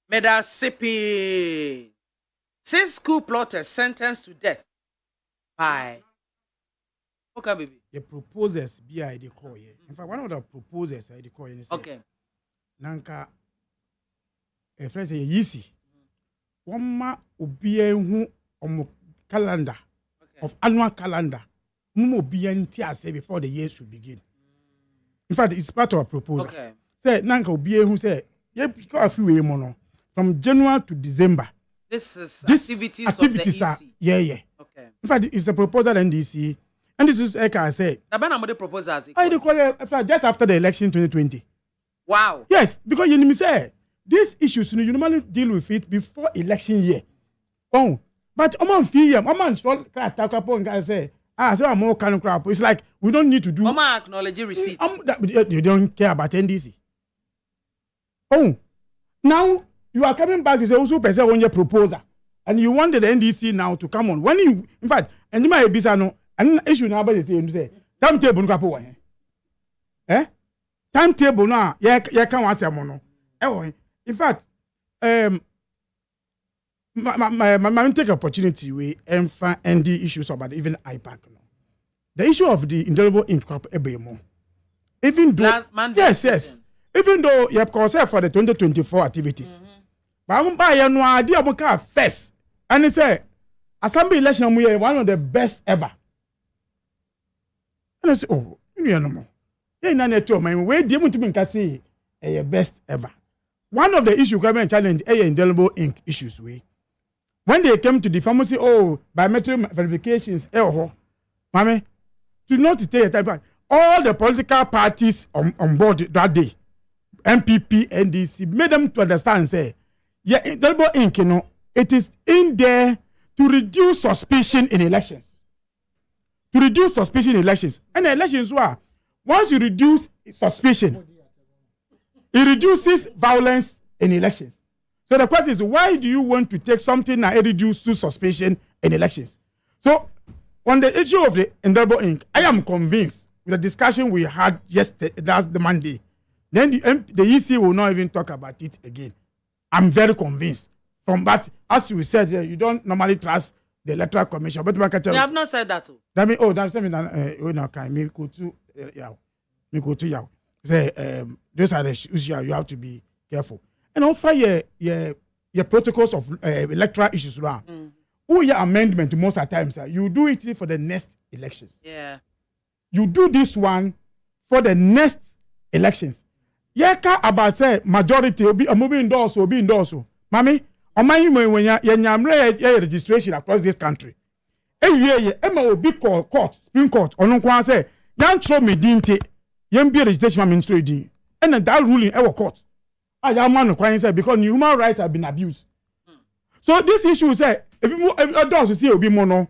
Medasipi 6 school plotters sentenced to death by. Okay, baby. The proposers BI they call here. In fact, one of the proposers they call here. Okay. Nanka, a friend say yisi. One ma ubiye hu calendar of annual calendar. Mumo BNT say before the year should begin. In fact, it's part of a proposal. Okay. Say nanka ubiye hu say ye because a few way mono from January to December. This is activities of the EC. Yeah. Okay. In fact, it's a proposal NDC. And this is like I say. The proposals. They call it just after the election 2020. Wow. Yes, because you say these issues you normally deal with it before election year. Oh, but it's like we don't need to do. Acknowledge receipt. You don't care about NDC. Oh, now you are coming back to say also person on your proposal, and you wanted the NDC now to come on. When you, in fact, and you might be no, and issue now, but you say timetable no timetable now, yeah, can't answer mono. In fact, my take opportunity we and the issues about even IPAC. The issue of the indelible ink crop even though yes, even though you have concept for the 2024 activities, but I'm buy no idea about first, and he say assembly election we are one of the best ever. And I say, oh, you know more. Yeah, na neto my way dey want to be say best ever. One of the issue government challenge indelible ink issues we. When they came to the pharmacy, biometric verifications, Mame, do not take your time. All the political parties on board that day, MPP, NDC, made them to understand, say, indelible ink, it is in there to reduce suspicion in elections. And the elections were, once you reduce suspicion, it reduces violence in elections. So the question is, why do you want to take something that reduces suspicion in elections? So on the issue of the indelible ink, I am convinced with the discussion we had yesterday, that's the Monday, then the EC will not even talk about it again. I'm very convinced. From that, as you said, you don't normally trust the electoral commission. But you have not said that too. That means, that's something that me go to you. Say, those are the issues you have to be careful. And also your protocols of electoral issues around. Your amendment most of the times, you do it for the next elections. Yeah. You do this one for the next elections. About say majority will be endorsed. Mami, when you registration across this country. Will be court, Supreme Court, or say, yan throw me dinte, yan be registration ministry, and that ruling ever court. I am man say because human rights have been abused. So this issue say if does see will be mono.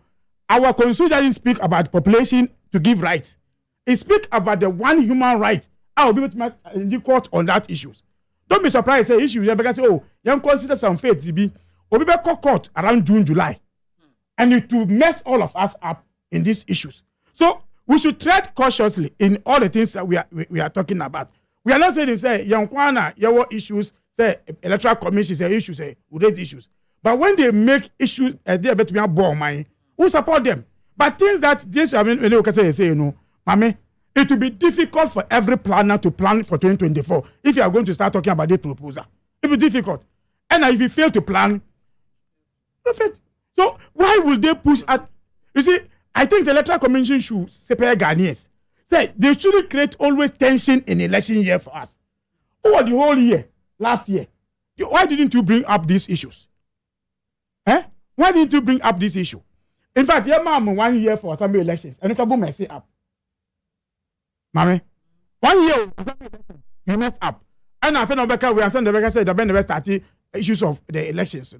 Our constitution doesn't speak about population to give rights. It speaks about the one human right. I will be able to make in the court on that issues. Don't be surprised. Say issue because you consider some faith to be or be court around June, July, and it will mess all of us up in these issues. So we should tread cautiously in all the things that we are talking about. We are not saying say Yankwana, your issues, say electoral commission, say issues, say we raise issues. But when they make issues, they better be born money. We support them. But things that this when you can say Mame, it will be difficult for every planner to plan for 2024 if you are going to start talking about this proposal. It will be difficult. And if you fail to plan, so why will they push at? You see, I think the electoral commission should separate Ghanaians. Say they shouldn't create always tension in election year for us. Over the whole year, last year, why didn't you bring up these issues? Why didn't you bring up this issue? In fact, your mom 1 year for assembly elections, and you can mess it up. Mommy, 1 year for assembly elections, you mess up. And I feel Becca, we are saying the Becca said the never started issues of the elections,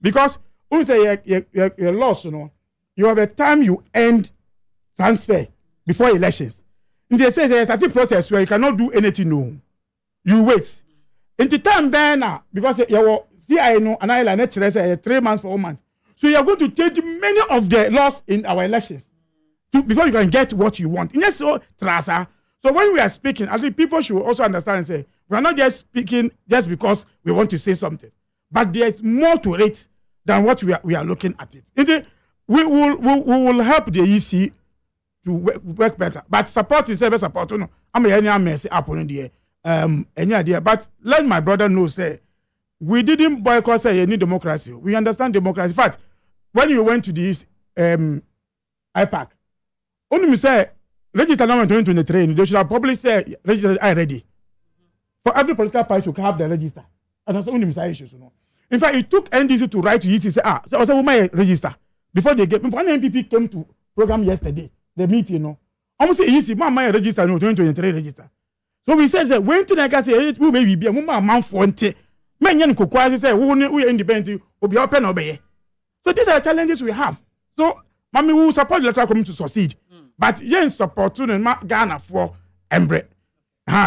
because who say your loss, you have a time you end transfer before elections. In the sense, there's a process where you cannot do anything, no. You wait. In the time then, because you see, I know, and I like 3 months, 4 months. So you are going to change many of the laws in our elections before you can get what you want. Yes, so Trasa. So when we are speaking, I think people should also understand and say we are not just speaking just because we want to say something, but there is more to it than what we are looking at it. We will help the EC to work better, but support is ever support. No, I'm a messy up on the any idea. But let my brother know say we didn't boycott say any democracy. We understand democracy. In fact, when you went to this IPAC, only say register number 2023, they should have probably say register ready. For every political party should have the register. And that's only issues, In fact, it took NDC to write to EC say, so also we might register. Before they get, when NPP came to program yesterday, the meeting, almost say EC, my register, 2023 register. So we said, when I can say, we may be a man for ante. Men yan kukwasi say, we are independent, will be open obey. So these are the challenges we have. So, Mommy, we will support the electoral community to succeed. But yen support to Ghana for embrace.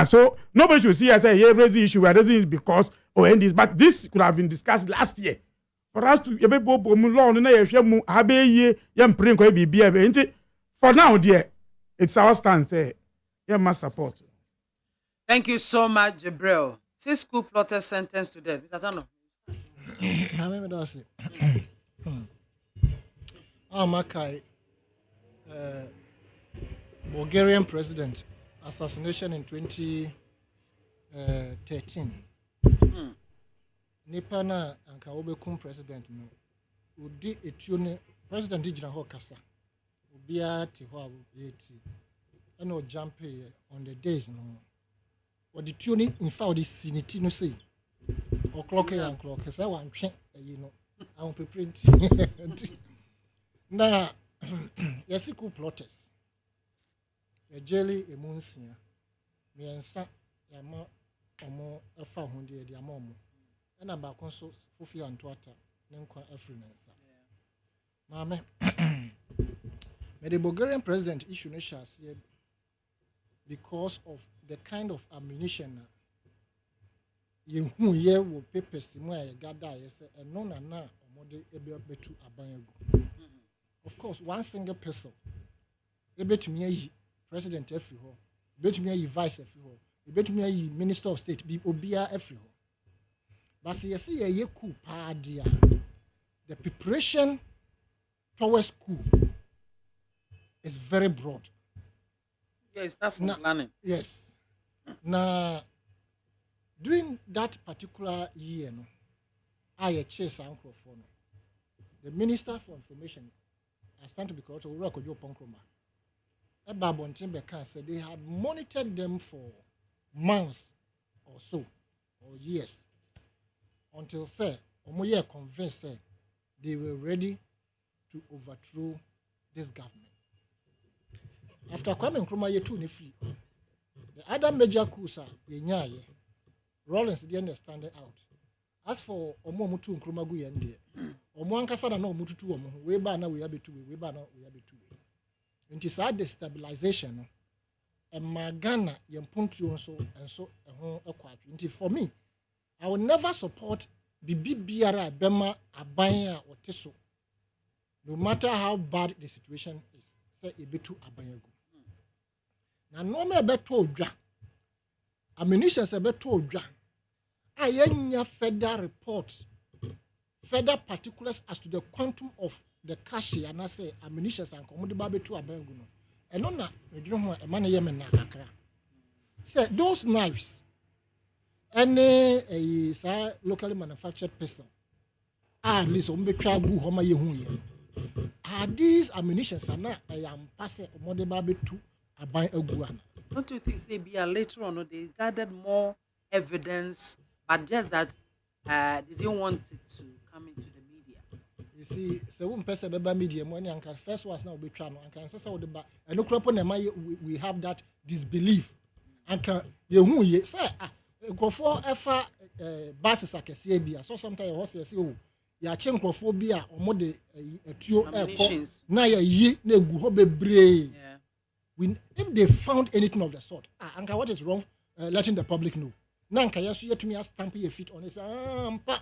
So nobody should see us say, yeah, raise the issue. We are raising it because end this. But this could have been discussed last year. For us to for now, dear, it's our stance. You must support. Thank you so much, Jibril. 6 school plotters sentenced to death. Mr. Tano. Makai, Bulgarian president assassination in 2013. Nipa na anka obekum president no. Udi etune president di jina ho kasa. Obia ti ho eti. And o jump on the days no. Or the tuning in fact the sinity no say. Or clock and clock. Say wan twen I won't print. Na yesiku plotters. A jelly a moonsia. Me and sa yama omo afa hunde di amomo. And about consul Fufi and Twata, Nenqua Efrinensa. Mame, the Bulgarian president issued a shas because of the kind of ammunition you hear will papers where you gather, and no, or more able to abanyago. Of course, one single person, able to me president everywhere, able to me vice everywhere, able to me minister of state, be obia everywhere. But you see a coup padia. The preparation towards coup is very broad. Yeah, it's not from planning. Yes. Now, during that particular year, I chase uncle for the Minister for Information. I stand to be correct. We work with your Ponkroma. Ebabon Timbeka said they had monitored them for months or so, or years. Until say, Omoye convinced say they were ready to overthrow this government. After Kwame Nkrumah ye 2 ni free, the other major coups are Yenyaye, Rawlings didn't stand out. As for Omo Mutu Nkrumah gu yende, Omo ankasa na Mutu tu Omo, we ba na we abetu we ba na we abetu we. Nti sa destabilization no, and Magana yempuntu so and so ekwatu. Nti for me, I will never support Bibi Biara Bema Abaya or Teso. No matter how bad the situation is, say a bit too Abayago. Now, no me beto dra. Ammunition se beto dra. Ayenya further report, further particulars as to the quantum of the cash and I say ammunition and commodity babe to Abayago. And on that, we don't want a man yemen nakakra. Say those knives. Any locally manufactured person, at least on the trabu homa ye. Are these ammunitions are not I am passing more the baby to a buy a guana? Don't you think say be later on they gathered more evidence, but just that they didn't want it to come into the media? You see, so one person be media money and first ones now be trying and can say the and no crop on we have that disbelief and can you who ye say go for ever basis akese bia so sometimes you say oh ya che nkrofobia omo de etuo eko na ya yi na egu ho bebre if they found anything of the sort anka what is wrong letting the public know na anka yeso yetumi stamp your feet on it mpa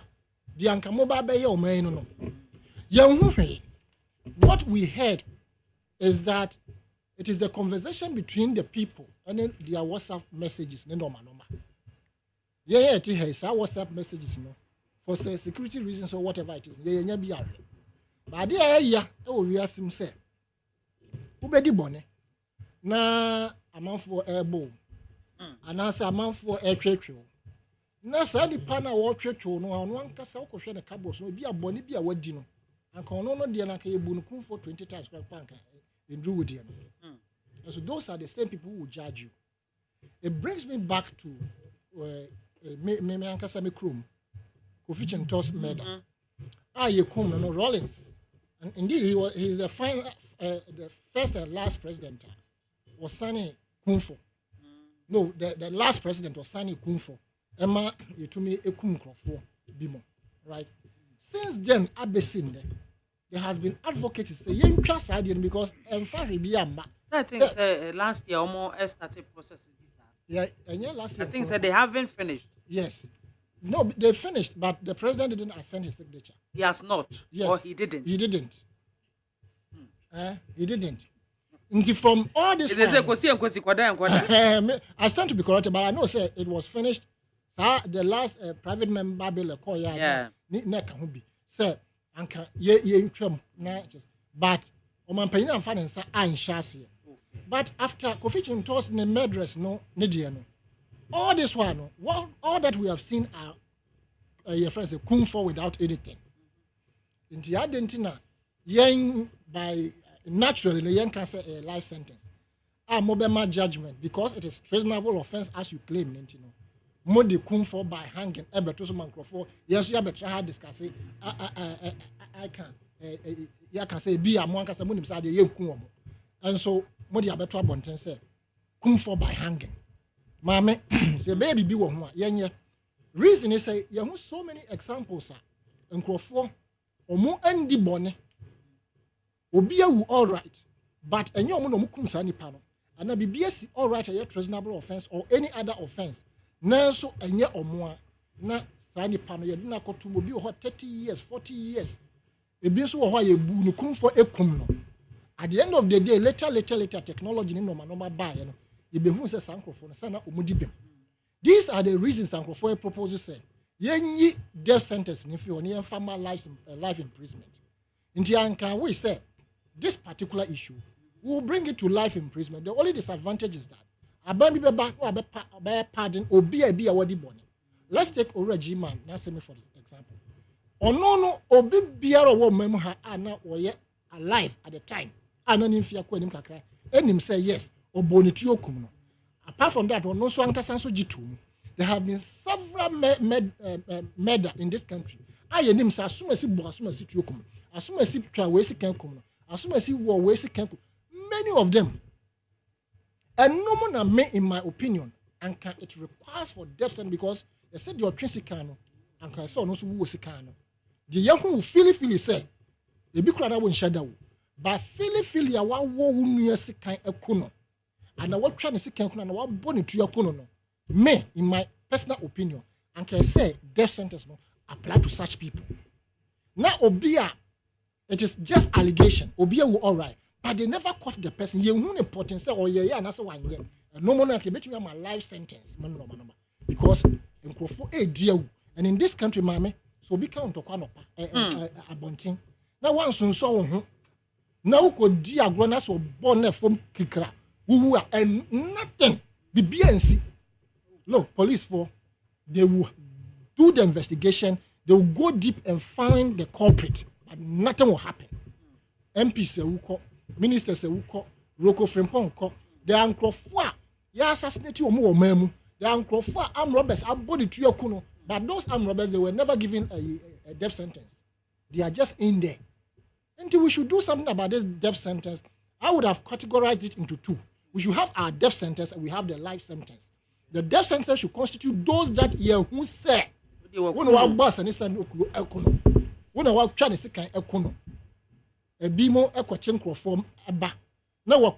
di anka mobile be ye o man no what we heard is that it is the conversation between the people and then their WhatsApp messages. Yeah, it is our WhatsApp messages, no, for say security reasons or whatever it is. Yeah, be out. But we ask him say, who be the bonnet? Na amount for airborne, and answer amount for air trade. Na sa di pana war trade no one kasa ko hwe ne cabos no bi abone bi a wadi no anka ono no de na ka ebu no kun for 20 times per panka in do with no. And so those are the same people who will judge you. It brings me back to me anka sa me krom Kofi Toss murder. Ye kum no Rollins, and indeed he is the first and last president was Sani Kunfo. No, the last president was Sani Kunfo. Emma yetumi ekum krofo bimo, right? Since then abesin there has been advocates say yentwa side because emfa BIAMAH. I think last year almost started processes. Yeah, and last year I think they haven't finished. Yes. No, they finished, but the president didn't assign his signature. He has not. Yes. Or he didn't. He didn't. He didn't. From all this I stand to be corrected, but I know say it was finished. The last private member bill say anka ye but omanpanyin amfa ne nsa anhyase. But after Kofi Toss ne murderers no ne de no, all this one all that we have seen are your friends say kung for without anything. Inti adentina yen by naturally no yen can say a life sentence. Mobema judgment because it is treasonable offense as you claim you know. Modi kung for by hanging ebeto so mankrofo yes you better hard discuss it I can ya can say be among kasa munim say de yenkun omo and so modi abeto abonten say kung for by hanging mame say baby bi wo ho a yenye reason is say you have so many examples nkrofo omo andi bone obi awu all right but enye omo no mukum sa nipa no ana bibia si all right a treasonable offense or any other offense na so enye omo na sa nipa no ye de na kotum obi ho 30 years 40 years ebi so ho ye bu no kum for ekum no at the end of the day later technology ni normal buy no ye be hu se sankrofo no sana omudi bem. These are the reasons sankrofo proposes say yenyi death sentence ni fi oni enfama life imprisonment. Inti anka we say this particular issue we will bring it to life imprisonment. The only disadvantage is that abami beba no pardon obi a wadi boni. Let's take Oreji man na say me for example. Ono obi biara wo memu ha ana oye alive at the time. Ana nimfia ko anim kakra. Enim say yes oboni tuo kum no. Apart from that ono so ankasa so jitum. There have been several murder in this country. Ayenim say asumasi bo asumasi tuo kum. Asumasi twa we si kan kum no. Asumasi wo we si kan kum. Many of them. And no more me in my opinion and it requires for death sentence because they said your trinsicano and can so no so wo sikano. The young who feel say e bi krada won shada but feel ya wa wo nua sikan ekono and na what try ne sikan ekono na wa boni tu ekono no me in my personal opinion and can say death sentence no apply to such people. Now obia it is just allegation obia will all right but they never caught the person. You who important say or yeah and so one year no more can bet me my life sentence because nkrofo dear and in this country mame so be count to kwanopa abontin na wan sunso wo ho na wo ko di agro na so born from kikra wu and nothing BBNC. Look, police they will do the investigation, they will go deep and find the culprit but nothing will happen. MP se wuko minister se wuko Roko Frimpong ko the ankrofo ya assassinate omo mamu the ankrofo armed robbers abodi tuyakuno but those armed robbers they were never given a death sentence. They are just in there Until we should do something about this death sentence, I would have categorized it into two. We should have our death sentence and we have the life sentence. The death sentence should constitute those that who say, when our boss and his son econo, when our Chinese can econo, a bimo equachenko form aba. Now we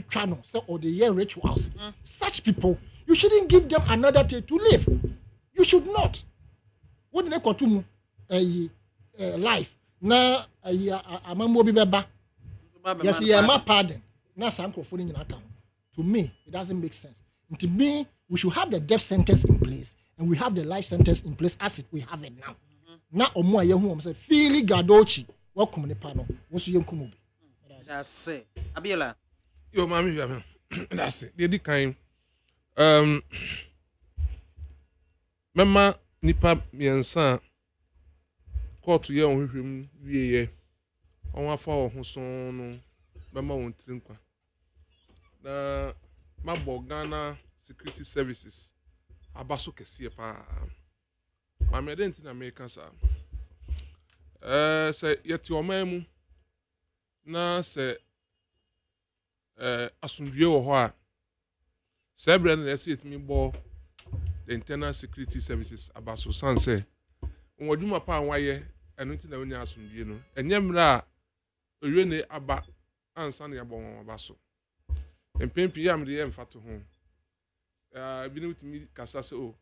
channel so or the year rituals. Such people, you shouldn't give them another day to live. You should not. What they call life. Na amambo bi beba. Yes, yeah, my pardon. Na sankrofo in account. To me, it doesn't make sense. And to me, we should have the death sentence in place and we have the life sentence in place as we have it now. Na omo ayehu om say fili gadochi welcome ne pano. Wo so yenkumu bi. That's it. Abiola. Yo, mami, that's it. The kind. Mama nipa miensa court ye on hwehwem wieye. On afa ho so no mama won trinkwa. Na mabo Ghana Security Services abaso kese pa. Mama didn't in America sa. Say yet your memu na se asundue wo ho a sebre na se etimi bo the internal security services abaso san se woduma pa anwaye enu nti na onya asundue no enyemra owie ne aba ansa na yabon abaso empempi yam de emfato ho bi ne utimi kasa se o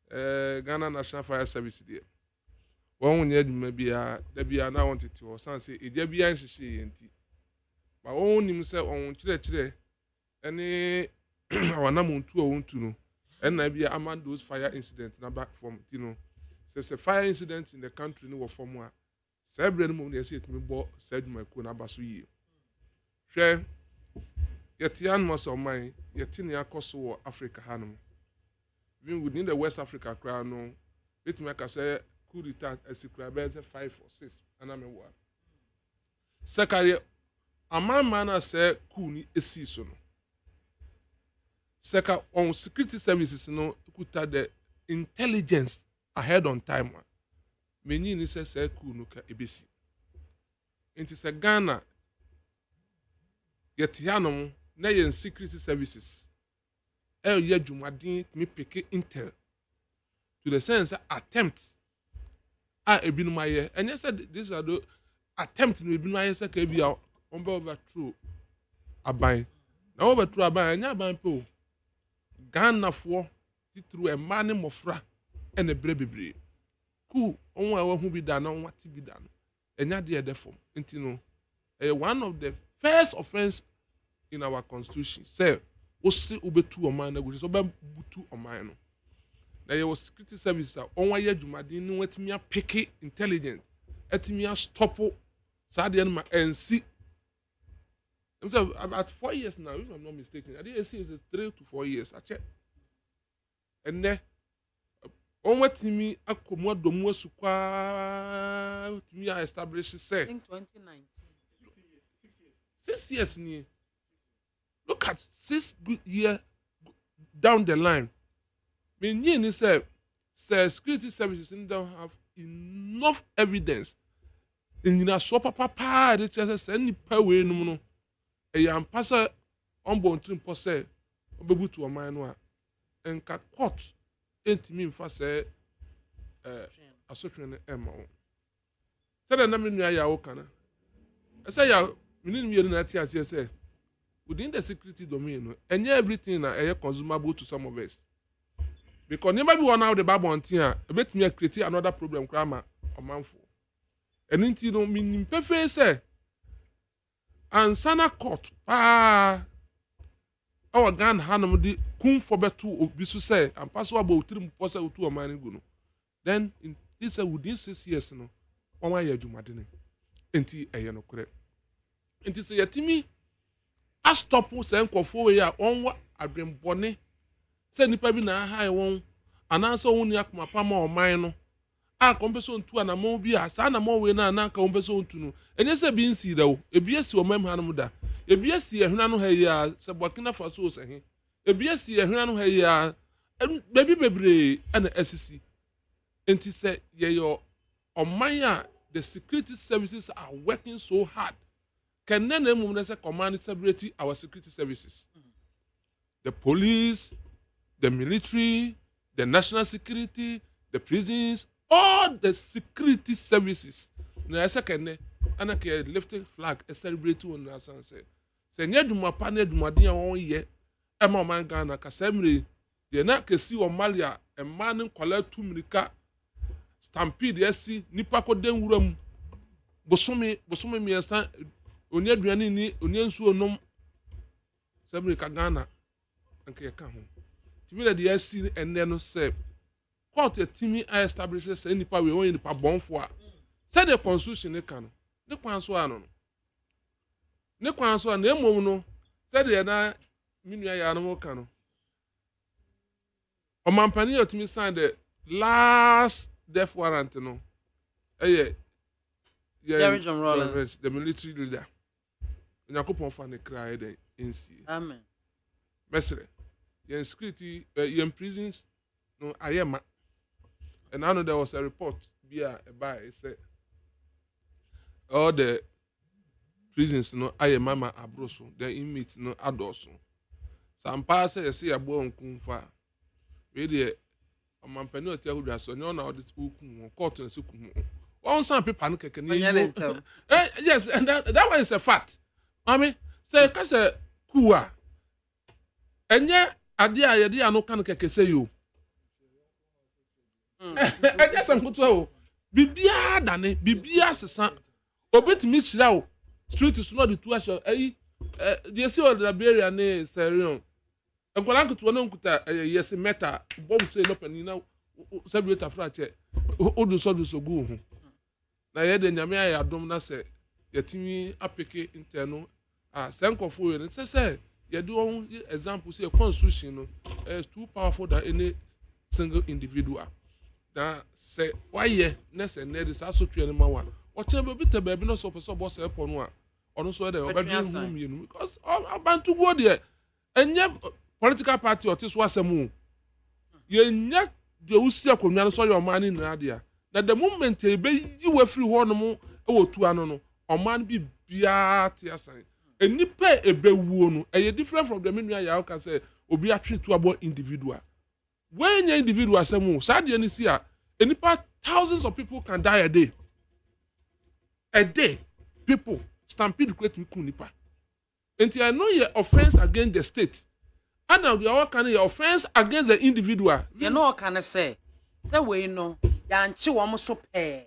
Ghana National Fire Service de won nye adwuma bia da bia na won tete o san se eja bia nhihye enti ba won nim se on kire ene awana muntu o wontu no ena bia among those fire incidents na back from say fire incidents in the country no form a sebre no mo na se etimi bo sadwuma ko na baso yi hwe yetian mo so man yetini akoso wo Africa hanom even within the West Africa crowd no it make us say could return a secret 5 or 6 anamewa sekare amama say cool ni esi so no seka on security services no could the intelligence ahead on time many ni say cool no ka ebesi enti se Ghana yetianom na yen security services ye jumadin me pick intel to the sense attempt ebinum aye and you said these are the attempt no ebinum aye say ka bia on be overthrow aban na overthrow aban anya aban pe o Ghana fo titru e mane mofra ene brebebre ku onwa wa hu bi da na onwa ti bi da no enya de edefom enti no one of the first offense in our constitution say osi obetu oman na go so be butu oman no na your security service onwa ye adwumadin no watimi apeke intelligence atimi stop sad the ma nc about 4 years now if I'm not mistaken I didn't see it 3 to 4 years I check and then onwatimi akomu adomu asukwa timi establish say in 2019 6 years ni look at 6 good year down the line meaning say security services don't have enough evidence in so papa they just say any power no no e yam pasa on bon trim po say obebutu o man no a enka court entimi mfa say asotwe no ema o say na me nua ya wo kana say ya meaning me na tia say within the security domain no any everything na consumable to some of us because never be one out the Bible until a bit me create another problem grammar or manful and into no meaning perfect say and sana court our Ghana hanum di kun for betu obisu say and pass about 3 posa to o man go no then in this within 6 years no one year adwumade enti eye no kore enti say yatimi a stop say nkofo we ya onwa adwembone say nipa bi na ha won ananso won ni akoma pa ma o man no a kompeso ntu anamo bi a sa na mo we na na ka kompeso ntu no enye se bi nsi da o ebi esi o mam hanom da ebi esi ehuna no ha yi a se Burkina Faso se he ebi esi ehuna no ha yi a bebi bebre ana asisi enti se ye yo o man a the security services are working so hard. Can then command separate our security services? The police, the military, the national security, the prisons, all the security services. Na second, and I lift a flag, a celebrate on us and say, Senya Duma Pane Dumadia on ye, Emma Mangana, Casemri, the Nakasi or Malia, a man in collect 2 milika, stampede, yes, Nipako Dengurum, Bosumi, Miasa, Unyadriani, Unyansu, no, Sabri Kagana, and Kayakahu. To me, the SC and then say, court a team I establishes any power we own in the Pabon for. Said the constitution, they can. Ne kwanso ano ne mom no said ye na minua ya no ka no o mampani otimi sign the last death warrant no the military leader nyakopon fa ne cry the nc amen mesre ye security ye prisons no ayema and I know there was a report by say all the prisons no aye mama abroso the inmates no adults some pass say see abo nkunfa we dey amampani oti ahudwa so no na all this ukun court na sekun one some paper no keke na yes and that one is a fact mami say ka say kuwa enye ade a ye dey anu kan keke say yo I just am kutu o bibia dane bibia sesa obetimi chira o street is not the two asho they see all the barrier na serion enkwala nkutu na nkuta yes meta bomb say lopen na celebrate afrache odu so go ho na ye de nyame ya dom na se yetimi apeke interno senkofo we ne say ye do example say constitution no is too powerful than any single individual that say why ye nese ne this asotwe ne mawa o chere be te baby no so person boss e pon no a ono so dey oba bi room you because abantu go there enye political party otis wasemu ye nya de usi akonwa no so your man ni na dia na the moment e be yi we free ho no mo e wo tu ano no o man bi bia te asan enipa e be wuo no e different from the menu ya can say obi a treat to about individual when your individual asemu sad you see enipa thousands of people can die a day people stampede create nipa until I know your offense against the state and now you are can your offense against the individual you know can say we know ya nchi wo mo so pe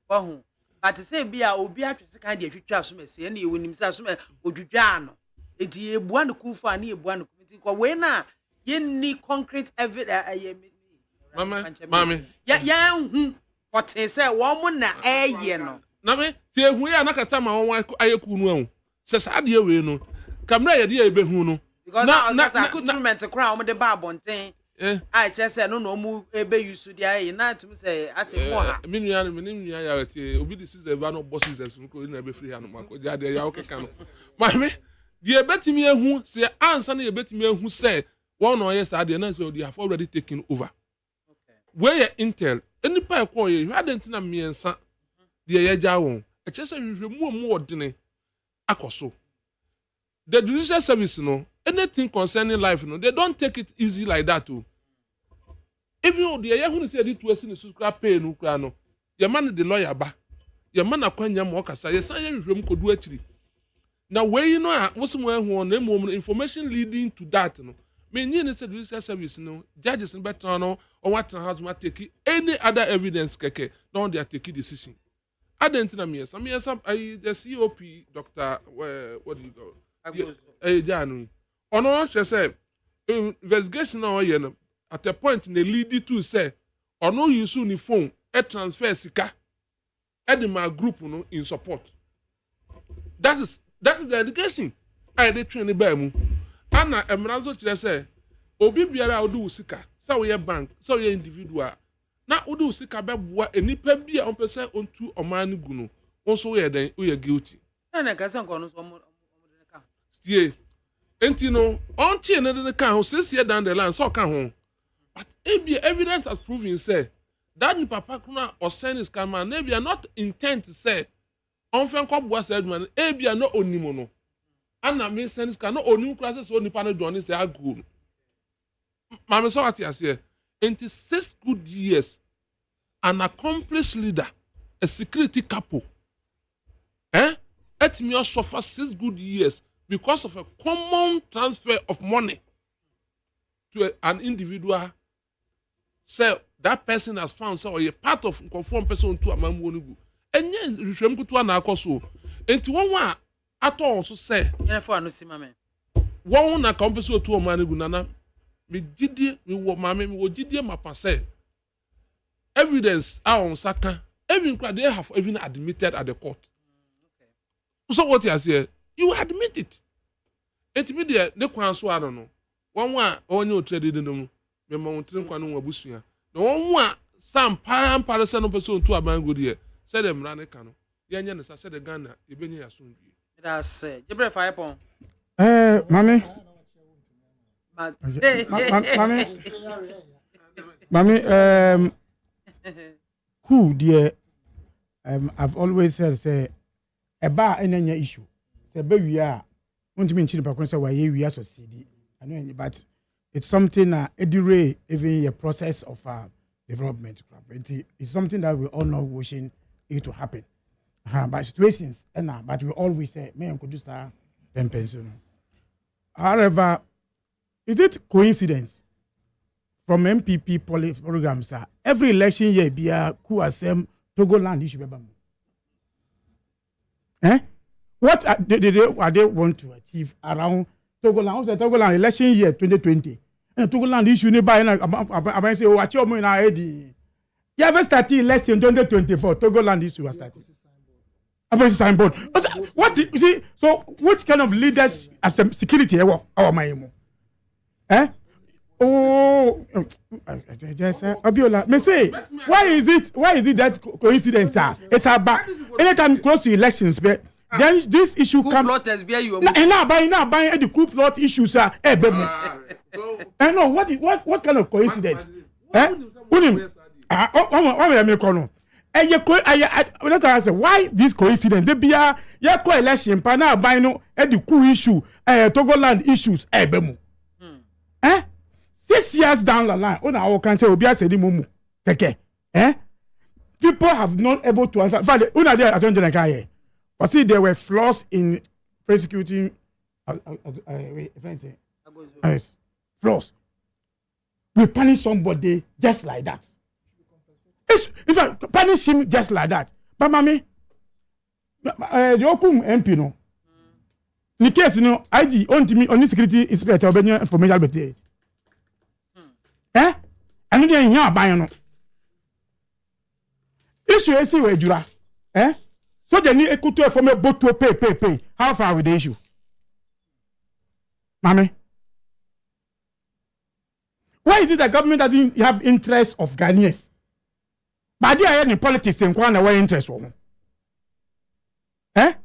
ohu but say bia obi atwese kan de atwitwa so mese na yewonim say so odwudwa ano edi ebua no kufa na ebua no komiti ko we na ye ni concrete evidence mama ya hu what say wo mo na eye no na me ti ehu ya na kasa ma won ayeku nu ehun se sa de we no camera ye de ebehu no na accoutrement crown mo de ba bonten I just say no mu ebe use dia na tum say ase mo ha minu ya ti obi this is the no bosses as ko na be free anu mako ja de ya o keka no mama de ebetimi ehu se ansa na ebetimi ehu say one no yes ade na so they have already taken over where intel any pa ko ye hadn't na miensa de ye ja won e che say hwehwemu odene akoso the judicial service no anything concerning life no they don't take it easy like that too even the ye hu say the to asi ne subscribe pay no kra no ye man the lawyer ba ye man akwanya mo kasa ye san ye hwehwemu kodu akiri na we no a wosimo ehu na emom information leading to that no me nyi say judicial service no judges no better no or what has ma take any other evidence keke no they take decision adentina me some the COP Dr. What do you go Janu ono say investigation na oye no at a point na lead to say ono use ni phone e transfer sika e the my group no in support that is the education I dey train by mu ana emrazo kire say obi biara odu sika say we bank say we individual na odu sika beboa enipa bia on pese ontu oman gu no onso we den we guilty na ka san ko no so mo de ka tie enti no on tie ne de ka ho sisi down the line so ka ho but evidence has proven say that nipa pakuna or send is come man maybe are not intent to say on fen ko boa said man e bia no onimo no ana me send is no onim kura say nipa no join say agu mama so what you say into 6 good years an accomplished leader a security couple let me also suffer 6 good years because of a common transfer of money to an individual. So that person has found so a part of conform person to a man wonigu. And then you go to an akoso. And to one at all so say. Therefore, no see mame. One na compeso to a man gunana. Me didi me wo mame me wo didi mapa say. Evidence are on saka. Even they have even admitted at the court. So what you say? You admit it. It me there ne kwan so ano no. One onye o trade no mu. Me ma wontre kwan no abusua. Na one sam para se no person to abango there. Say dem ra ne ka no. Ye nya ne sa say the Ghana e benye ya so ndue. That's Jebre fire pon. Mami. Mami, cool dear. I've always said say a bar any issue. Say be we are want to mean chin pa say we are succeed. I know but it's something edure even a process of development. It's something that we all know wishing it to happen. But situations but we always say me could just pension. However, is it coincidence from MPP programs? Every election year, be a coup assem Togo land issue. What they want to achieve around Togo land? Also, Togo land election year 2020. And Togo land issue nearby. I say, "Oh, I tell me now, Eddie. You ever started election 2024? Togo land issue was started." About signboard. What you see? So, which kind of leaders as a security? Our my Oh, just Abiola. Me say, why is it that coincidence? It's about anytime close to elections, but then this issue comes. And now buying the coup plot issues are. And no, what kind of coincidence? Why this coincidence? They be a co-election, but now buying the coup issue, Togoland issues, 6 years down the line, I can say, Obia said, people have not able to answer. But see, there were flaws in prosecuting. Flaws. We punish somebody just like that. In fact, punish him just like that. But, mommy, Yokum MP, no. In case, IG, on security inspector, information better. And then you are buying no. Issue is where you so they need a couture from a boat to pay. How far with the issue? Mommy? Why is it that government doesn't have interest of Ghanaians? But they are in politics and quite away interest for them. And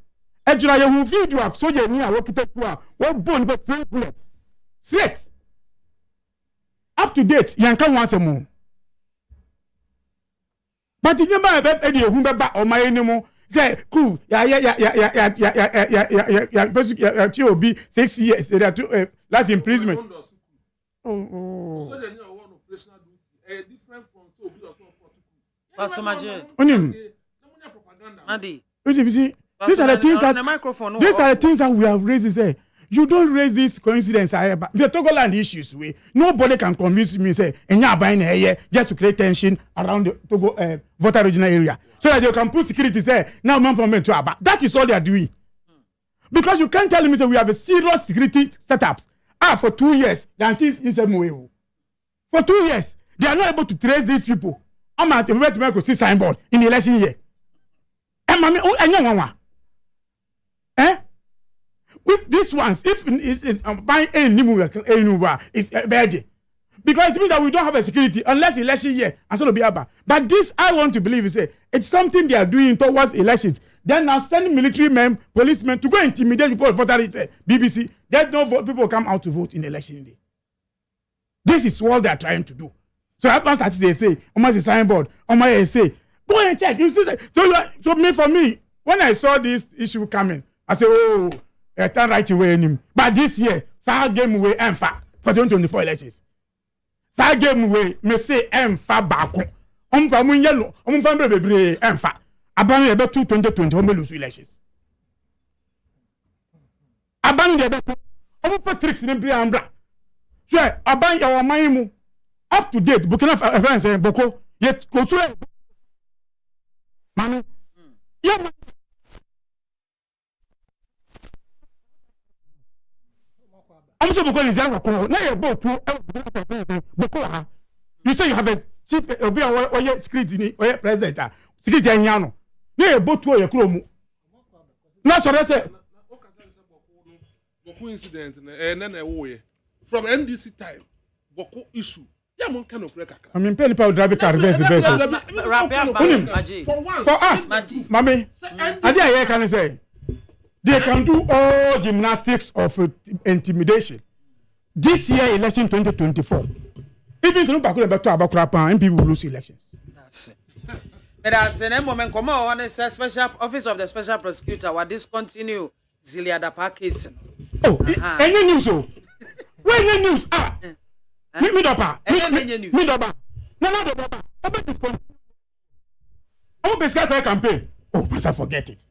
you are a video up so you need a work to one bone but 3 bullets. 6. Up to date, Yanka wants a moon. But if you remember, Eddie, who back on my anymore, say, cool, be 6 years, there are 2 life imprisonment. Oh. So then you are one operational duty, different from so be Pastor Maje. Andy. These are the things that we have raised. Say, you don't raise this coincidence. The Togoland issues, nobody can convince me say, and you're buying here just to create tension around the Togo voter regional area, so that they can put security. Say now, man from to Aba. That is all they are doing. Because you can't tell me say we have a serious security setups. For 2 years, for 2 years, they are not able to trace these people. I'm at the wait to see signboard in the election year. With these ones, if it's buying any it's bad. Because it means that we don't have a security unless election year and so be about. But this I want to believe is it's something they are doing towards elections. Then now sending military men, policemen to go intimidate people for that BBC. That no people come out to vote in election day. This is what they are trying to do. So I pass at they say, almost a signboard, almost say, go and check. You see, so me for me, when I saw this issue coming, I said, oh, I turn right away in him. But this year, Sahara game away and for 2024 elections. Sahara game away, me say and back. From yellow, from baby and fat. Abandon about 2020 when we lose elections. Abandon about Patrick's in Briambra. Sure, abandon our mind up to date. Burkina Faso and Boko yet go to Mami. Yeah. I'm so going to now you're both Boko. You say you have a chief or security or president. Security Yano. They both to your chrome. Not so that's it. Boko incident and then a way from NDC time. Boko issue. Yeah, kind of record. I mean, pen power drive car reverse. For us, Mommy, I can say they can do all gymnastics of intimidation. This year, election 2024. Even if you don't back to Abakura, and people will lose elections. That's it. But as an moment, come on, the special office of the special prosecutor will discontinue Zilia Dapa case. Oh, any news? When any news? Me dopa. Me dopa. No dopa. Oh, basically campaign. Oh, must I forget it?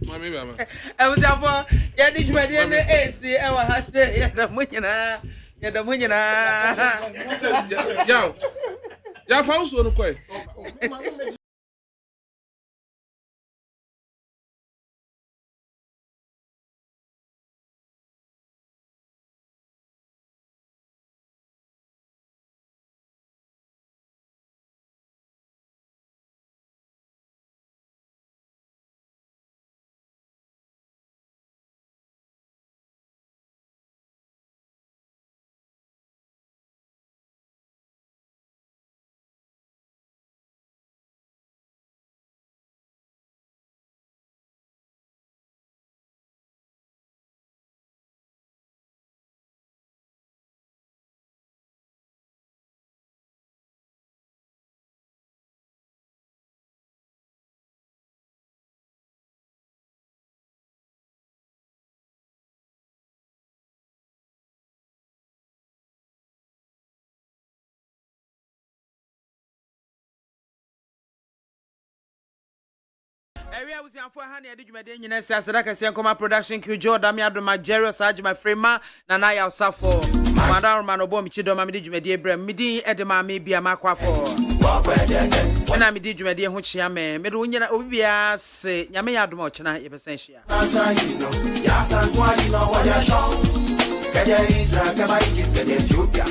Mama. I was up for yeah, did you AC? I was say the munyana. Yeah, the munyana. Yeah, found so quite. Area was your 400 Jumadin, Sadaka Sankoma production, Kujo, Damia Doma, Jerry Saj, my frema, Nanaya Safo, Madame Manobom, Chido, Mamidi Jumedia, Brem, Midi, Edema, maybe a AKWAFO. And I'm Midi Jumedia, which Yame, Medunia, Ubia, say, Yamea Dumochana, Evasensia. Yes, and why you know what you're showing. Get your ears, get your